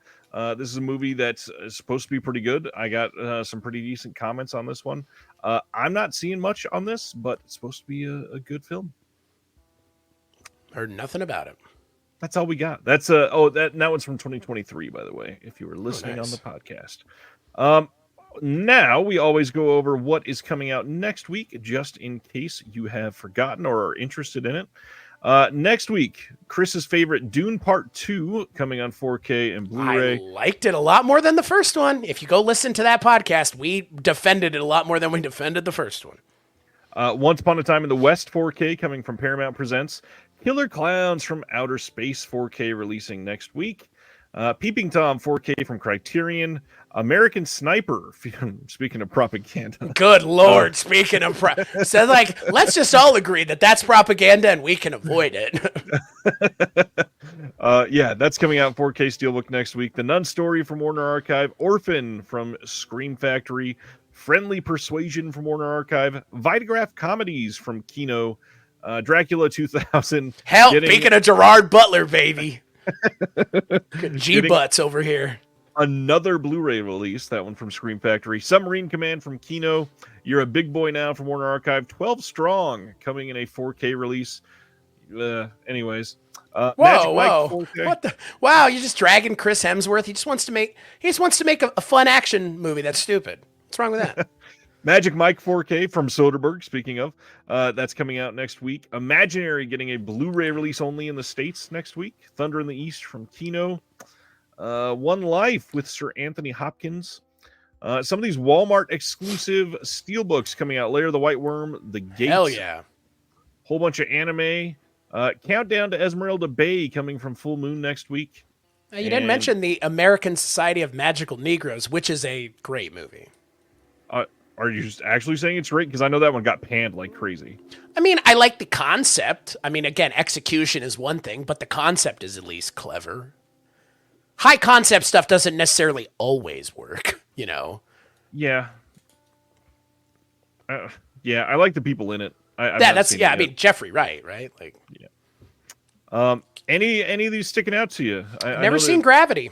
This is a movie that's supposed to be pretty good. I got some pretty decent comments on this one. I'm not seeing much on this, but it's supposed to be a good film. Heard nothing about it. That's all we got. That's that one's from 2023, by the way, if you were listening on the podcast. Now, we always go over what is coming out next week, just in case you have forgotten or are interested in it. Next week, Chris's favorite Dune Part 2 coming on 4K and Blu-ray. I liked it a lot more than the first one. If you go listen to that podcast, we defended it a lot more than we defended the first one. Once Upon a Time in the West 4K coming from Paramount Presents. Killer Clowns from Outer Space 4K releasing next week. Peeping Tom 4K from Criterion. American Sniper, speaking of propaganda. Good Lord, speaking of... so, let's just all agree that that's propaganda and we can avoid it. Yeah, that's coming out 4K Steelbook next week. The Nun Story from Warner Archive. Orphan from Scream Factory. Friendly Persuasion from Warner Archive. Vitagraph Comedies from Kino. Dracula 2000. Hell, speaking of Gerard Butler, baby. G-Butts over here. Another Blu-ray release, that one from Scream Factory. Submarine Command from Kino. You're a Big Boy Now from Warner Archive. 12 Strong coming in a 4K release. Anyways. Whoa. What the? Wow, you're just dragging Chris Hemsworth. He just wants to make a fun action movie that's stupid. What's wrong with that? Magic Mike 4K from Soderbergh, speaking of. That's coming out next week. Imaginary getting a Blu-ray release only in the States next week. Thunder in the East from Kino. One Life with Sir Anthony Hopkins. Some of these Walmart exclusive steelbooks coming out. Lair of the White Worm, The Gate. Hell yeah. Whole bunch of anime. Countdown to Esmeralda Bay coming from Full Moon next week. You didn't mention the American Society of Magical Negroes, which is a great movie. Are you actually saying it's great? Because I know that one got panned like crazy. I mean, I like the concept. I mean, again, execution is one thing, but the concept is at least clever. High concept stuff doesn't necessarily always work, you know? Yeah. Yeah, I like the people in it. I mean, Jeffrey Wright, right? Like, yeah. Any of these sticking out to you? Never seen Gravity.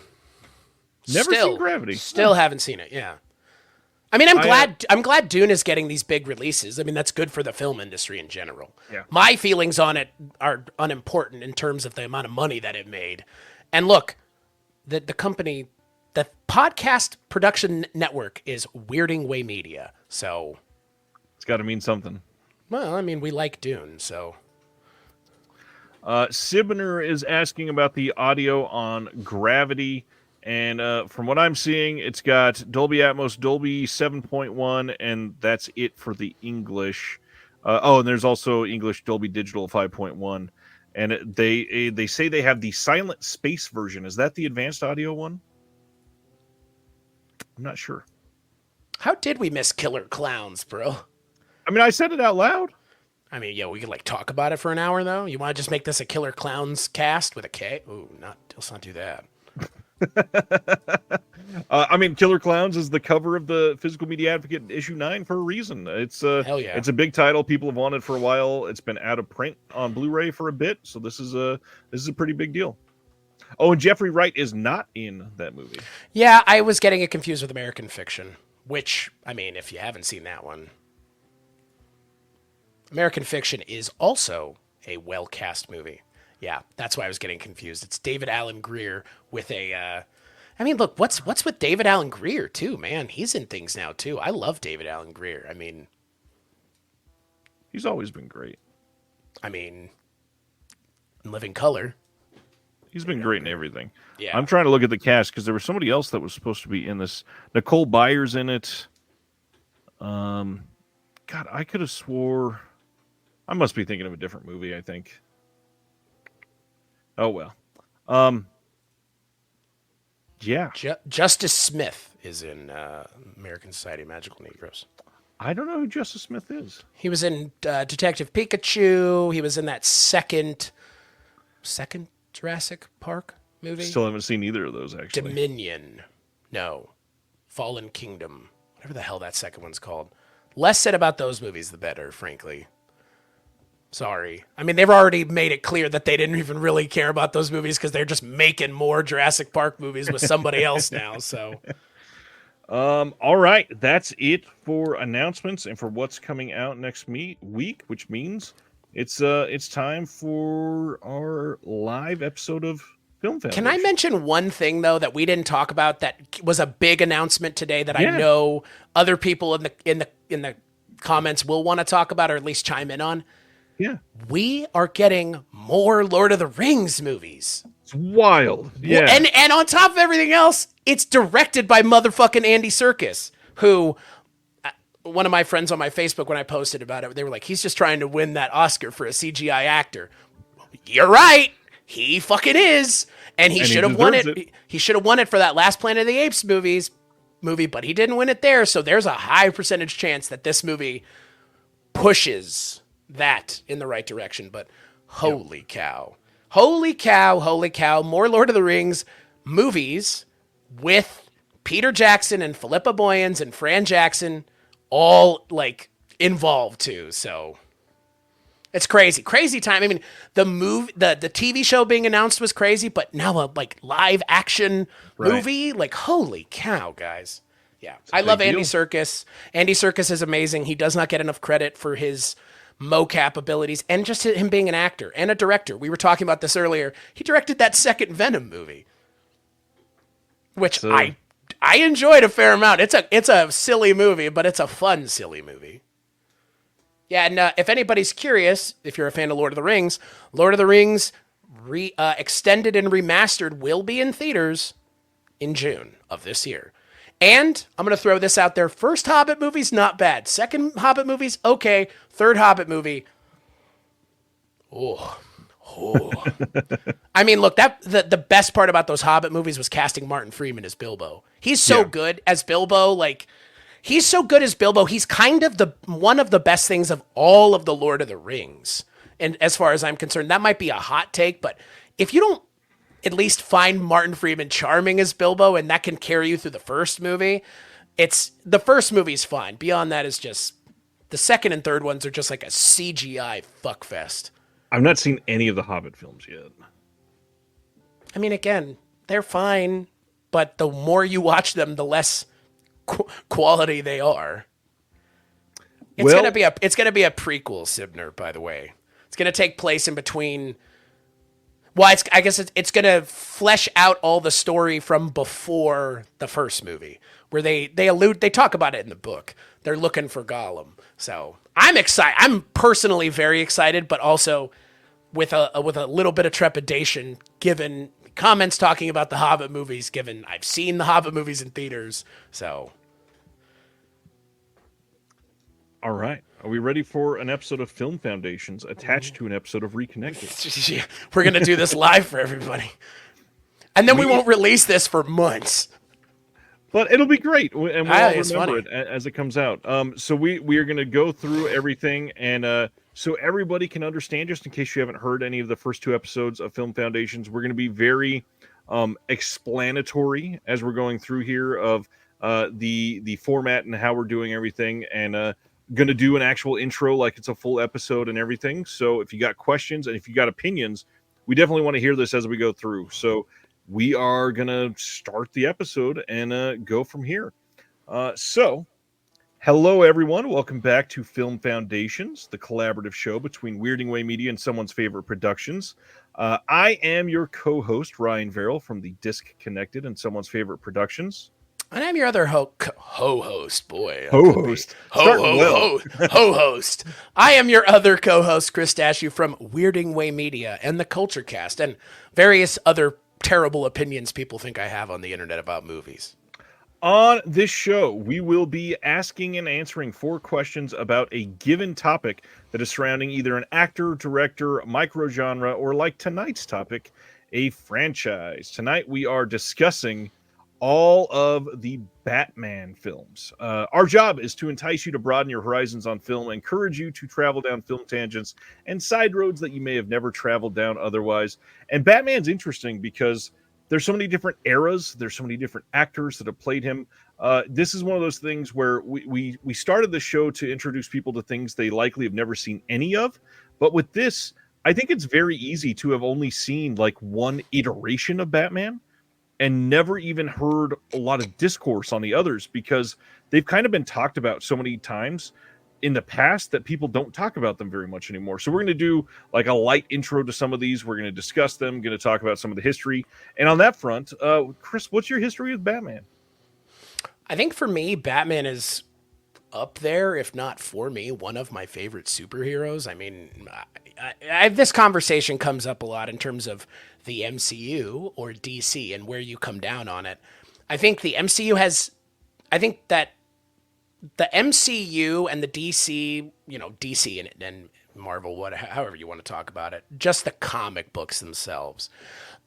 Seen Gravity. Still haven't seen it. Yeah. I mean, I'm glad Dune is getting these big releases. I mean, that's good for the film industry in general. Yeah. My feelings on it are unimportant in terms of the amount of money that it made. And look, the company, the podcast production network is Weirding Way Media. So it's got to mean something. Well, I mean, we like Dune, so. Sibner is asking about the audio on Gravity. And from what I'm seeing, it's got Dolby Atmos, Dolby 7.1, and that's it for the English. And there's also English Dolby Digital 5.1. And they say they have the silent space version. Is that the advanced audio one? I'm not sure. How did we miss Killer Clowns, bro? I mean, I said it out loud. I mean, yeah, we could talk about it for an hour, though. You want to just make this a Killer Clowns cast with a K? Ooh, let's not do that. I mean, Killer Clowns is the cover of the Physical Media Advocate issue 9 for a reason. It's Hell yeah. It's a big title people have wanted for a while. It's been out of print on Blu-ray for a bit, so this is a pretty big deal. Oh, and Jeffrey Wright is not in that movie. Yeah, I was getting it confused with American Fiction, which, I mean, if you haven't seen that one, American Fiction is also a well-cast movie. Yeah, that's why I was getting confused. It's David Alan Grier with a... I mean, look, what's with David Alan Grier, too, man? He's in things now, too. I love David Alan Grier. I mean... He's always been great. I mean, in Living Color. He's been great in everything. Yeah. I'm trying to look at the cast because there was somebody else that was supposed to be in this. Nicole Byer's in it. God, I could have swore... I must be thinking of a different movie, I think. Oh, well. Yeah. Justice Smith is in American Society of Magical Negroes. I don't know who Justice Smith is. He was in Detective Pikachu. He was in that second Jurassic Park movie. Still haven't seen either of those, actually. Dominion. No. Fallen Kingdom. Whatever the hell that second one's called. Less said about those movies, the better, frankly. Sorry. I mean, they've already made it clear that they didn't even really care about those movies because they're just making more Jurassic Park movies with somebody else now. So, all right, that's it for announcements and for what's coming out next week, which means it's time for our live episode of Film Can I Foundation. mention one thing though that we didn't talk about that was a big announcement today that I Yeah. know other people in the comments will want to talk about or at least chime in on? Yeah. We are getting more Lord of the Rings movies. It's wild. Yeah. And on top of everything else, it's directed by motherfucking Andy Serkis, who one of my friends on my Facebook, when I posted about it, they were like, he's just trying to win that Oscar for a CGI actor. You're right. He fucking is. And he should have won it. He should have won it for that last Planet of the Apes movie, but he didn't win it there. So there's a high percentage chance that this movie pushes that in the right direction. But holy cow. Holy cow, holy cow. More Lord of the Rings movies with Peter Jackson and Philippa Boyens and Fran Jackson all like involved too. So it's crazy time. I mean, the TV show being announced was crazy, but now a like live action movie, like holy cow, guys. Yeah, I love Andy Serkis. Andy Serkis is amazing. He does not get enough credit for his mocap abilities and just him being an actor and a director. We were talking about this earlier. He directed that second Venom movie, which I enjoyed a fair amount. It's a silly movie, but it's a fun silly movie. Yeah, and if anybody's curious, if you're a fan of Lord of the Rings extended and remastered will be in theaters in June of this year. And I'm going to throw this out there. First Hobbit movie's not bad. Second Hobbit movie's okay. Third Hobbit movie, oh. I mean, look, the best part about those Hobbit movies was casting Martin Freeman as Bilbo. He's so good as Bilbo, like... He's so good as Bilbo. He's kind of one of the best things of all of the Lord of the Rings. And as far as I'm concerned, that might be a hot take, but if you don't at least find Martin Freeman charming as Bilbo and that can carry you through the first movie, the first movie's fine. Beyond that is just the second and third ones are just like a CGI fuckfest. I've not seen any of the Hobbit films yet. I mean, again, they're fine, but the more you watch them, the less quality they are. It's gonna be a prequel, Sibner, by the way. It's gonna take place in between. Well, I guess it's gonna flesh out all the story from before the first movie, where they talk about it in the book. They're looking for Gollum, so I'm excited. I'm personally very excited, but also with a little bit of trepidation, given comments talking about the Hobbit movies. Given I've seen the Hobbit movies in theaters, so. All right. Are we ready for an episode of Film Foundations attached to an episode of Reconnected? We're going to do this live for everybody. And then we won't release this for months. But it'll be great. And we'll all remember it as it comes out. So we are going to go through everything. And so everybody can understand, just in case you haven't heard any of the first two episodes of Film Foundations, we're going to be very explanatory as we're going through here of the format and how we're doing everything. And going to do an actual intro like it's a full episode and everything. So if you got questions and if you got opinions, we definitely want to hear this as we go through. So we are going to start the episode and go from here. So hello, everyone. Welcome back to Film Foundations, the collaborative show between Weirding Way Media and Someone's Favorite Productions. I am your co-host, Ryan Verrill from the Disc Connected and Someone's Favorite Productions. And I'm your other ho-host, boy. Ho-host. Ho-host. I am your other co-host, Chris Stachiw from Weirding Way Media and the Culture Cast and various other terrible opinions people think I have on the internet about movies. On this show, we will be asking and answering 4 questions about a given topic that is surrounding either an actor, director, microgenre, or like tonight's topic, a franchise. Tonight we are discussing all of the Batman films. Our job is to entice you to broaden your horizons on film, encourage you to travel down film tangents and side roads that you may have never traveled down otherwise. And Batman's interesting because there's so many different eras. There's so many different actors that have played him. This is one of those things where we started the show to introduce people to things they likely have never seen any of. But with this, I think it's very easy to have only seen like one iteration of Batman and never even heard a lot of discourse on the others because they've kind of been talked about so many times. in the past that people don't talk about them very much anymore. So we're going to do like a light intro to some of these. We're going to discuss them, going to talk about some of the history. And on that front, Chris, what's your history with Batman? I think for me, Batman is up there, if not for me, one of my favorite superheroes. I mean, this conversation comes up a lot in terms of the MCU or DC and where you come down on it. I think the MCU has, I think that the MCU and the DC, DC and Marvel, however you want to talk about it, just the comic books themselves.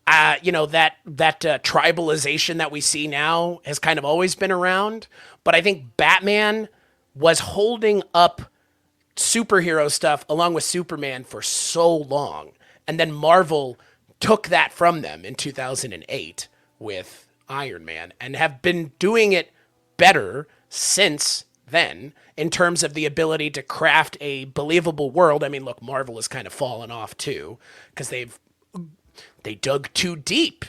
That tribalization that we see now has kind of always been around, but I think Batman was holding up superhero stuff along with Superman for so long, and then Marvel took that from them in 2008 with Iron Man, and have been doing it better since then in terms of the ability to craft a believable world. I mean, look, Marvel has kind of fallen off too because they dug too deep,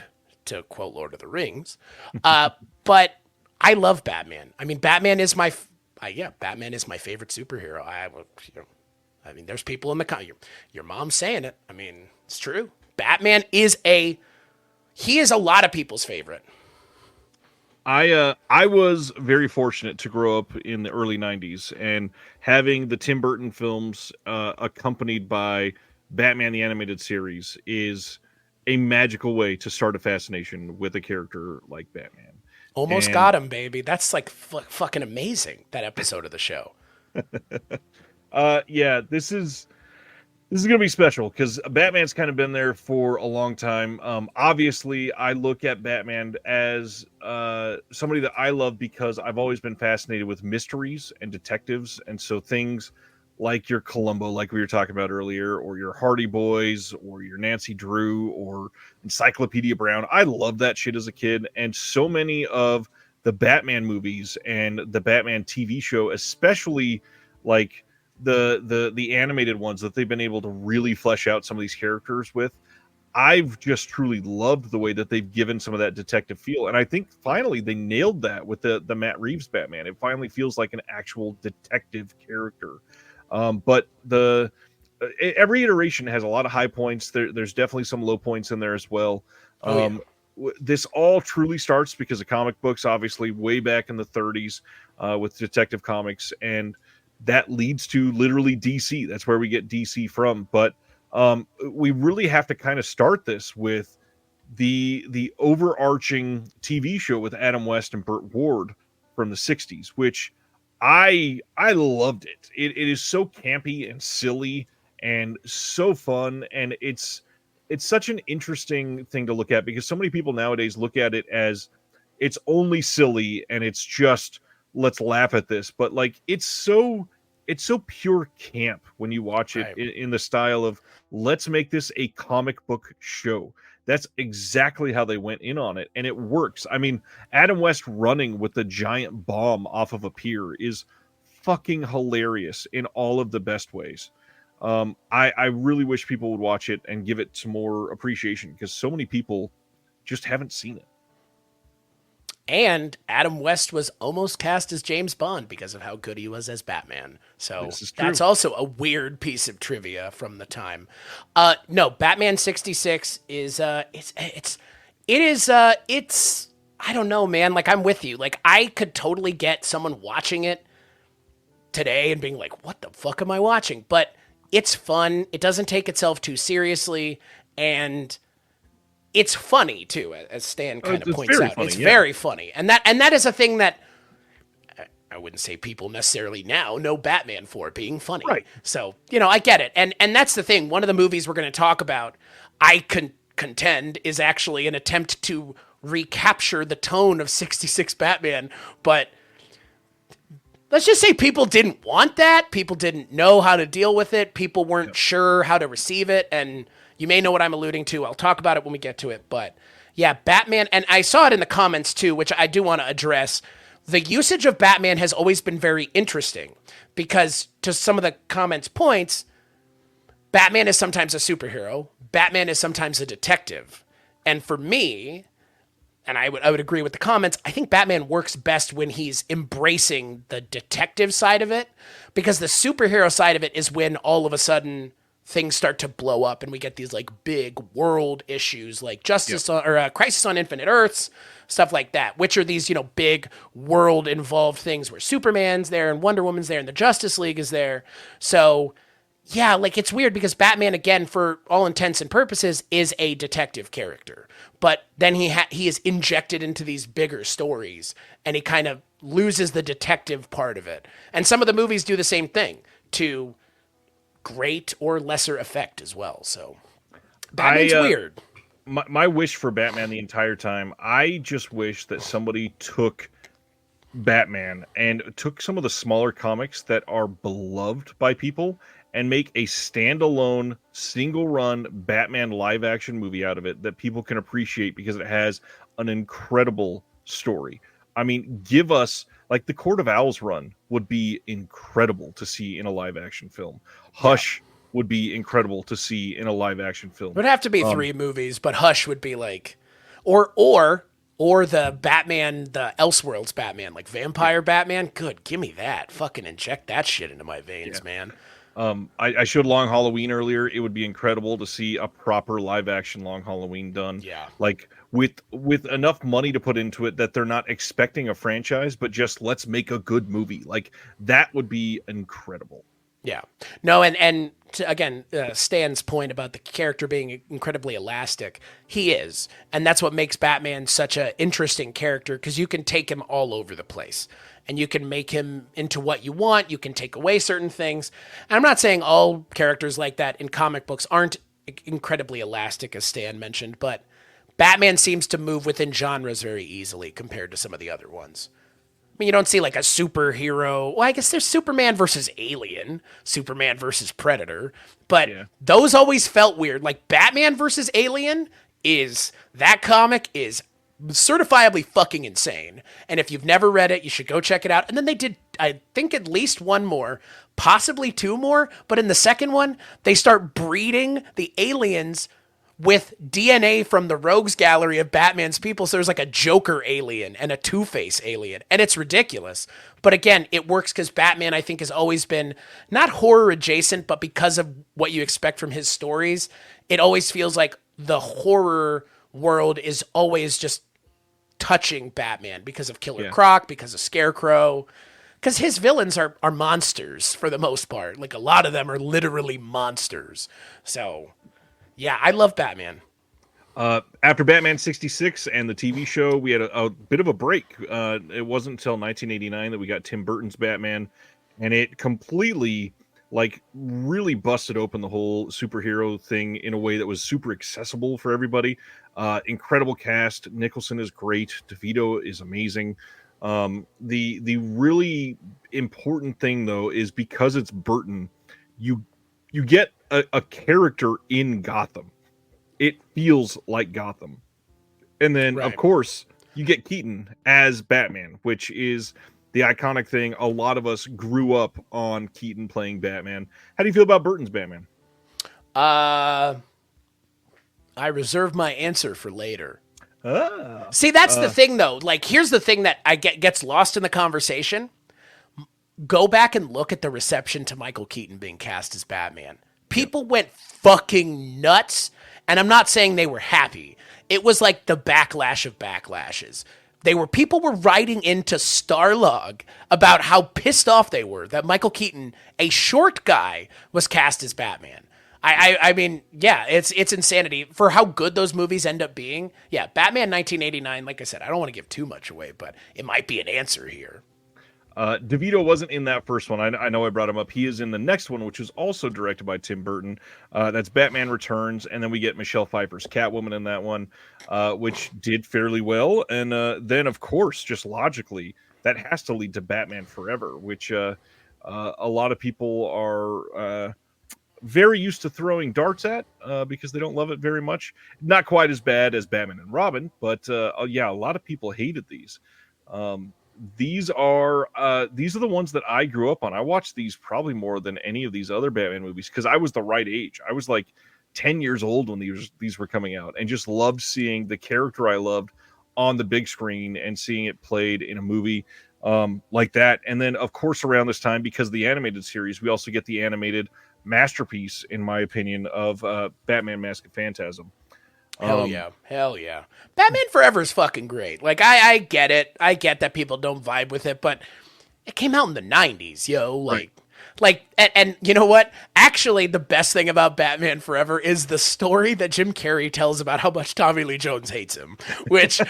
to quote Lord of the Rings. But I love Batman. I mean, Batman is my favorite superhero. I mean, there's people in the your mom's saying it. I mean, it's true. Batman is a lot of people's favorite. I was very fortunate to grow up in the early 90s and having the Tim Burton films accompanied by Batman the Animated Series is a magical way to start a fascination with a character like Batman. Almost got him, baby. That's like fucking amazing, that episode of the show. Yeah, this is gonna be special because Batman's kind of been there for a long time. Obviously, I look at Batman as somebody that I love because I've always been fascinated with mysteries and detectives, and so things like your Columbo, like we were talking about earlier, or your Hardy Boys, or your Nancy Drew, or Encyclopedia Brown. I loved that shit as a kid, and so many of the Batman movies and the Batman TV show, especially like the animated ones that they've been able to really flesh out some of these characters with. I've just truly loved the way that they've given some of that detective feel, and I think finally they nailed that with the Matt Reeves Batman. It finally feels like an actual detective character. But every iteration has a lot of high points. There's definitely some low points in there as well. This all truly starts because of comic books, obviously way back in the 30s with Detective Comics, and that leads to literally DC. That's where we get DC from. But we really have to kind of start this with the overarching TV show with Adam West and Burt Ward from the 60s, which I loved it. It is so campy and silly and so fun, and it's such an interesting thing to look at because so many people nowadays look at it as it's only silly and it's just let's laugh at this, but like it's so pure camp when you watch it in the style of let's make this a comic book show. That's exactly how they went in on it, and it works. I mean, Adam West running with the giant bomb off of a pier is fucking hilarious in all of the best ways. I really wish people would watch it and give it some more appreciation because so many people just haven't seen it. And Adam West was almost cast as James Bond because of how good he was as Batman. So that's also a weird piece of trivia from the time. No, Batman 66 is it's I don't know, man. Like I'm with you. Like I could totally get someone watching it today and being like, "What the fuck am I watching?" But it's fun. It doesn't take itself too seriously, and it's funny too, as Stan kind of points out. It's very funny, and that is a thing that I wouldn't say people necessarily now know Batman for being funny. Right. So I get it, and that's the thing. One of the movies we're going to talk about, I contend, is actually an attempt to recapture the tone of '66 Batman, but let's just say people didn't want that. People didn't know how to deal with it. People weren't sure how to receive it, and you may know what I'm alluding to. I'll talk about it when we get to it. But yeah, Batman, and I saw it in the comments too, which I do want to address. The usage of Batman has always been very interesting because to some of the comments' points, Batman is sometimes a superhero. Batman is sometimes a detective. And for me, and I would agree with the comments. I think Batman works best when he's embracing the detective side of it, because the superhero side of it is when all of a sudden things start to blow up and we get these like big world issues like Crisis on Infinite Earths, stuff like that, which are these, big world involved things where Superman's there and Wonder Woman's there and the Justice League is there. So yeah, like it's weird because Batman, again, for all intents and purposes, is a detective character. But then he is injected into these bigger stories and he kind of loses the detective part of it. And some of the movies do the same thing to great or lesser effect as well. So Batman's weird. My wish for Batman the entire time, I just wish that somebody took Batman and took some of the smaller comics that are beloved by people and make a standalone, single-run Batman live-action movie out of it that people can appreciate because it has an incredible story. I mean, give us, like, the Court of Owls run would be incredible to see in a live-action film. Hush would be incredible to see in a live-action film. It would have to be 3 movies, but Hush would be like... Or the Batman, the Elseworlds Batman, like Vampire Batman. Good, give me that. Fucking inject that shit into my veins, man. I showed Long Halloween earlier. It would be incredible to see a proper live action Long Halloween done. Yeah. Like with enough money to put into it that they're not expecting a franchise, but just let's make a good movie. Like that would be incredible. Yeah. No, and again, Stan's point about the character being incredibly elastic, he is. And that's what makes Batman such an interesting character, because you can take him all over the place. And you can make him into what you want. You can take away certain things. And I'm not saying all characters like that in comic books aren't incredibly elastic, as Stan mentioned, but Batman seems to move within genres very easily compared to some of the other ones. I mean, you don't see like a superhero. Well, I guess there's Superman versus Alien, Superman versus Predator, but those always felt weird. Like Batman versus Alien that comic is certifiably fucking insane. And if you've never read it, you should go check it out. And then they did, I think, at least one more, possibly 2 more. But in the second one, they start breeding the aliens with DNA from the rogues gallery of Batman's people. So there's like a Joker alien and a Two-Face alien. And it's ridiculous. But again, it works because Batman, I think, has always been not horror adjacent, but because of what you expect from his stories, it always feels like the horror world is always just touching Batman because of Killer Croc, because of Scarecrow, because his villains are monsters for the most part. Like a lot of them are literally monsters. So yeah, I love Batman. After Batman 66 and the TV show, we had a bit of a break. It wasn't until 1989 that we got Tim Burton's Batman, and it completely, like, really busted open the whole superhero thing in a way that was super accessible for everybody. Incredible cast. Nicholson is great. DeVito is amazing. The really important thing, though, is because it's Burton, you get a character in Gotham. It feels like Gotham. And then, of course, you get Keaton as Batman, which is the iconic thing. A lot of us grew up on Keaton playing Batman. How do you feel about Burton's Batman? I reserve my answer for later. See, that's the thing, though. Like, here's the thing that gets lost in the conversation. Go back and look at the reception to Michael Keaton being cast as Batman. People went fucking nuts, and I'm not saying they were happy. It was like the backlash of backlashes. People were writing into Starlog about how pissed off they were that Michael Keaton, a short guy, was cast as Batman. I mean, yeah, it's insanity for how good those movies end up being. Yeah, Batman 1989, like I said, I don't want to give too much away, but it might be an answer here. DeVito wasn't in that first one. I know I brought him up. He is in the next one, which was also directed by Tim Burton. That's Batman Returns, and then we get Michelle Pfeiffer's Catwoman in that one, which did fairly well. And then, of course, just logically, that has to lead to Batman Forever, which a lot of people are very used to throwing darts at because they don't love it very much. Not quite as bad as Batman and Robin, but yeah, a lot of people hated these. These are the ones that I grew up on. I watched these probably more than any of these other Batman movies because I was the right age. I was like 10 years old when these were coming out and just loved seeing the character I loved on the big screen and seeing it played in a movie like that. And then, of course, around this time, because of the animated series, we also get the animated masterpiece, in my opinion, of Batman Mask of Phantasm. Hell yeah. Hell yeah. Batman Forever is fucking great. Like, I get it. I get that people don't vibe with it, but it came out in the 90s, yo. And you know what? Actually, the best thing about Batman Forever is the story that Jim Carrey tells about how much Tommy Lee Jones hates him, which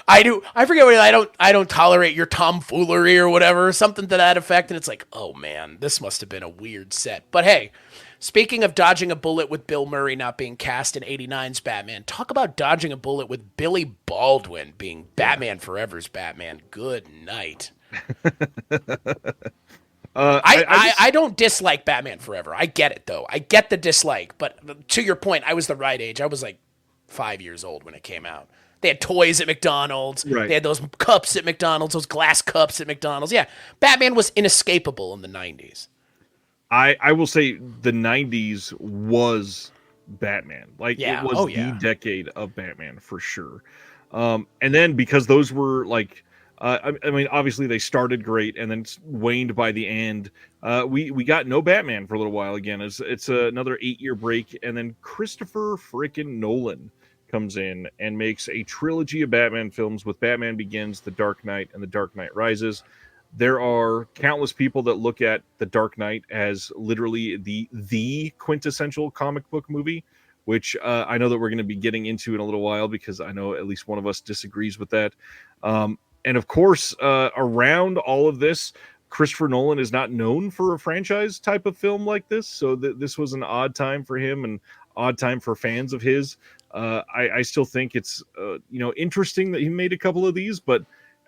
I do. I forget what I don't tolerate your tomfoolery or whatever, something to that effect. And it's like, oh man, this must have been a weird set. But hey, speaking of dodging a bullet with Bill Murray not being cast in 89's Batman, talk about dodging a bullet with Billy Baldwin being Batman Forever's Batman. Good night. I don't dislike Batman Forever. I get it, though. I get the dislike. But to your point, I was the right age. I was like 5 years old when it came out. They had toys at McDonald's. Right. They had those cups at McDonald's, those glass cups at McDonald's. Yeah, Batman was inescapable in the 90s. I will say the 90s was Batman. Like, Yeah. it was Oh, the yeah. decade of Batman for sure. And then because those were like, I mean, obviously they started great and then waned by the end. We got no Batman for a little while again. It's another 8-year break, and then Christopher frickin' Nolan comes in and makes a trilogy of Batman films with Batman Begins, The Dark Knight, and The Dark Knight Rises. There are countless people that look at The Dark Knight as literally the quintessential comic book movie, which I know that we're going to be getting into in a little while because I know at least one of us disagrees with that. And of course, around all of this, Christopher Nolan is not known for a franchise type of film like this. So this was an odd time for him and odd time for fans of his. I still think it's interesting that he made a couple of these, but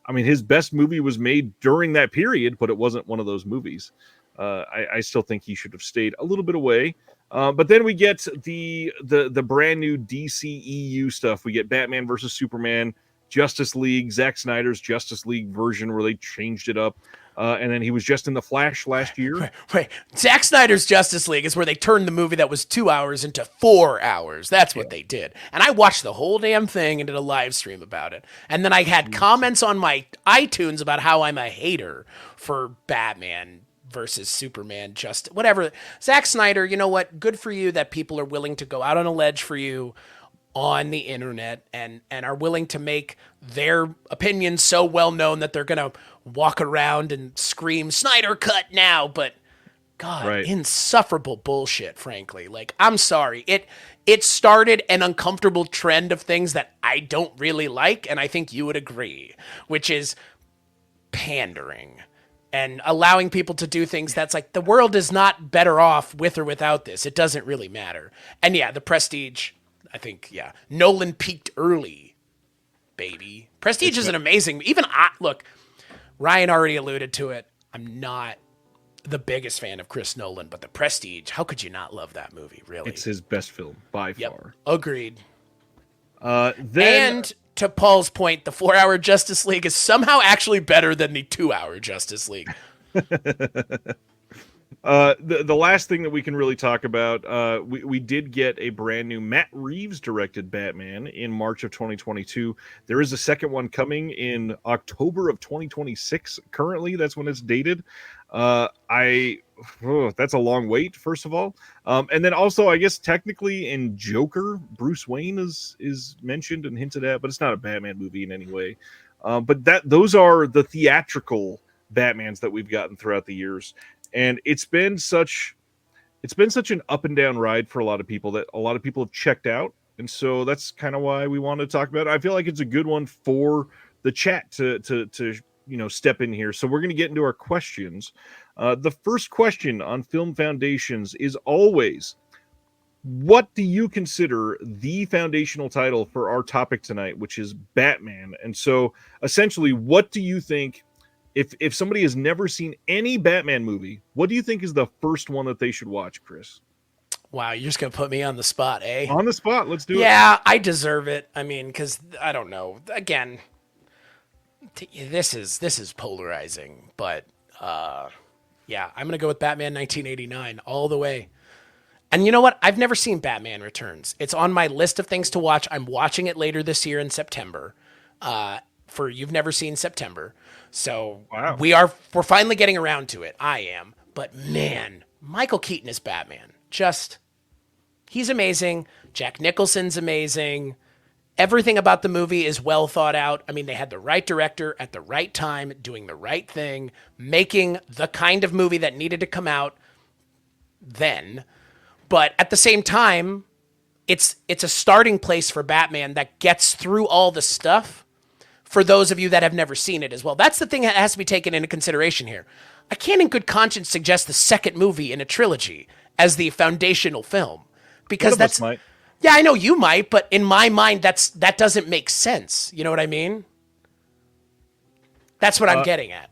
I mean, his best movie was made during that period, but it wasn't one of those movies. I still think he should have stayed a little bit away. But then we get the brand new DCEU stuff. We get Batman versus Superman, Justice League, Zack Snyder's Justice League version where they changed it up. And then he was just in The Flash last year. Wait. Zack Snyder's Justice League is where they turned the movie that was 2 hours into 4 hours. That's what they did. And I watched the whole damn thing and did a live stream about it. And then I had comments on my iTunes about how I'm a hater for Batman versus Superman, just whatever. Zack Snyder, you know what? Good for you that people are willing to go out on a ledge for you on the internet and are willing to make their opinions so well known that they're going to walk around and scream Snyder cut now. But God, insufferable bullshit, frankly. Like, I'm sorry. It started an uncomfortable trend of things that I don't really like. And I think you would agree, which is pandering and allowing people to do things that's like, the world is not better off with or without this. It doesn't really matter. And yeah, the Prestige, I think, yeah. Nolan peaked early, baby. Prestige is an amazing... Look, Ryan already alluded to it. I'm not the biggest fan of Chris Nolan, but The Prestige, how could you not love that movie, really? It's his best film, by far. Agreed. Then... And to Paul's point, the 4-hour Justice League is somehow actually better than the 2-hour Justice League. The last thing that we can really talk about, we did get a brand new Matt Reeves directed Batman in March of 2022. There is a second one coming in October of 2026. Currently, that's when it's dated. That's a long wait, first of all. And then also, I guess technically in Joker, Bruce Wayne is mentioned and hinted at, but it's not a Batman movie in any way. But those are the theatrical Batmans that we've gotten throughout the years. And it's been such an up and down ride for a lot of people that a lot of people have checked out. And so that's kind of why we want to talk about it. I feel like it's a good one for the chat to step in here. So we're going to get into our questions. The first question on Film Foundations is always, what do you consider the foundational title for our topic tonight, which is Batman? And so essentially, what do you think, if somebody has never seen any Batman movie, what do you think is the first one that they should watch, Chris? Wow, you're just going to put me on the spot, eh? On the spot, let's do it. Yeah, I deserve it. I mean, because, I don't know. Again, this is polarizing, but yeah, I'm going to go with Batman 1989 all the way. And you know what? I've never seen Batman Returns. It's on my list of things to watch. I'm watching it later this year in September. For You've Never Seen September. So Wow. we're finally getting around to it. I am. But man, Michael Keaton is Batman. He's amazing. Jack Nicholson's amazing. Everything about the movie is well thought out. I mean, they had the right director at the right time, doing the right thing, making the kind of movie that needed to come out then. But at the same time, it's a starting place for Batman that gets through all the stuff for those of you that have never seen it as well. That's the thing that has to be taken into consideration here. I can't in good conscience suggest the second movie in a trilogy as the foundational film because that's might. Yeah, I know you might, but in my mind that doesn't make sense. You know what I mean? That's what I'm getting at.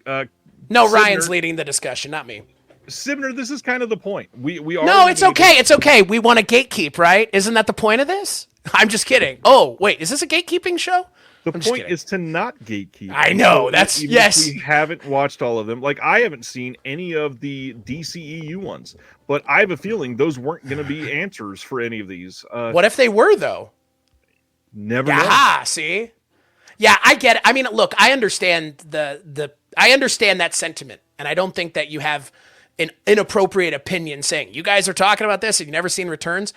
No, Sibner, Ryan's leading the discussion, not me. Sibner, this is kind of the point. We are. No, it's okay. It's okay. We want to gatekeep, right? Isn't that the point of this? I'm just kidding. Oh, wait, is this a gatekeeping show? The point is to not gatekeep. I know. So That's even yes. if we haven't watched all of them. Like I haven't seen any of the DCEU ones, but I have a feeling those weren't going to be answers for any of these. What if they were though? Never know. Aha, see? Yeah, I get it. I mean, look, I understand I understand that sentiment, and I don't think that you have an inappropriate opinion saying you guys are talking about this and you've never seen Returns.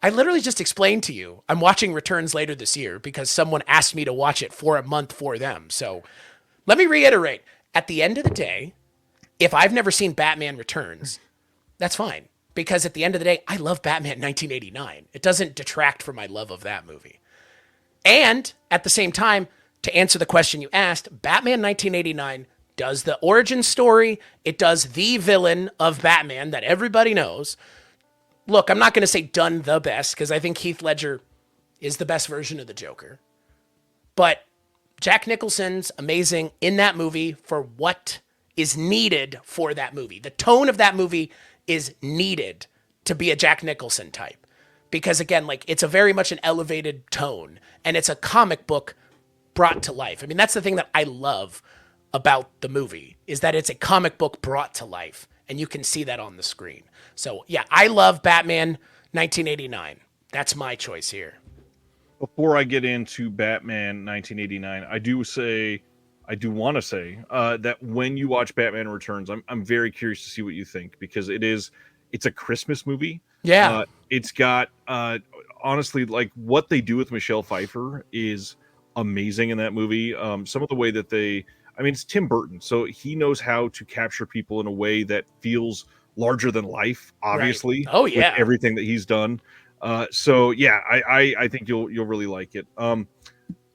I literally just explained to you I'm watching Returns later this year because someone asked me to watch it for a month for them. So let me reiterate. At the end of the day, if I've never seen Batman Returns, that's fine. Because at the end of the day, I love Batman 1989. It doesn't detract from my love of that movie. And at the same time, to answer the question you asked, Batman 1989 does the origin story. It does the villain of Batman that everybody knows. Look, I'm not going to say done the best because I think Heath Ledger is the best version of the Joker. But Jack Nicholson's amazing in that movie for what is needed for that movie. The tone of that movie is needed to be a Jack Nicholson type. Because again, like it's a very much an elevated tone and it's a comic book brought to life. I mean, that's the thing that I love about the movie is that it's a comic book brought to life and you can see that on the screen. So yeah, I love Batman 1989. That's my choice here. Before I get into Batman 1989, I do want to say that when you watch Batman Returns, I'm very curious to see what you think because it's a Christmas movie. Yeah. It's got honestly like what they do with Michelle Pfeiffer is amazing in that movie. Some of the way that it's Tim Burton, so he knows how to capture people in a way that feels larger than life, obviously. Right. Oh yeah. With everything that he's done. So yeah, I think you'll really like it.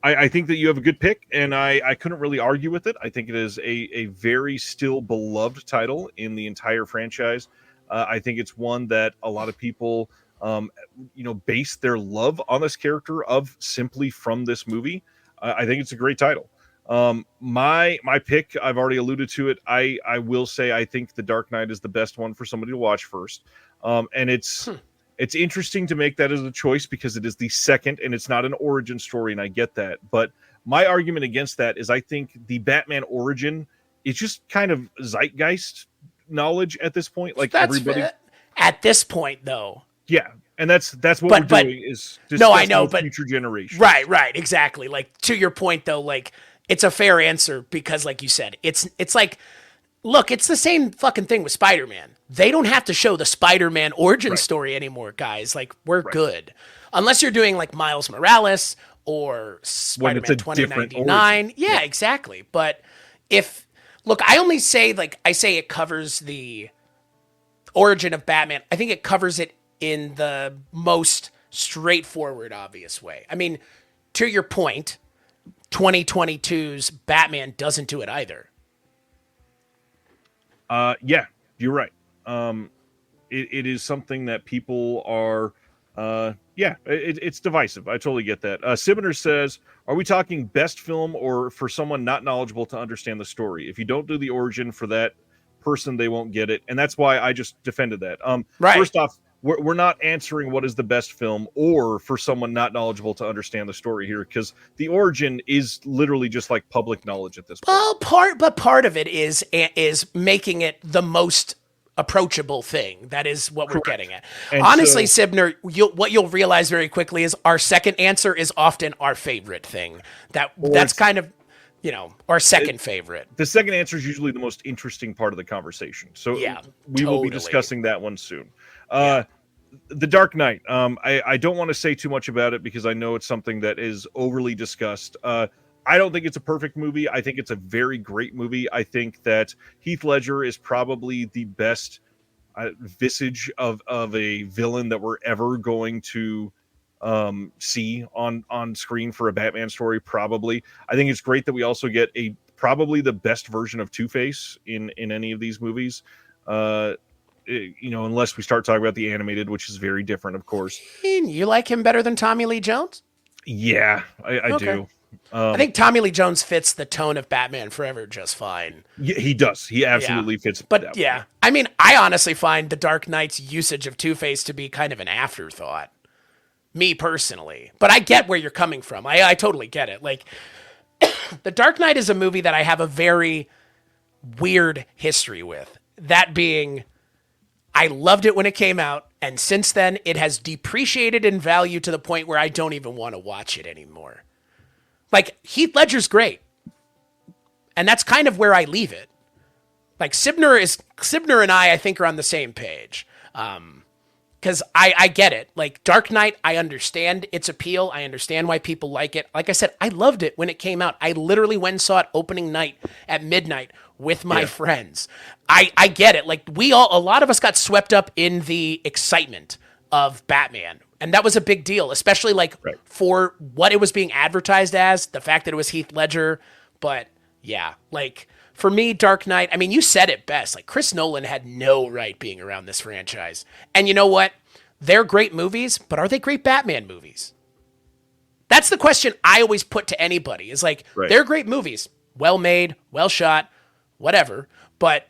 I think that you have a good pick, and I couldn't really argue with it. I think it is a very still beloved title in the entire franchise. I think it's one that a lot of people, base their love on this character of simply from this movie. I think it's a great title. My pick, I've already alluded to it. I will say I think The Dark Knight is the best one for somebody to watch first. And it's interesting to make that as a choice because it is the second and it's not an origin story, and I get that. But my argument against that is I think the Batman origin is just kind of zeitgeist knowledge at this point. Like that's everybody at this point though. Yeah. And that's what we're doing is no, I know, but future generations. Right, exactly. Like to your point though, like it's a fair answer because like you said, it's like, look, it's the same fucking thing with Spider-Man. They don't have to show the Spider-Man origin story anymore, guys. Like we're good. Unless you're doing like Miles Morales or Spider-Man 2099. Yeah, exactly. But I only say I say it covers the origin of Batman. I think it covers it in the most straightforward, obvious way. I mean, to your point, 2022's Batman doesn't do it either. Yeah, you're right. It is something that people are, it's divisive. I totally get that. Sibner says, are we talking best film or for someone not knowledgeable to understand the story? If you don't do the origin for that person, they won't get it. And that's why I just defended that. Right. First off, we're not answering what is the best film or for someone not knowledgeable to understand the story here, because the origin is literally just like public knowledge at this point. Well, part of it is making it the most approachable thing. That is what we're Correct. getting at. And Honestly, so, Sibner, what you'll realize very quickly is our second answer is often our favorite thing. That's kind of, our second favorite. the second answer is usually the most interesting part of the conversation. So Yeah, we will be totally. discussing that one soon. Yeah. The Dark Knight. I don't want to say too much about it because I know it's something that is overly discussed. I don't think it's a perfect movie. I think it's a very great movie. I think that Heath Ledger is probably the best visage of a villain that we're ever going to see on screen for a Batman story. Probably. I think it's great that we also get probably the best version of Two-Face in any of these movies. Unless we start talking about the animated, which is very different, of course. You like him better than Tommy Lee Jones? Yeah, I do. I think Tommy Lee Jones fits the tone of Batman Forever just fine. Yeah, he does. He absolutely fits. But yeah, I mean, I honestly find the Dark Knight's usage of Two-Face to be kind of an afterthought. Me personally. But I get where you're coming from. I totally get it. Like, The Dark Knight is a movie that I have a very weird history with. That being, I loved it when it came out, and since then, it has depreciated in value to the point where I don't even want to watch it anymore. Like, Heath Ledger's great. And that's kind of where I leave it. Like, Sibner and I think, are on the same page. Because I get it. Like, Dark Knight, I understand its appeal. I understand why people like it. Like I said, I loved it when it came out. I literally went and saw it opening night at midnight with my friends. I get it. Like, a lot of us got swept up in the excitement of Batman. And that was a big deal, especially for what it was being advertised as, the fact that it was Heath Ledger. But yeah, like, for me, Dark Knight, I mean, you said it best. Like, Chris Nolan had no right being around this franchise. And you know what? They're great movies, but are they great Batman movies? That's the question I always put to anybody. Is like, they're great movies. Well made, well shot, whatever. But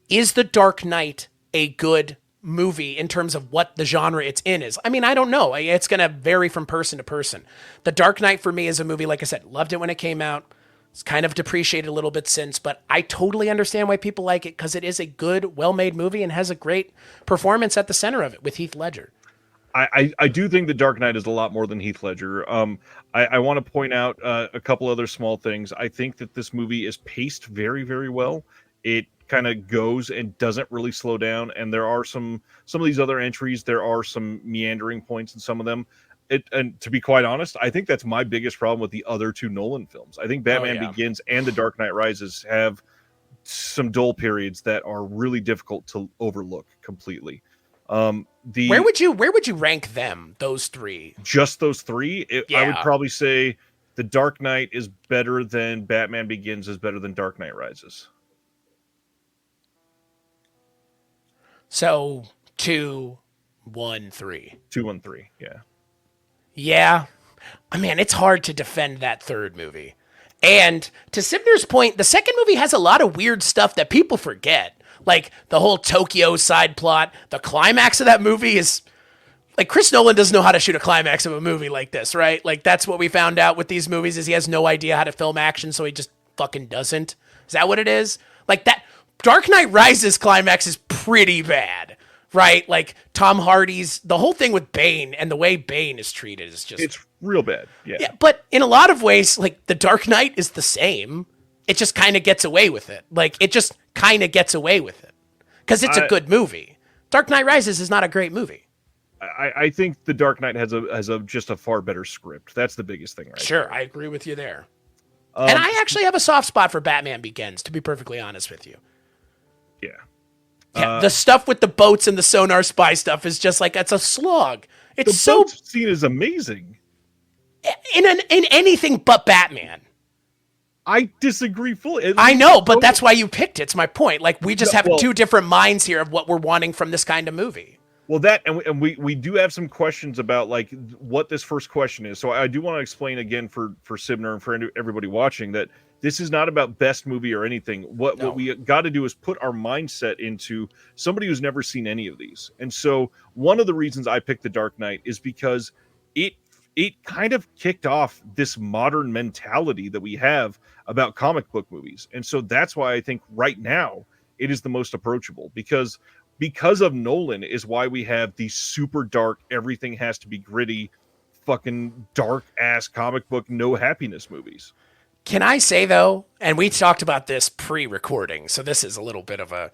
is The Dark Knight a good movie in terms of what the genre it's in is? I mean, I don't know. It's going to vary from person to person. The Dark Knight for me is a movie, like I said, loved it when it came out. It's kind of depreciated a little bit since, but I totally understand why people like it because it is a good, well-made movie and has a great performance at the center of it with Heath Ledger. I do think The Dark Knight is a lot more than Heath Ledger. I want to point out a couple other small things. I think that this movie is paced very, very well. It kind of goes and doesn't really slow down, and there are some of these other entries. There are some meandering points in some of them. And to be quite honest, I think that's my biggest problem with the other two Nolan films. I think Batman Begins and The Dark Knight Rises have some dull periods that are really difficult to overlook completely. Where would you rank them? Those three? Just those three? I would probably say The Dark Knight is better than Batman Begins is better than Dark Knight Rises. So 2, 1, 3. 2, 1, 3. Yeah. Yeah. I mean, it's hard to defend that third movie. And to Sibner's point, the second movie has a lot of weird stuff that people forget. Like the whole Tokyo side plot. The climax of that movie is like, Chris Nolan doesn't know how to shoot a climax of a movie like this, right? Like, that's what we found out with these movies is he has no idea how to film action, so he just fucking doesn't. Is that what it is? Like, that Dark Knight Rises climax is pretty bad. Right? Like, Tom Hardy's, the whole thing with Bane and the way Bane is treated is just... It's real bad, yeah. But in a lot of ways, like, The Dark Knight is the same. It just kind of gets away with it. Like, it just kind of gets away with it. Because it's a good movie. Dark Knight Rises is not a great movie. I think The Dark Knight has just a far better script. That's the biggest thing, right? Sure, I agree with you there. And I actually have a soft spot for Batman Begins, to be perfectly honest with you. Yeah. Yeah, the stuff with the boats and the sonar spy stuff is just like, it's a slog. It's the boat scene is amazing. In anything but Batman. I disagree fully. I know, but that's why you picked it. It's my point. Like, we just have two different minds here of what we're wanting from this kind of movie. Well, that, and we do have some questions about, like, what this first question is. So I do want to explain again for Sibner and for everybody watching that this is not about best movie or anything. What we got to do is put our mindset into somebody who's never seen any of these. And so one of the reasons I picked The Dark Knight is because it kind of kicked off this modern mentality that we have about comic book movies. And so that's why I think right now it is the most approachable because of Nolan is why we have these super dark, everything has to be gritty, fucking dark ass comic book no happiness movies. Can I say though, and we talked about this pre-recording, so this is a little bit of a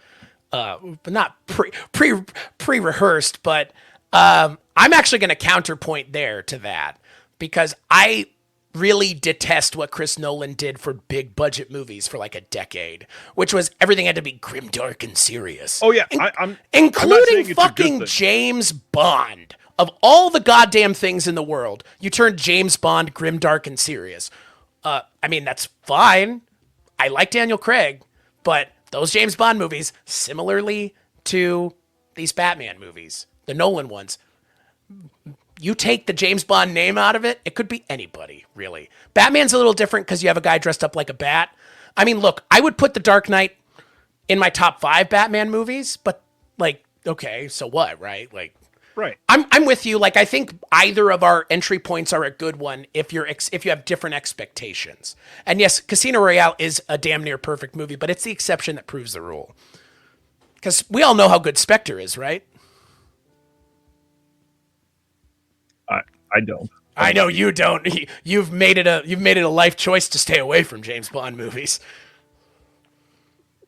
not pre-rehearsed, but I'm actually going to counterpoint there to that because I really detest what Chris Nolan did for big budget movies for like a decade, which was everything had to be grim, dark, and serious. Oh yeah, including fucking James Bond. Of all the goddamn things in the world, you turned James Bond grim, dark, and serious. I mean, that's fine. I like Daniel Craig, but those James Bond movies, similarly to these Batman movies, the Nolan ones, you take the James Bond name out of it, it could be anybody, really. Batman's a little different because you have a guy dressed up like a bat. I mean, look, I would put The Dark Knight in my top 5 Batman movies, but like, okay, so what, right? Like, right. I'm with you. Like, I think either of our entry points are a good one if you have different expectations. And yes, Casino Royale is a damn near perfect movie, but it's the exception that proves the rule. Because we all know how good Spectre is, right? I don't. I know you don't. You've made it a life choice to stay away from James Bond movies.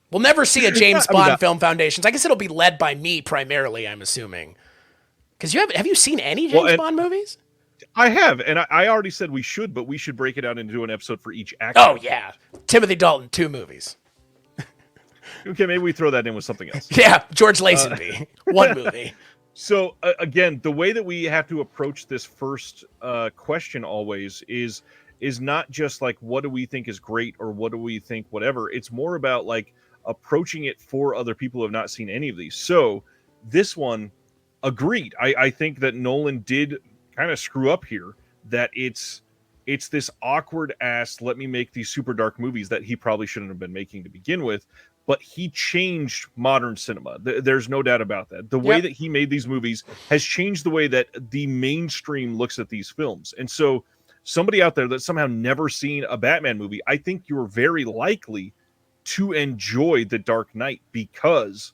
We'll never see a James Bond film, Foundations. I guess it'll be led by me primarily, I'm assuming. Because have you seen any James Bond movies? I have, and I already said we should, but we should break it out into an episode for each actor. Oh yeah, Timothy Dalton, 2 movies. Okay, maybe we throw that in with something else. Yeah, George Lazenby, 1 movie. So again, the way that we have to approach this first question always is not just like what do we think is great or what do we think whatever. It's more about like approaching it for other people who have not seen any of these. So this one, agreed. I think that Nolan did kind of screw up here. That it's this awkward ass. Let me make these super dark movies that he probably shouldn't have been making to begin with. But he changed modern cinema. There's no doubt about that. The way that he made these movies has changed the way that the mainstream looks at these films. And so somebody out there that's somehow never seen a Batman movie, I think you're very likely to enjoy The Dark Knight because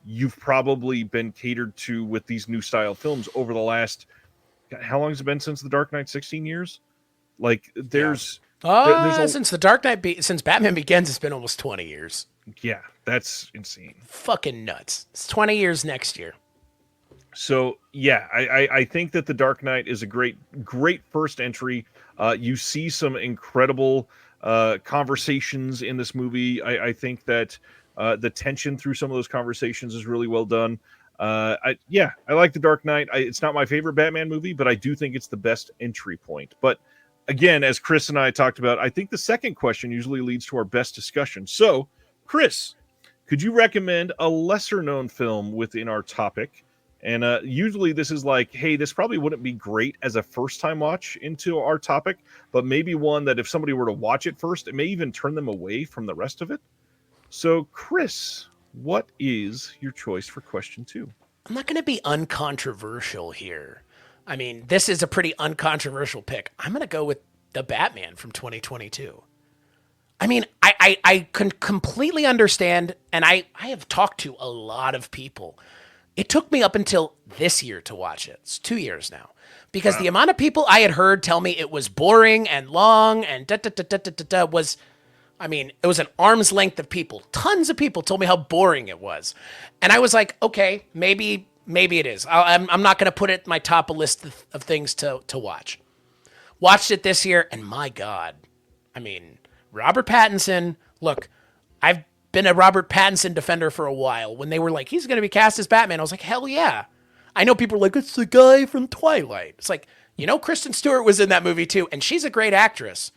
you've probably been catered to with these new style films over the last, how long has it been since The Dark Knight? 16 years? Like there's... Yeah. Since Batman Begins, it's been almost 20 years. Yeah, that's insane. Fucking nuts. It's 20 years next year. So yeah, I think that The Dark Knight is a great first entry. You see some incredible conversations in this movie. I think that the tension through some of those conversations is really well done. I like The Dark Knight. It's not my favorite Batman movie, but I do think it's the best entry point. But again, as Chris and I talked about, I think the second question usually leads to our best discussion. So, Chris, could you recommend a lesser-known film within our topic? And usually this is like, hey, this probably wouldn't be great as a first-time watch into our topic, but maybe one that if somebody were to watch it first, it may even turn them away from the rest of it. So, Chris, what is your choice for question 2? I'm not going to be uncontroversial here. I mean, this is a pretty uncontroversial pick. I'm going to go with The Batman from 2022. I mean, I can completely understand, and I have talked to a lot of people. It took me up until this year to watch it. It's 2 years now. Because the amount of people I had heard tell me it was boring and long and was... I mean, it was an arm's length of people. Tons of people told me how boring it was. And I was like, okay, maybe it is. I'm not going to put it in my top list of things to watch. Watched it this year, and my God. I mean, Robert Pattinson, look, I've been a Robert Pattinson defender for a while. When they were like, he's going to be cast as Batman, I was like, hell yeah. I know people are like, it's the guy from Twilight. It's like, Kristen Stewart was in that movie too, and she's a great actress.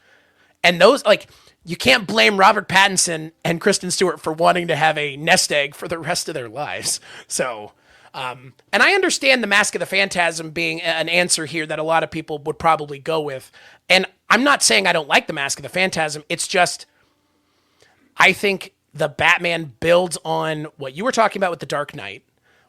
And those, like... You can't blame Robert Pattinson and Kristen Stewart for wanting to have a nest egg for the rest of their lives. So, and I understand the Mask of the Phantasm being an answer here that a lot of people would probably go with. And I'm not saying I don't like the Mask of the Phantasm. It's just, I think the Batman builds on what you were talking about with The Dark Knight,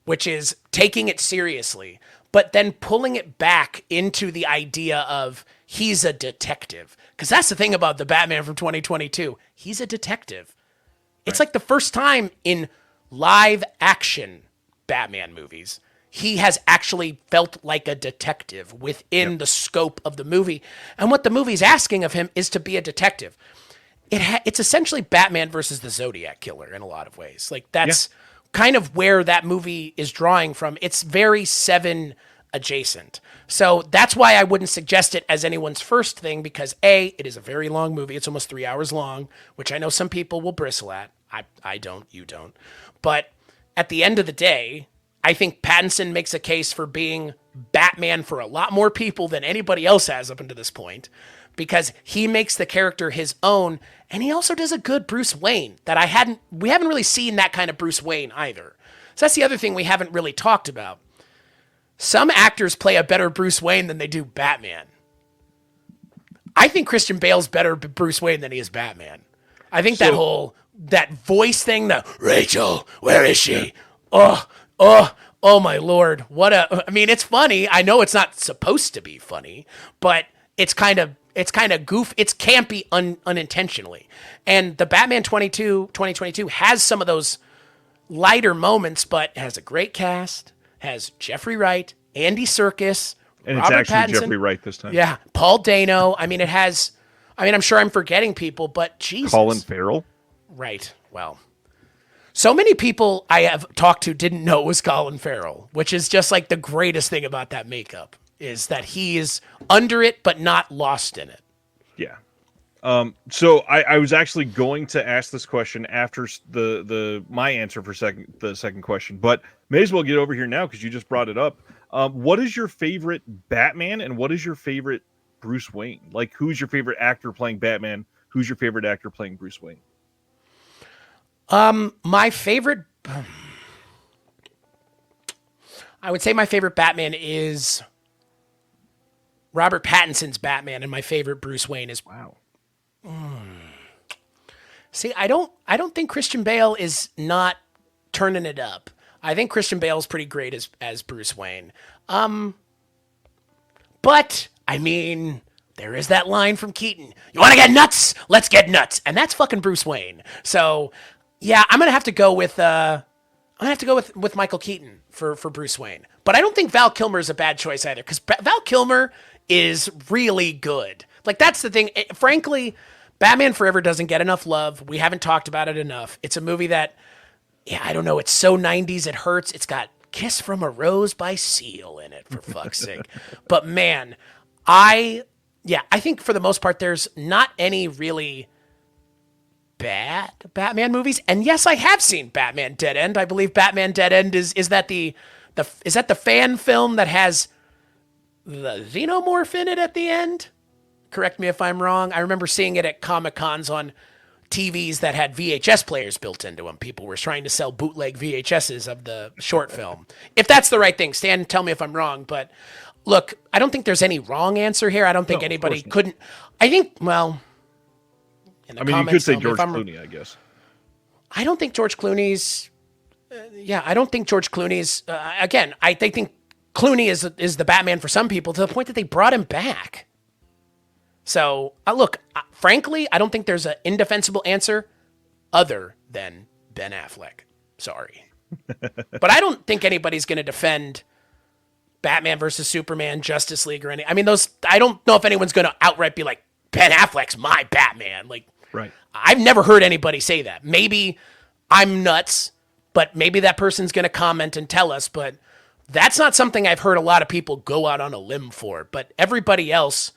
which is taking it seriously, but then pulling it back into the idea of he's a detective. Because that's the thing about the Batman from 2022. He's a detective. It's like the first time in live action Batman movies he has actually felt like a detective within the scope of the movie. And what the movie's asking of him is to be a detective. It's essentially Batman versus the Zodiac Killer in a lot of ways. Like that's kind of where that movie is drawing from. It's very Seven adjacent. So that's why I wouldn't suggest it as anyone's first thing, because A, it is a very long movie. It's almost 3 hours long, which I know some people will bristle at. I don't, you don't. But at the end of the day, I think Pattinson makes a case for being Batman for a lot more people than anybody else has up until this point, because he makes the character his own, and he also does a good Bruce Wayne that we haven't really seen that kind of Bruce Wayne either. So that's the other thing we haven't really talked about. Some actors play a better Bruce Wayne than they do Batman. I think Christian Bale's better Bruce Wayne than he is Batman. I think that voice thing, the Rachel, where is she? Oh my Lord. I mean, it's funny. I know it's not supposed to be funny, but it's kind of goof. It's campy unintentionally. And the Batman 2022 has some of those lighter moments, but it has a great cast, has Jeffrey Wright, Andy Serkis, and Robert it's actually Pattinson. Jeffrey Wright this time. Yeah, Paul Dano. I mean, I'm sure I'm forgetting people, but Jesus. Colin Farrell. Right. Well, so many people I have talked to didn't know it was Colin Farrell, which is just like the greatest thing about that makeup, is that he is under it but not lost in it. Yeah. So I was actually going to ask this question after my answer for the second question, but may as well get over here now because you just brought it up. What is your favorite Batman and what is your favorite Bruce Wayne? Like, who's your favorite actor playing Batman? Who's your favorite actor playing Bruce Wayne? My favorite, I would say my favorite Batman is Robert Pattinson's Batman, and my favorite Bruce Wayne is wow. See, I don't think Christian Bale is not turning it up. I think Christian Bale's pretty great as Bruce Wayne. But I mean, there is that line from Keaton. You want to get nuts? Let's get nuts. And that's fucking Bruce Wayne. So, yeah, I'm going to have to go with Michael Keaton for Bruce Wayne. But I don't think Val Kilmer is a bad choice either, cuz Val Kilmer is really good. Like, that's the thing. Frankly, Batman Forever doesn't get enough love. We haven't talked about it enough. It's a movie that, I don't know, it's so 90s it hurts. It's got Kiss from a Rose by Seal in it, for fuck's sake. But man, I think for the most part there's not any really bad Batman movies. And yes, I have seen Batman Dead End. I believe Batman Dead End is that the fan film that has the xenomorph in it at the end? Correct me if I'm wrong. I remember seeing it at Comic-Cons on TVs that had VHS players built into them. People were trying to sell bootleg VHSs of the short film. If that's the right thing, Stan, tell me if I'm wrong. But look, I don't think there's any wrong answer here. I don't think anybody couldn't. I think, well, in the comments, you could say George Clooney, I guess. I don't think George Clooney's. I don't think George Clooney's. Again, I think Clooney is the Batman for some people, to the point that they brought him back. So, look, frankly, I don't think there's an indefensible answer other than Ben Affleck. Sorry. But I don't think anybody's going to defend Batman versus Superman, Justice League, or any. I mean, I don't know if anyone's going to outright be like, Ben Affleck's my Batman. Like, right. I've never heard anybody say that. Maybe I'm nuts, but maybe that person's going to comment and tell us. But that's not something I've heard a lot of people go out on a limb for. But everybody else,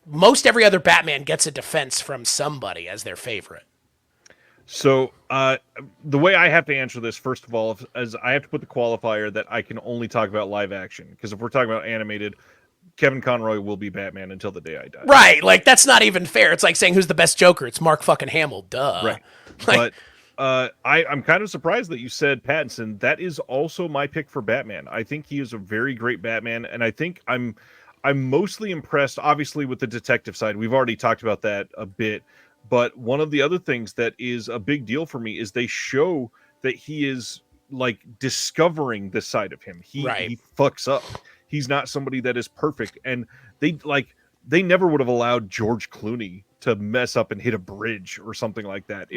most every other Batman gets a defense from somebody as their favorite. So the way I have to answer this, first of all, is I have to put the qualifier that I can only talk about live action. Because if we're talking about animated, Kevin Conroy will be Batman until the day I die. Right. Like, that's not even fair. It's like saying who's the best Joker. It's Mark fucking Hamill. Duh. Right. Like, but I'm kind of surprised that you said Pattinson. That is also my pick for Batman. I think he is a very great Batman. And I think I'm mostly impressed, obviously, with the detective side. We've already talked about that a bit. But one of the other things that is a big deal for me is they show that he is, like, discovering this side of him. He fucks up. He's not somebody that is perfect. And they never would have allowed George Clooney to mess up and hit a bridge or something like that.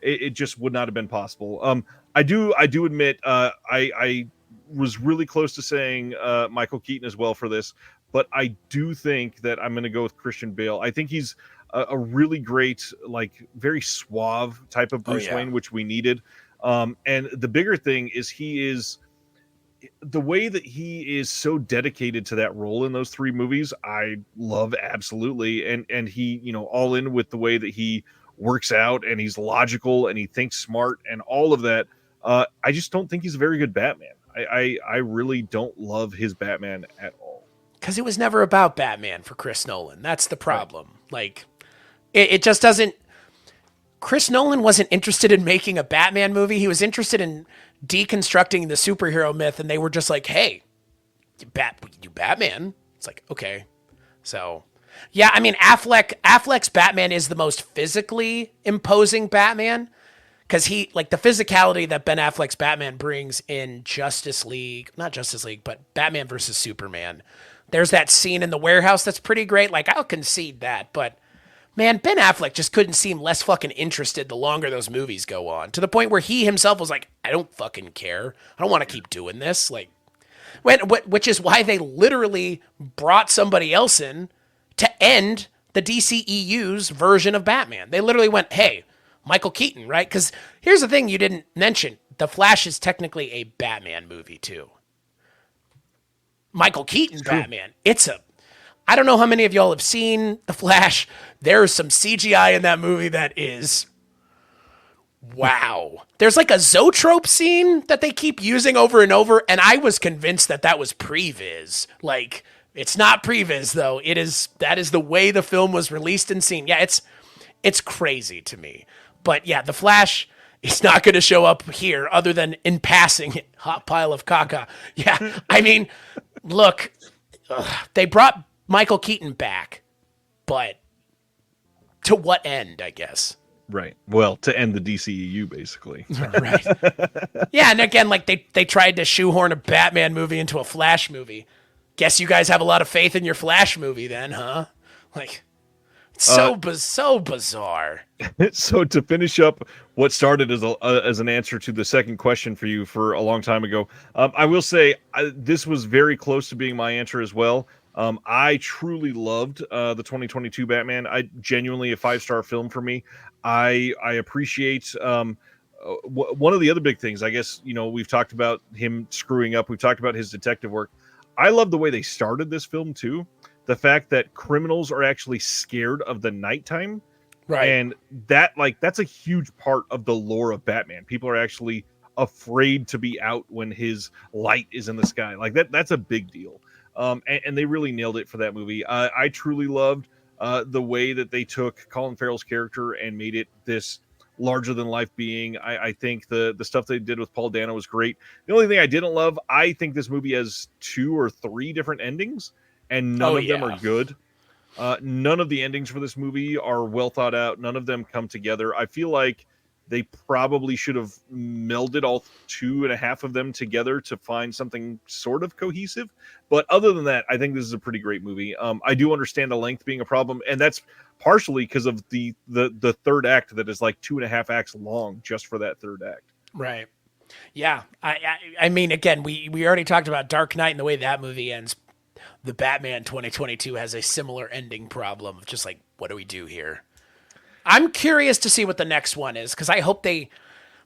it just would not have been possible. I do admit, I was really close to saying Michael Keaton as well for this, but I do think that I'm going to go with Christian Bale. I think he's a really great, like very suave type of Bruce Wayne, which we needed. And the bigger thing is he is the way that he is so dedicated to that role in those three movies. I love absolutely, and he, all in with the way that he works out, and he's logical and he thinks smart and all of that. I just don't think he's a very good Batman. I really don't love his Batman at all. Because it was never about Batman for Chris Nolan. That's the problem. Right. Like, it just doesn't. Chris Nolan wasn't interested in making a Batman movie. He was interested in deconstructing the superhero myth, and they were just like, "Hey, you Batman." It's like, okay, so yeah. I mean, Affleck's Batman is the most physically imposing Batman because he like the physicality that Ben Affleck's Batman brings in not Justice League, but Batman versus Superman. There's that scene in the warehouse that's pretty great. Like, I'll concede that, but man, Ben Affleck just couldn't seem less fucking interested the longer those movies go on, to the point where he himself was like, I don't fucking care. I don't want to keep doing this. Like, which is why they literally brought somebody else in to end the DCEU's version of Batman. They literally went, hey, Michael Keaton, right? Because here's the thing you didn't mention. The Flash is technically a Batman movie, too. Michael Keaton Batman. I don't know how many of y'all have seen The Flash. There's some CGI in that movie that is, wow. There's like a Zoetrope scene that they keep using over and over, and I was convinced that was previs. Like, it's not previs though. That is the way the film was released and seen. Yeah, it's crazy to me. But yeah, The Flash is not going to show up here other than in passing. Hot pile of caca. Yeah, I mean, look, they brought Michael Keaton back, but to what end, I guess? Right. Well, to end the DCEU, basically. Right. Yeah, and again, like they tried to shoehorn a Batman movie into a Flash movie. Guess you guys have a lot of faith in your Flash movie then, huh? Like, so bizarre. So to finish up what started as an answer to the second question for you for a long time ago, I will say this was very close to being my answer as well. I truly loved the 2022 Batman. I genuinely a 5-star film for me. I appreciate one of the other big things. I guess we've talked about him screwing up. We've talked about his detective work. I love the way they started this film too. The fact that criminals are actually scared of the nighttime, right? And that's a huge part of the lore of Batman. People are actually afraid to be out when his light is in the sky. Like that's a big deal. And they really nailed it for that movie. I truly loved the way that they took Colin Farrell's character and made it this larger than life being. I think the stuff they did with Paul Dano was great. The only thing I didn't love, I think this movie has 2 or 3 different endings, and none of them are good. None of the endings for this movie are well thought out. None of them come together. I feel like they probably should have melded all 2.5 of them together to find something sort of cohesive. But other than that, I think this is a pretty great movie. I do understand the length being a problem, and that's partially because of the third act that is like 2.5 acts long just for that third act. Right. Yeah. I mean, again, we already talked about Dark Knight and the way that movie ends. The Batman 2022 has a similar ending problem of just like, what do we do here? I'm curious to see what the next one is, because I hope they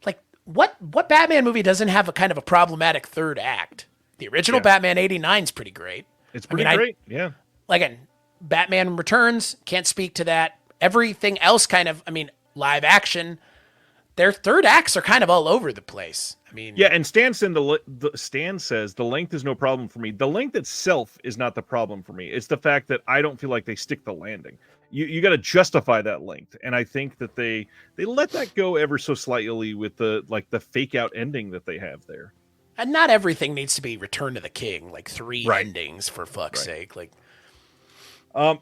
like what Batman movie doesn't have a kind of a problematic third act. The original Batman '89 is pretty great. It's pretty great. Yeah. Again, Batman Returns, can't speak to that. Everything else kind of, I mean, live action, their third acts are kind of all over the place. I mean, yeah, and Stan says the length is no problem for me. The length itself is not the problem for me. It's the fact that I don't feel like they stick the landing. You got to justify that length, and I think that they let that go ever so slightly with the fake out ending that they have there. And not everything needs to be Return to the King, like 3 endings for fuck's sake. Like,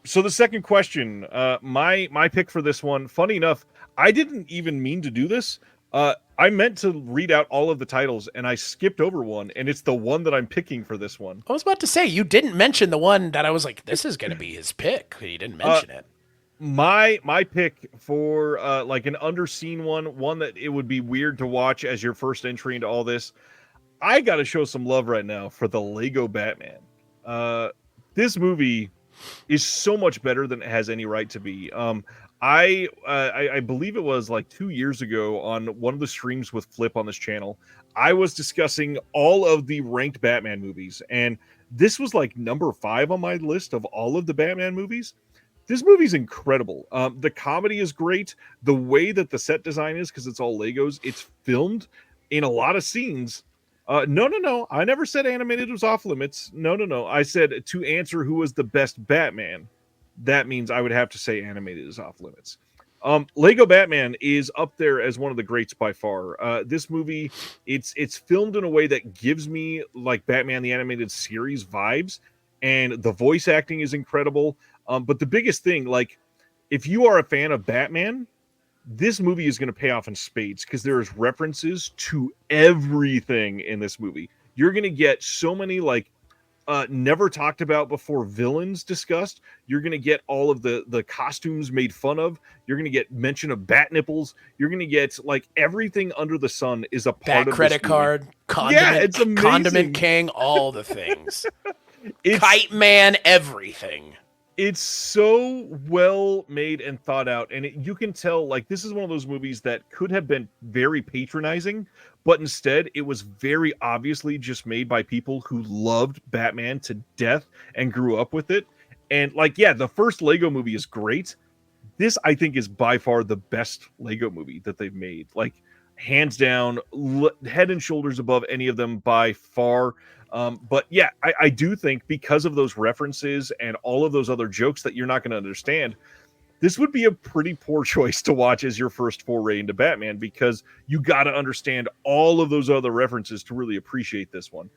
so the second question, my pick for this one. Funny enough, I didn't even mean to do this. I meant to read out all of the titles, and I skipped over one, and it's the one that I'm picking for this one. I was about to say, you didn't mention the one that I was like, this is going to be his pick. You didn't mention it. my pick for like an underseen one that it would be weird to watch as your first entry into all this. I got to show some love right now for the Lego Batman. This movie is so much better than it has any right to be. I believe it was like 2 years ago on one of the streams with Flip on this channel, I was discussing all of the ranked Batman movies, and this was like number 5 on my list of all of the Batman movies. This movie's incredible. The comedy is great. The way that the set design is, because it's all Legos, it's filmed in a lot of scenes. No. I never said animated was off limits. No. I said to answer who was the best Batman, that means I would have to say animated is off limits. Lego Batman is up there as one of the greats by far. This movie, it's filmed in a way that gives me like Batman the Animated Series vibes, and the voice acting is incredible. But the biggest thing, like, if you are a fan of Batman, this movie is going to pay off in spades because there's references to everything in this movie. You're going to get so many like never talked about before villains discussed. You're going to get all of the costumes made fun of. You're going to get mention of bat nipples. You're going to get like everything under the sun is a part of credit this movie. card, condiment, it's amazing. Condiment King, all the things. Kite Man, everything. It's so well made and thought out, and you can tell like this is one of those movies that could have been very patronizing, but instead it was very obviously just made by people who loved Batman to death and grew up with it. And like, yeah, the first Lego movie is great. This, I think, is by far the best Lego movie that they've made. Like, hands down, head and shoulders above any of them by far. But yeah, I do think because of those references and all of those other jokes that you're not going to understand, this would be a pretty poor choice to watch as your first foray into Batman, because you got to understand all of those other references to really appreciate this one.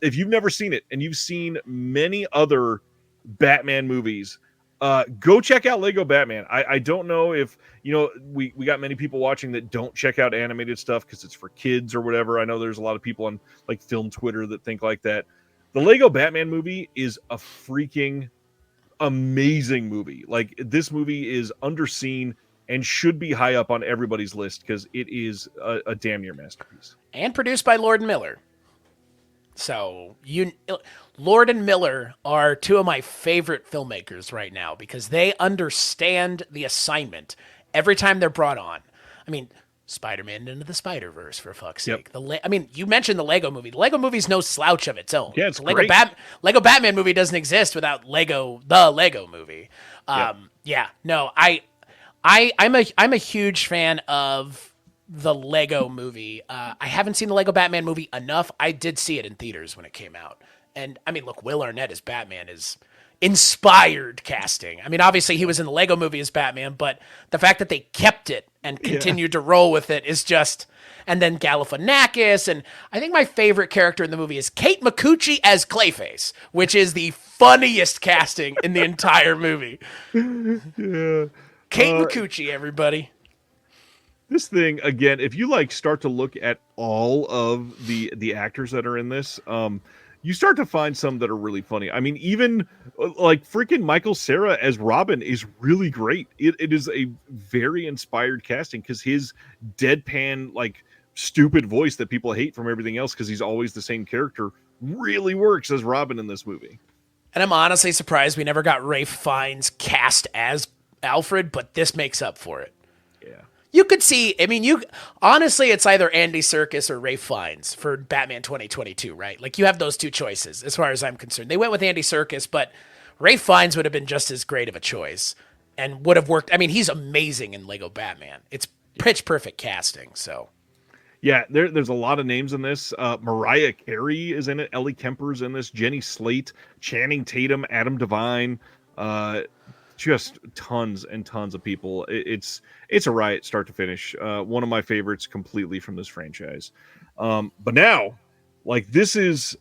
If you've never seen it and you've seen many other Batman movies, go check out Lego Batman. I don't know if, you know, we got many people watching that don't check out animated stuff because it's for kids or whatever. I know there's a lot of people on like film Twitter that think like that. The Lego Batman movie is a freaking amazing movie. Like, this movie is underseen and should be high up on everybody's list because it is a damn near masterpiece. And produced by Lord and Miller. So Lord and Miller are two of my favorite filmmakers right now because they understand the assignment every time they're brought on. I mean, Spider-Man Into the Spider-Verse, for fuck's sake. Yep. I mean, you mentioned the Lego movie. The Lego movie's no slouch of its own. Yeah, it's the great. Lego Batman movie doesn't exist without the Lego movie. Yeah, no, I'm a huge fan of the Lego movie. I haven't seen the Lego Batman movie enough. I did see it in theaters when it came out. And I mean, look, Will Arnett as Batman is inspired casting. I mean, obviously he was in the Lego movie as Batman, but the fact that they kept it and continued to roll with it is just, and then Galifianakis. And I think my favorite character in the movie is Kate Micucci as Clayface, which is the funniest casting in the entire movie. Yeah. Kate Micucci, everybody. This thing, again, if you like start to look at all of the actors that are in this, you start to find some that are really funny. I mean, even like freaking Michael Cera as Robin is really great. It is a very inspired casting because his deadpan, like stupid voice that people hate from everything else because he's always the same character really works as Robin in this movie. And I'm honestly surprised we never got Ralph Fiennes cast as Alfred, but this makes up for it. Yeah. You could see, I mean, honestly, it's either Andy Serkis or Ralph Fiennes for Batman 2022, right? Like, you have those two choices, as far as I'm concerned. They went with Andy Serkis, but Ralph Fiennes would have been just as great of a choice and would have worked. I mean, he's amazing in Lego Batman. It's pitch perfect casting, so. Yeah, there's a lot of names in this. Mariah Carey is in it. Ellie Kemper's in this. Jenny Slate, Channing Tatum, Adam Devine, just tons and tons of people. It's a riot start to finish. One of my favorites completely from this franchise. But now, like, this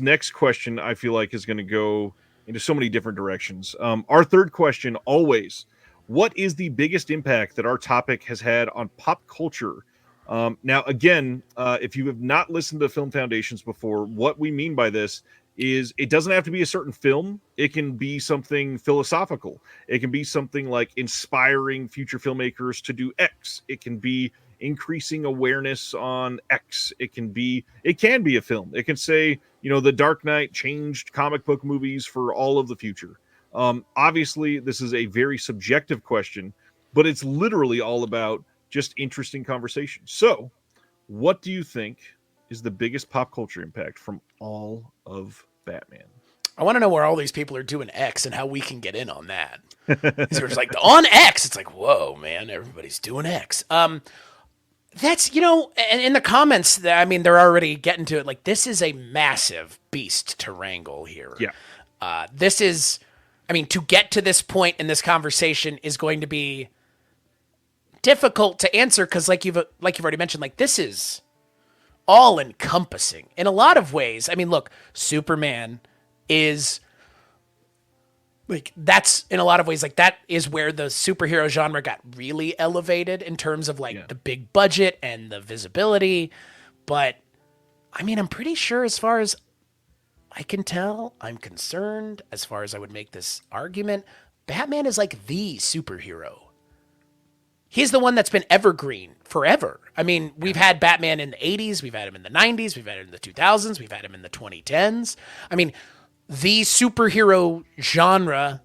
next question I feel like is going to go into so many different directions. Our third question always, what is the biggest impact that our topic has had on pop culture? Now, again, if you have not listened to Film Foundations before, what we mean by this is it doesn't have to be a certain film. It can be something philosophical. It can be something like inspiring future filmmakers to do X. It can be increasing awareness on X. It can be a film. It can say, The Dark Knight changed comic book movies for all of the future. Obviously, this is a very subjective question, but it's literally all about just interesting conversation. So, what do you think is the biggest pop culture impact from all of Batman? I want to know where all these people are doing X and how we can get in on that. So it's like on X, it's like, whoa, man, everybody's doing X. That's, and in the comments, they're already getting to it. Like, this is a massive beast to wrangle here. Yeah. This is, to get to this point in this conversation is going to be difficult to answer because, like you've already mentioned, like, this is all encompassing in a lot of ways. Look, Superman is like, that's in a lot of ways, like, that is where the superhero genre got really elevated in terms of the big budget and the visibility. But I'm pretty sure, as far as I can tell, I'm concerned, as far as I would make this argument, Batman is like the superhero. He's the one that's been evergreen forever. We've had Batman in the 80s, we've had him in the 90s, we've had him in the 2000s, we've had him in the 2010s. The superhero genre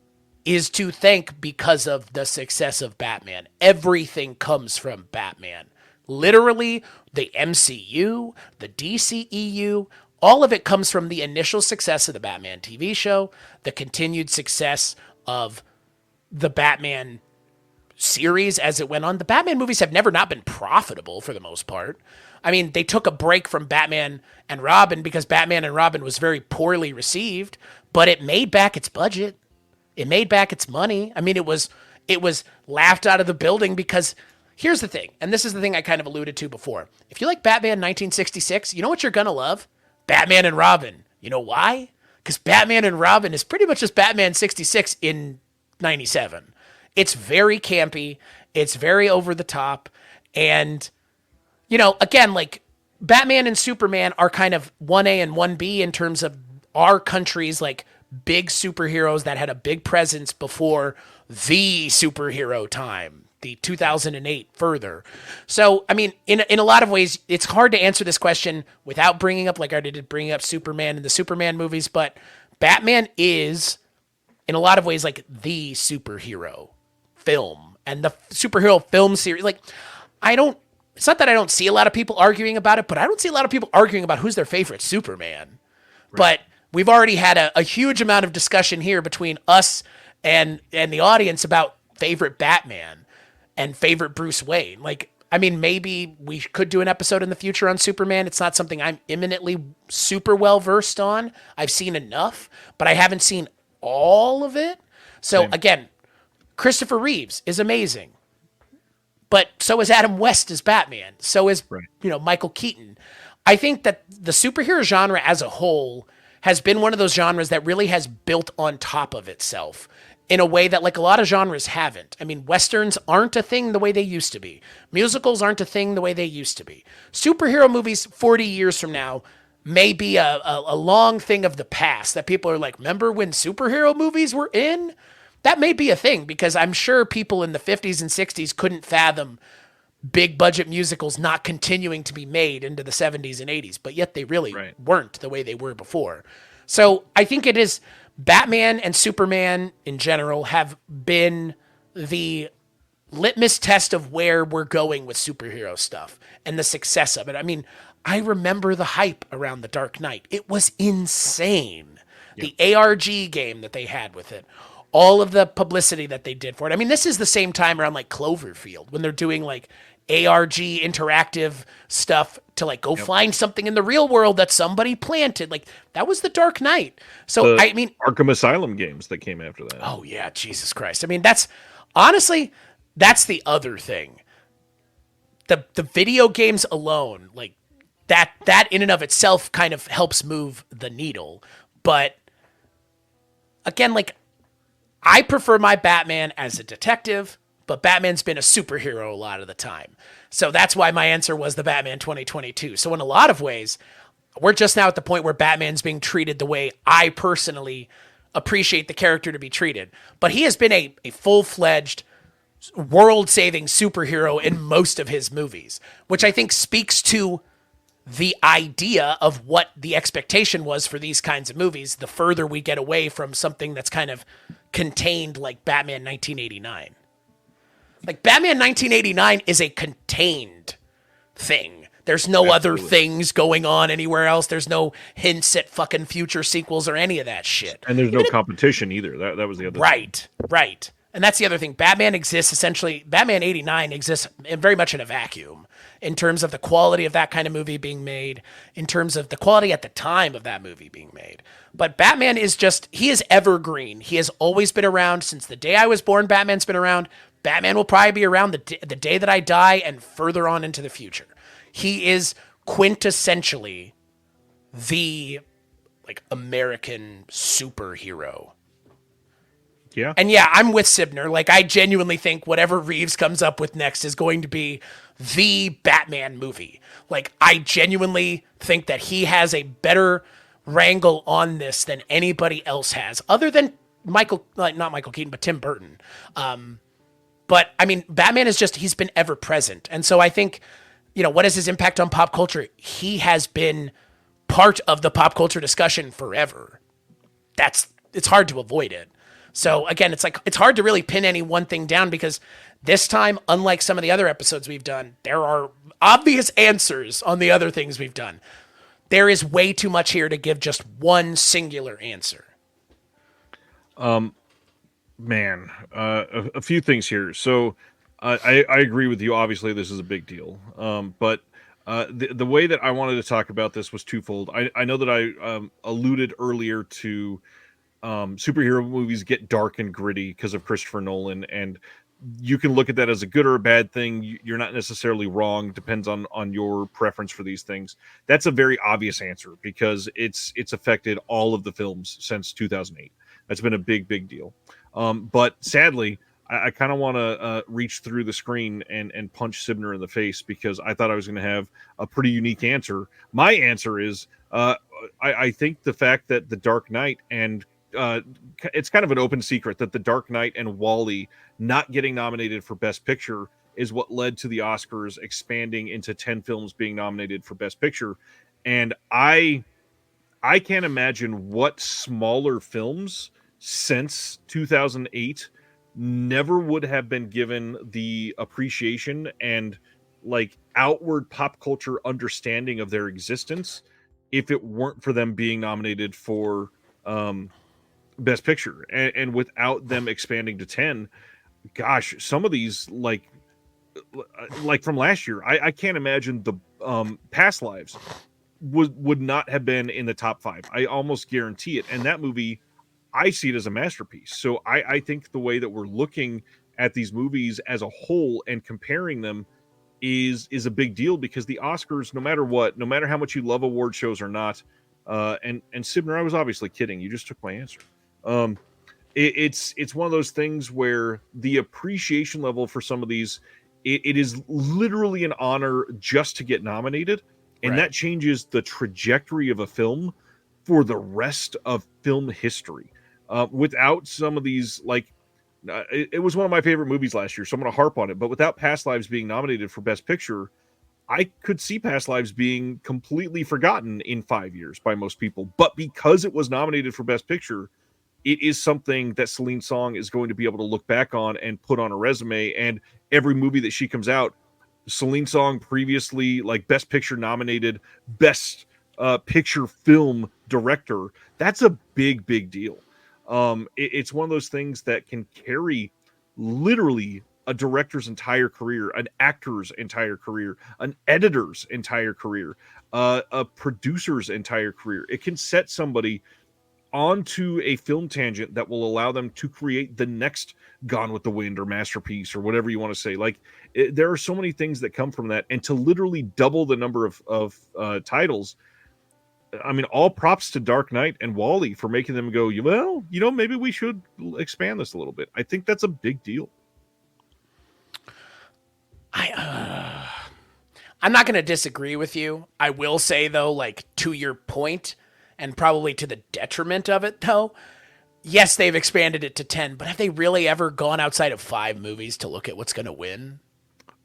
is to thank because of the success of Batman. Everything comes from Batman. Literally, the MCU, the DCEU, all of it comes from the initial success of the Batman TV show, the continued success of the Batman series as it went on. The Batman movies have never not been profitable for the most part. They took a break from Batman and Robin because Batman and Robin was very poorly received, but it made back its budget. It made back its money. It was laughed out of the building because here's the thing, and this is the thing I kind of alluded to before. If you like Batman 1966, you know what you're going to love? Batman and Robin. You know why? Because Batman and Robin is pretty much just Batman 66 in 97. It's very campy. It's very over the top. And, again, like, Batman and Superman are kind of 1A and 1B in terms of our country's, like, big superheroes that had a big presence before the superhero time, the 2008 further. So, in a lot of ways, it's hard to answer this question without bringing up, like I did, bringing up Superman and the Superman movies, but Batman is, in a lot of ways, like, the superhero film and the superhero film series. Like, it's not that I don't see a lot of people arguing about it, but I don't see a lot of people arguing about who's their favorite Superman. Right. But we've already had a huge amount of discussion here between us and the audience about favorite Batman and favorite Bruce Wayne. Like, maybe we could do an episode in the future on Superman. It's not something I'm imminently super well versed on. I've seen enough, but I haven't seen all of it. So again, Christopher Reeves is amazing, but so is Adam West as Batman. So is, Michael Keaton. I think that the superhero genre as a whole has been one of those genres that really has built on top of itself in a way that, like, a lot of genres haven't. Westerns aren't a thing the way they used to be. Musicals aren't a thing the way they used to be. Superhero movies 40 years from now may be a long thing of the past that people are like, remember when superhero movies were in? That may be a thing because I'm sure people in the 50s and 60s couldn't fathom big budget musicals not continuing to be made into the 70s and 80s, but yet they really weren't the way they were before. So I think it is Batman and Superman in general have been the litmus test of where we're going with superhero stuff and the success of it. I remember the hype around The Dark Knight. It was insane. Yep. The ARG game that they had with it. All of the publicity that they did for it. This is the same time around, like, Cloverfield, when they're doing, like, ARG interactive stuff to, like, go find something in the real world that somebody planted. Like, that was The Dark Knight. So, Arkham Asylum games that came after that. Oh, yeah, Jesus Christ. That's, honestly, that's the other thing. The video games alone, like, that in and of itself kind of helps move the needle. But, again, like, I prefer my Batman as a detective, but Batman's been a superhero a lot of the time. So that's why my answer was the Batman 2022. So in a lot of ways, we're just now at the point where Batman's being treated the way I personally appreciate the character to be treated. But he has been a full-fledged world-saving superhero in most of his movies, which I think speaks to the idea of what the expectation was for these kinds of movies the further we get away from something that's kind of contained like Batman 1989. Like Batman 1989 is a contained thing. There's no other things going on anywhere else. There's no hints at fucking future sequels or any of that shit. And there's no competition either. That was the other thing. Right. And that's the other thing. Batman exists essentially, Batman 89 exists very much in a vacuum in terms of the quality of that kind of movie being made, in terms of the quality at the time of that movie being made. But Batman is just, he is evergreen. He has always been around since the day I was born. Batman's been around. Batman will probably be around the day that I die and further on into the future. He is quintessentially the like American superhero. Yeah. And yeah, I'm with Sibner. Like, I genuinely think whatever Reeves comes up with next is going to be the Batman movie. Like, I genuinely think that he has a better wrangle on this than anybody else has, other than not Michael Keaton, but Tim Burton. But I mean, Batman is just, he's been ever present. And so I think, you know, what is his impact on pop culture? He has been part of the pop culture discussion forever. It's hard to avoid it. So again, it's hard to really pin any one thing down because this time, unlike some of the other episodes we've done, there are obvious answers on the other things we've done. There is way too much here to give just one singular answer. Man, a few things here. So I agree with you. Obviously, this is a big deal. But the way that I wanted to talk about this was twofold. I know that I alluded earlier to superhero movies get dark and gritty because of Christopher Nolan, and you can look at that as a good or a bad thing. You're not necessarily wrong. Depends on your preference for these things. That's a very obvious answer because it's affected all of the films since 2008. That's been a big deal. But sadly, I kind of want to reach through the screen and punch Sibner in the face because I thought I was going to have a pretty unique answer. My answer is I think the fact that The Dark Knight and it's kind of an open secret that The Dark Knight and WALL-E not getting nominated for Best Picture is what led to the Oscars expanding into 10 films being nominated for Best Picture. And I can't imagine what smaller films since 2008 never would have been given the appreciation and like outward pop culture understanding of their existence if it weren't for them being nominated for Best Picture. And without them expanding to 10, gosh, some of these like from last year, I can't imagine the Past Lives would not have been in the top 5. I almost guarantee it. And that movie, I see it as a masterpiece. So I think the way that we're looking at these movies as a whole and comparing them is a big deal because the Oscars, no matter what, no matter how much you love award shows or not, and Sibner, I was obviously kidding. You just took my answer. It's one of those things where the appreciation level for some of these, it is literally an honor just to get nominated. And that changes the trajectory of a film for the rest of film history. Without some of these, like, it was one of my favorite movies last year, so I'm going to harp on it. But without Past Lives being nominated for Best Picture, I could see Past Lives being completely forgotten in 5 years by most people. But because it was nominated for Best Picture, it is something that Celine Song is going to be able to look back on and put on a resume. And every movie that she comes out, Celine Song previously, like, Best Picture nominated, Best Picture Film Director, that's a big deal. It's one of those things that can carry literally a director's entire career, an actor's entire career, an editor's entire career, a producer's entire career. It can set somebody onto a film tangent that will allow them to create the next Gone with the Wind or masterpiece or whatever you want to say. Like, there are so many things that come from that, and to literally double the number of titles. I mean, all props to Dark Knight and WALL-E for making them go, well, you know, maybe we should expand this a little bit. I think that's a big deal. I'm not going to disagree with you. I will say though, like to your point, and probably to the detriment of it though. Yes, they've expanded it to 10, but have they really ever gone outside of 5 movies to look at what's going to win?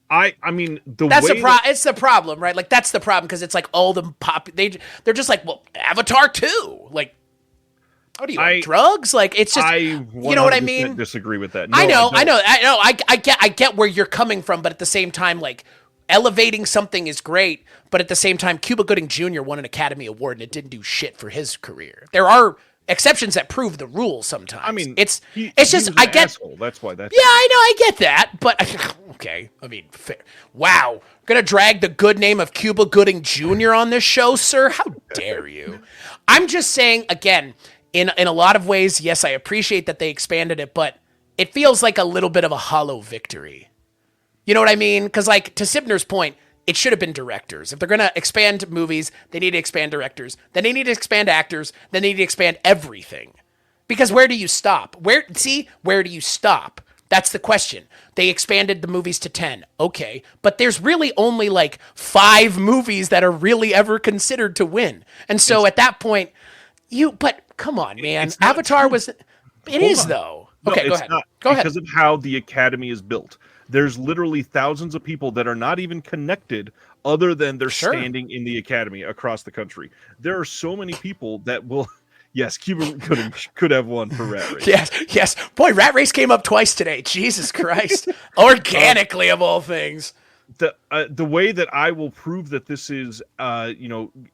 I mean, That's the problem. It's the problem, right? Like that's the problem because it's like all the they're just like, well, Avatar 2. Like, what are you on drugs? Like it's just you know what I mean? Disagree with that. No, I know. I get where you're coming from, but at the same time, like elevating something is great, but at the same time, Cuba Gooding Jr. won an Academy Award and it didn't do shit for his career. There are exceptions that prove the rule sometimes. I mean, it's just I get asshole. That's why that. Yeah, I know, I get that, but okay. I mean, fair. Wow, gonna drag the good name of Cuba Gooding Jr. on this show, sir? How dare you? I'm just saying again. In a lot of ways, yes, I appreciate that they expanded it, but it feels like a little bit of a hollow victory. You know what I mean? Because, like, to Sibner's point, it should have been directors. If they're going to expand movies, they need to expand directors. Then they need to expand actors. Then they need to expand everything. Because where do you stop? Where do you stop? That's the question. They expanded the movies to 10. Okay. But there's really only, like, 5 movies that are really ever considered to win. And so at that point, but come on, man. Avatar was... It is, though. Okay, go ahead. Go ahead. Because of how the Academy is built. There's literally thousands of people that are not even connected other than they're standing in the Academy across the country. There are so many people that will... Yes, Cuba could have won for Rat Race. Yes. Boy, Rat Race came up twice today. Jesus Christ. Organically, of all things. The way that I will prove that this is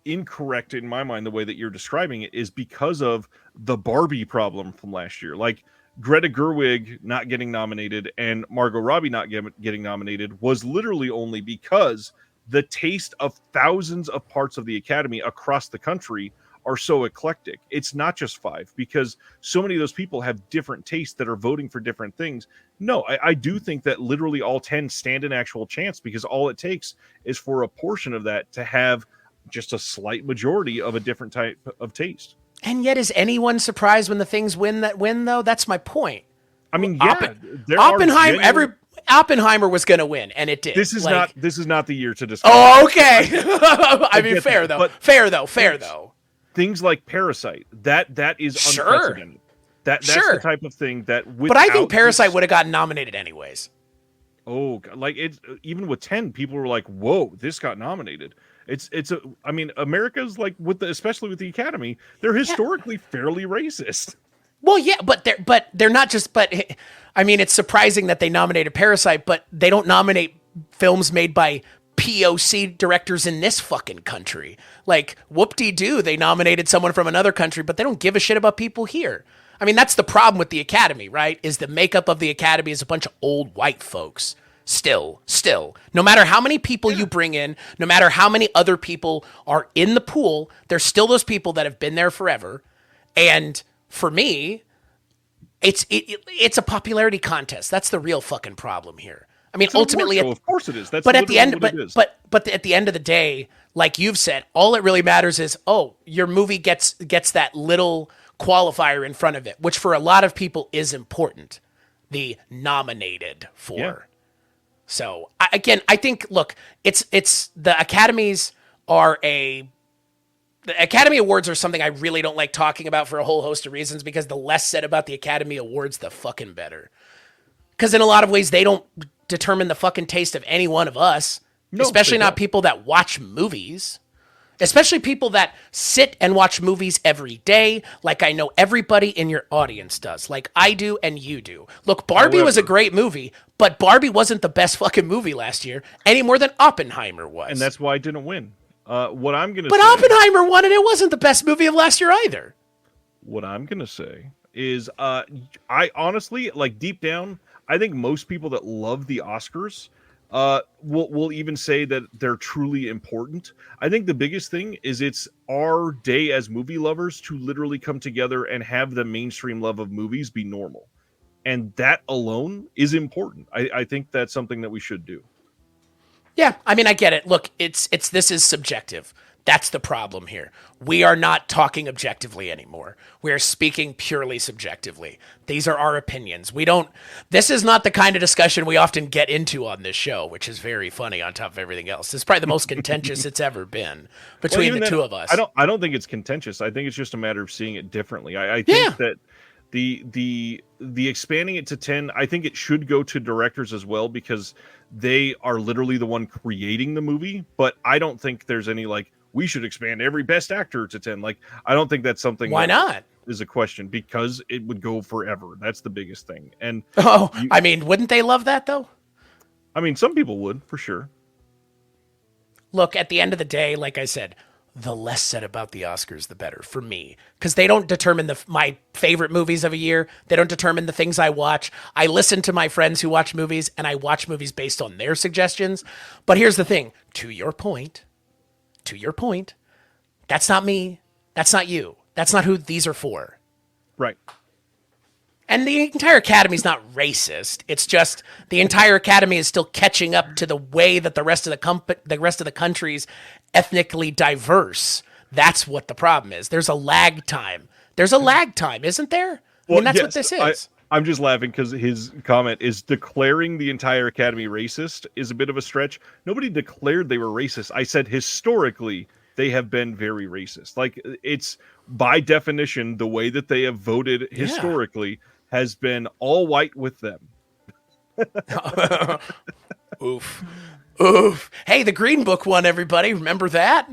incorrect in my mind, the way that you're describing it, is because of the Barbie problem from last year. Like Greta Gerwig not getting nominated and Margot Robbie not getting nominated was literally only because the taste of thousands of parts of the Academy across the country are so eclectic. It's not just 5, because so many of those people have different tastes that are voting for different things. No, I do think that literally all 10 stand an actual chance, because all it takes is for a portion of that to have just a slight majority of a different type of taste. And yet, is anyone surprised when the things win, though? That's my point. I mean, Oppenheimer was going to win, and it did. This is not the year to discuss. Oh, okay. I mean, fair though. Things like Parasite, that is unprecedented. That's the type of thing that. But I think Parasite would have gotten nominated anyways. Oh, like it. Even with 10, people were like, "Whoa, this got nominated." I mean, America's like especially with the Academy, they're historically fairly racist. Well, yeah, but they're not just. But I mean, it's surprising that they nominated Parasite, but they don't nominate films made by POC directors in this fucking country. Like, whoop-de-doo, they nominated someone from another country, but they don't give a shit about people here. I mean, that's the problem with the Academy, right? Is the makeup of the Academy is a bunch of old white folks. Still. No matter how many people you bring in, no matter how many other people are in the pool, there's still those people that have been there forever. And for me, it's a popularity contest. That's the real fucking problem here. I mean, ultimately, of course it is. That's but at the end, but at the end of the day, like you've said, all it really matters is, your movie gets that little qualifier in front of it, which for a lot of people is important. The nominated for. Yeah. So I think, look, it's the Academies are the Academy Awards are something I really don't like talking about for a whole host of reasons, because the less said about the Academy Awards, the fucking better. Because in a lot of ways, they don't determine the fucking taste of any one of us, especially not people that watch movies, especially people that sit and watch movies every day, like I know everybody in your audience does, like I do and you do. Look, Barbie was a great movie, but Barbie wasn't the best fucking movie last year any more than Oppenheimer was. And that's why I didn't win. What I'm going to say... But Oppenheimer won and it wasn't the best movie of last year either. What I'm going to say is, I honestly, like deep down, I think most people that love the Oscars will even say that they're truly important. I think the biggest thing is it's our day as movie lovers to literally come together and have the mainstream love of movies be normal. And that alone is important. I think that's something that we should do. Yeah, I mean, I get it. Look, this is subjective. That's the problem here. We are not talking objectively anymore. We are speaking purely subjectively. These are our opinions. This is not the kind of discussion we often get into on this show, which is very funny on top of everything else. It's probably the most contentious it's ever been between the two of us. I don't think it's contentious. I think it's just a matter of seeing it differently. I Yeah. think that the expanding it to 10, I think it should go to directors as well, because they are literally the one creating the movie. But I don't think there's any like, we should expand every best actor to 10. Like, I don't think that's something. Why not? Is a question, because it would go forever. That's the biggest thing. And I mean, wouldn't they love that though? I mean, some people would, for sure. Look, at the end of the day, like I said, the less said about the Oscars, the better for me, because they don't determine my favorite movies of a year. They don't determine the things I watch. I listen to my friends who watch movies, and I watch movies based on their suggestions. But here's the thing: to your point, that's not me. That's not you. That's not who these are for. Right. And the entire Academy is not racist. It's just the entire Academy is still catching up to the way that the rest of the country's ethnically diverse. That's what the problem is. There's a lag time. Isn't there? I mean, that's what this is. I'm just laughing because his comment is declaring the entire Academy racist is a bit of a stretch. Nobody declared they were racist. I said historically they have been very racist. Like, it's by definition, the way that they have voted historically has been all white with them. Oof. Hey, the Green Book won, everybody. Remember that?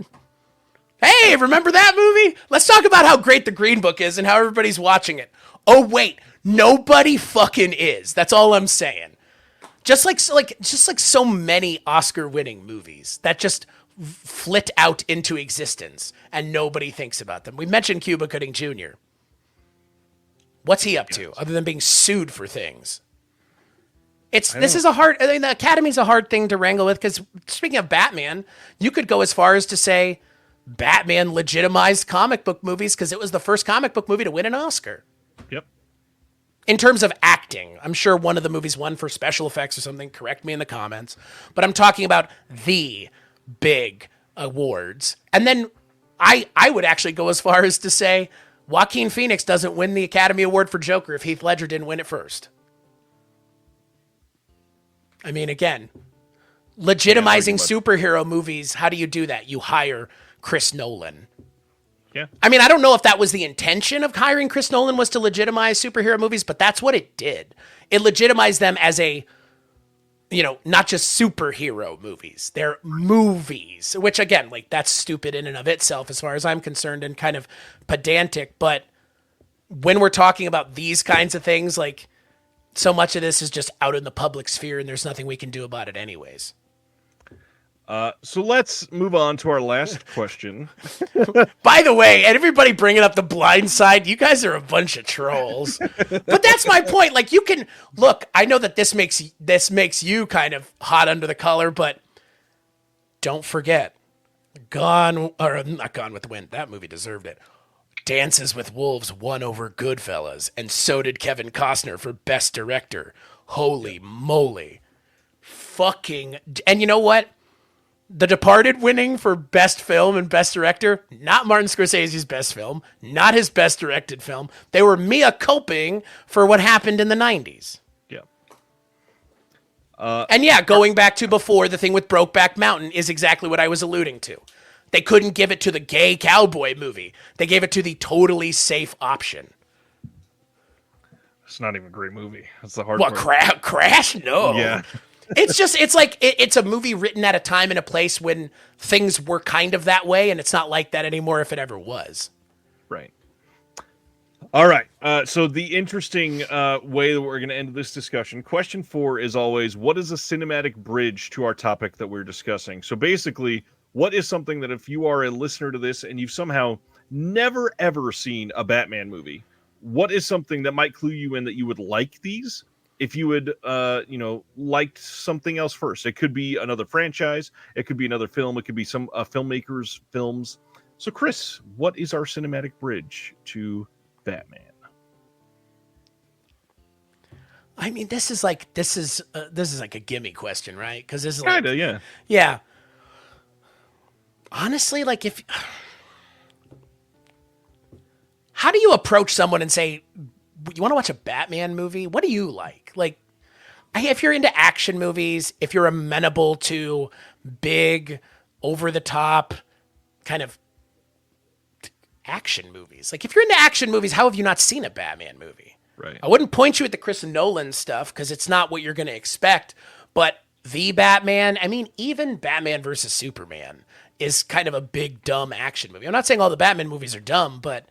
Hey, remember that movie? Let's talk about how great the Green Book is and how everybody's watching it. Oh, wait. Nobody fucking is. That's all I'm saying. Just like so many Oscar-winning movies that just flit out into existence and nobody thinks about them. We mentioned Cuba Gooding Jr. What's he up to other than being sued for things? The Academy's a hard thing to wrangle with, because speaking of Batman, you could go as far as to say Batman legitimized comic book movies because it was the first comic book movie to win an Oscar. Yep. In terms of acting, I'm sure one of the movies won for special effects or something. Correct me in the comments. But I'm talking about the big awards. And then I would actually go as far as to say Joaquin Phoenix doesn't win the Academy Award for Joker if Heath Ledger didn't win it first. I mean, again, legitimizing superhero movies, how do you do that? You hire Chris Nolan. Yeah. I mean, I don't know if that was the intention of hiring Chris Nolan, was to legitimize superhero movies, but that's what it did. It legitimized them as not just superhero movies. They're movies, which again, like, that's stupid in and of itself as far as I'm concerned and kind of pedantic. But when we're talking about these kinds of things, like, so much of this is just out in the public sphere and there's nothing we can do about it anyways. So let's move on to our last question. By the way, and everybody bringing up The Blind Side, you guys are a bunch of trolls. But that's my point. Like, you can look, I know that this makes you kind of hot under the collar, but don't forget, not Gone with the Wind. That movie deserved it. Dances with Wolves won over Goodfellas, and so did Kevin Costner for Best Director. Holy moly. And you know what? The Departed winning for Best Film and Best Director, not Martin Scorsese's best film, not his best directed film. They were mea culping for what happened in the 90s. Yeah. And going back to before, the thing with Brokeback Mountain is exactly what I was alluding to. They couldn't give it to the gay cowboy movie. They gave it to the totally safe option. It's not even a great movie. That's the hard part. What, Crash? No. Yeah. It's a movie written at a time and a place when things were kind of that way, and it's not like that anymore if it ever was. Right. All right. So the interesting way that we're going to end this discussion, question 4 is always, what is a cinematic bridge to our topic that we're discussing? So basically, what is something that if you are a listener to this and you've somehow never, ever seen a Batman movie, what is something that might clue you in that you would like these? If you would, liked something else first. It could be another franchise. It could be another film. It could be some filmmakers' films. So, Chris, what is our cinematic bridge to Batman? I mean, this is like a gimme question, right? Because this is kinda, yeah. Yeah. honestly, like if how do you approach someone and say, you want to watch a Batman movie? What do you like? Like, if you're into action movies, if you're amenable to big, over the top kind of action movies, like if you're into action movies, how have you not seen a Batman movie? Right. I wouldn't point you at the Chris Nolan stuff because it's not what you're going to expect. But the Batman, I mean, even Batman versus Superman is kind of a big, dumb action movie. I'm not saying all the Batman movies are dumb, but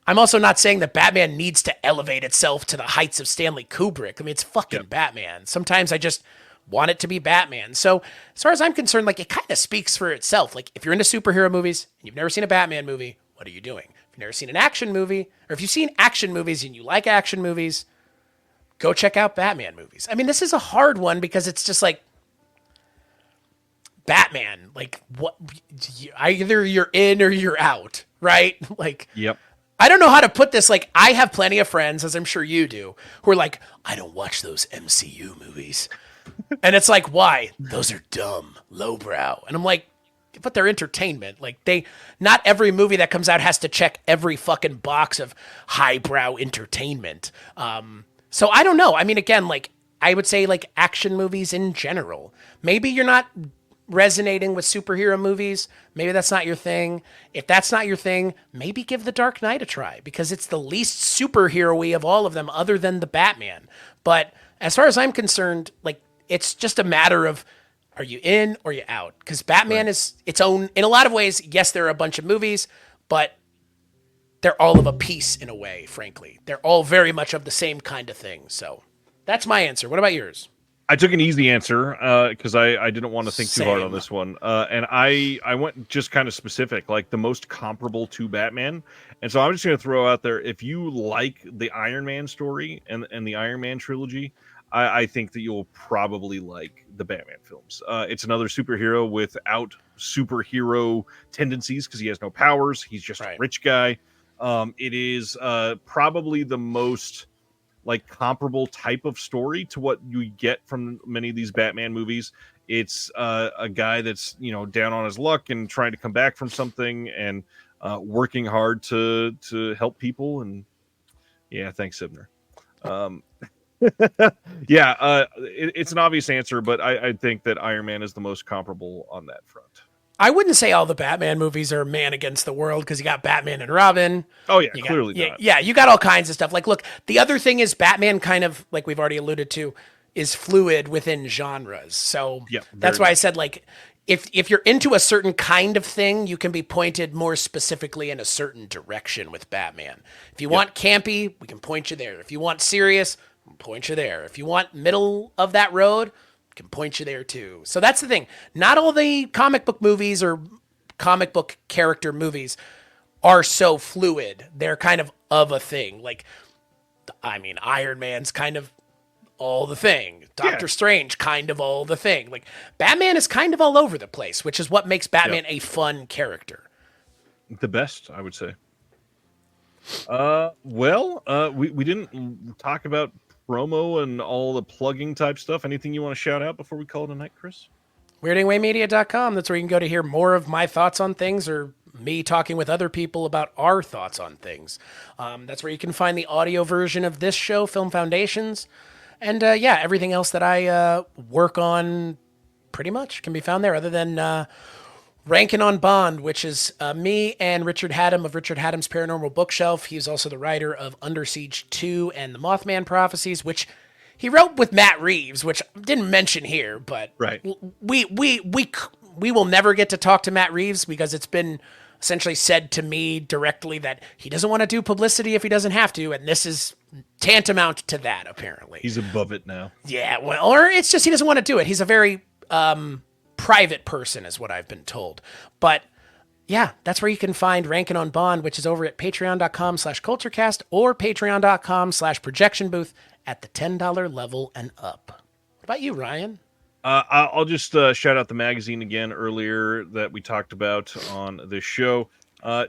I'm also not saying that Batman needs to elevate itself to the heights of Stanley Kubrick. I mean, it's fucking Batman. Sometimes I just want it to be Batman. So as far as I'm concerned, like it kind of speaks for itself. Like if you're into superhero movies and you've never seen a Batman movie, what are you doing? If you've never seen an action movie, or if you've seen action movies and you like action movies, go check out Batman movies. I mean, this is a hard one because it's just like Batman. Like what? Either you're in or you're out, right? Like, Yep. I don't know how to put this. Like, I have plenty of friends, as I'm sure you do, who are like, I don't watch those MCU movies. And it's like, why? Those are dumb, lowbrow. And I'm like, but they're entertainment. Like, not every movie that comes out has to check every fucking box of highbrow entertainment. So I don't know. I mean, again, like, I would say, like, action movies in general. Maybe you're not resonating with superhero movies. Maybe that's not your thing. If that's not your thing, maybe give The Dark Knight a try because it's the least superhero-y of all of them other than the Batman. But as far as I'm concerned, like it's just a matter of are you in or you out? Because Batman is its own, in a lot of ways, yes, there are a bunch of movies, but they're all of a piece in a way, frankly. They're all very much of the same kind of thing. So that's my answer. What about yours? I took an easy answer because I didn't want to think too hard on Same. this one. And I went just kind of specific, like the most comparable to Batman. And so I'm just going to throw out there, if you like the Iron Man story and the Iron Man trilogy, I think that you'll probably like the Batman films. It's another superhero without superhero tendencies because he has no powers. He's just a rich guy. It is probably the most like comparable type of story to what you get from many of these Batman movies. It's a guy that's, you know, down on his luck and trying to come back from something and working hard to help people. And yeah, thanks, Sibner. It's an obvious answer, but I think that Iron Man is the most comparable on that front. I wouldn't say all the Batman movies are man against the world because you got Batman and Robin. Oh yeah, you clearly got, not. Yeah, you got all kinds of stuff. Like, look, the other thing is Batman kind of, like we've already alluded to, is fluid within genres. So that's why I said, like, if you're into a certain kind of thing, you can be pointed more specifically in a certain direction with Batman. If you want campy, we can point you there. If you want serious, we'll point you there. If you want middle of that road, can point you there too. So that's the thing. Not all the comic book movies or comic book character movies are so fluid. They're kind of a thing. Like, I mean, Iron Man's kind of all the thing. Doctor Strange, kind of all the thing. Like, Batman is kind of all over the place, which is what makes Batman a fun character. The best, I would say. We didn't talk about promo and all the plugging type stuff. Anything you want to shout out before we call it a night, Chris? WeirdingWayMedia.com. That's where you can go to hear more of my thoughts on things or me talking with other people about our thoughts on things. That's where you can find the audio version of this show, Film Foundations. And everything else that I work on pretty much can be found there other than Rankin' on Bond, which is me and Richard Haddam of Richard Haddam's Paranormal Bookshelf. He's also the writer of Under Siege 2 and The Mothman Prophecies, which he wrote with Matt Reeves, which I didn't mention here, but we will never get to talk to Matt Reeves because it's been essentially said to me directly that he doesn't want to do publicity if he doesn't have to, and this is tantamount to that, apparently. He's above it now. Yeah, well, or it's just he doesn't want to do it. He's a very private person is what I've been told. But yeah, that's where you can find Rankin' on Bond, which is over at patreon.com/culturecast or patreon.com/projection booth at the $10 level and up. What about you, Ryan? I'll just shout out the magazine again earlier that we talked about on this show.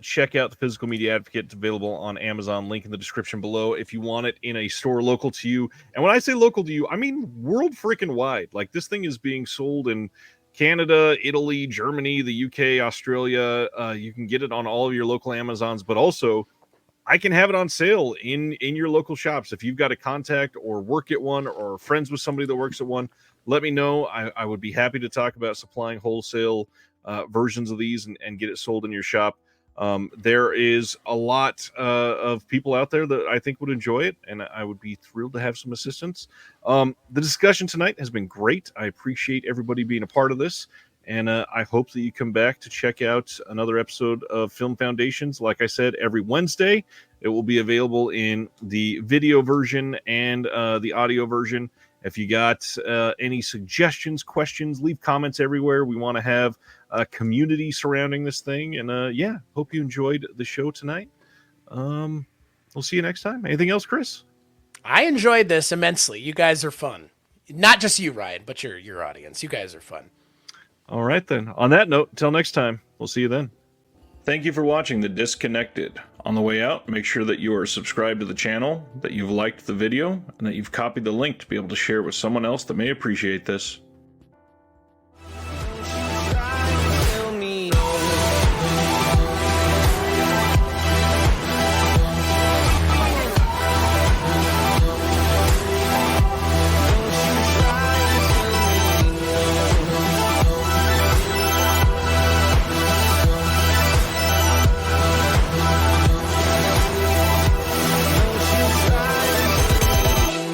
Check out the Physical Media Advocate. It's available on Amazon. Link in the description below if you want it in a store local to you. And when I say local to you, I mean world freaking wide. Like, this thing is being sold in Canada, Italy, Germany, the UK, Australia. You can get it on all of your local Amazons, but also I can have it on sale in your local shops. If you've got a contact or work at one or friends with somebody that works at one, let me know. I would be happy to talk about supplying wholesale versions of these and get it sold in your shop. There is a lot of people out there that I think would enjoy it, and I would be thrilled to have some assistance. The discussion tonight has been great. I appreciate everybody being a part of this, and I hope that you come back to check out another episode of Film Foundations. Like I said, every Wednesday, it will be available in the video version and the audio version. If you got any suggestions, questions, leave comments everywhere. We want to have a community surrounding this thing. And yeah, hope you enjoyed the show tonight. We'll see you next time. Anything else, Chris? I enjoyed this immensely. You guys are fun. Not just you, Ryan, but your audience. You guys are fun. All right, then. On that note, until next time, we'll see you then. Thank you for watching The Disconnected. On the way out, make sure that you are subscribed to the channel, that you've liked the video, and that you've copied the link to be able to share it with someone else that may appreciate this.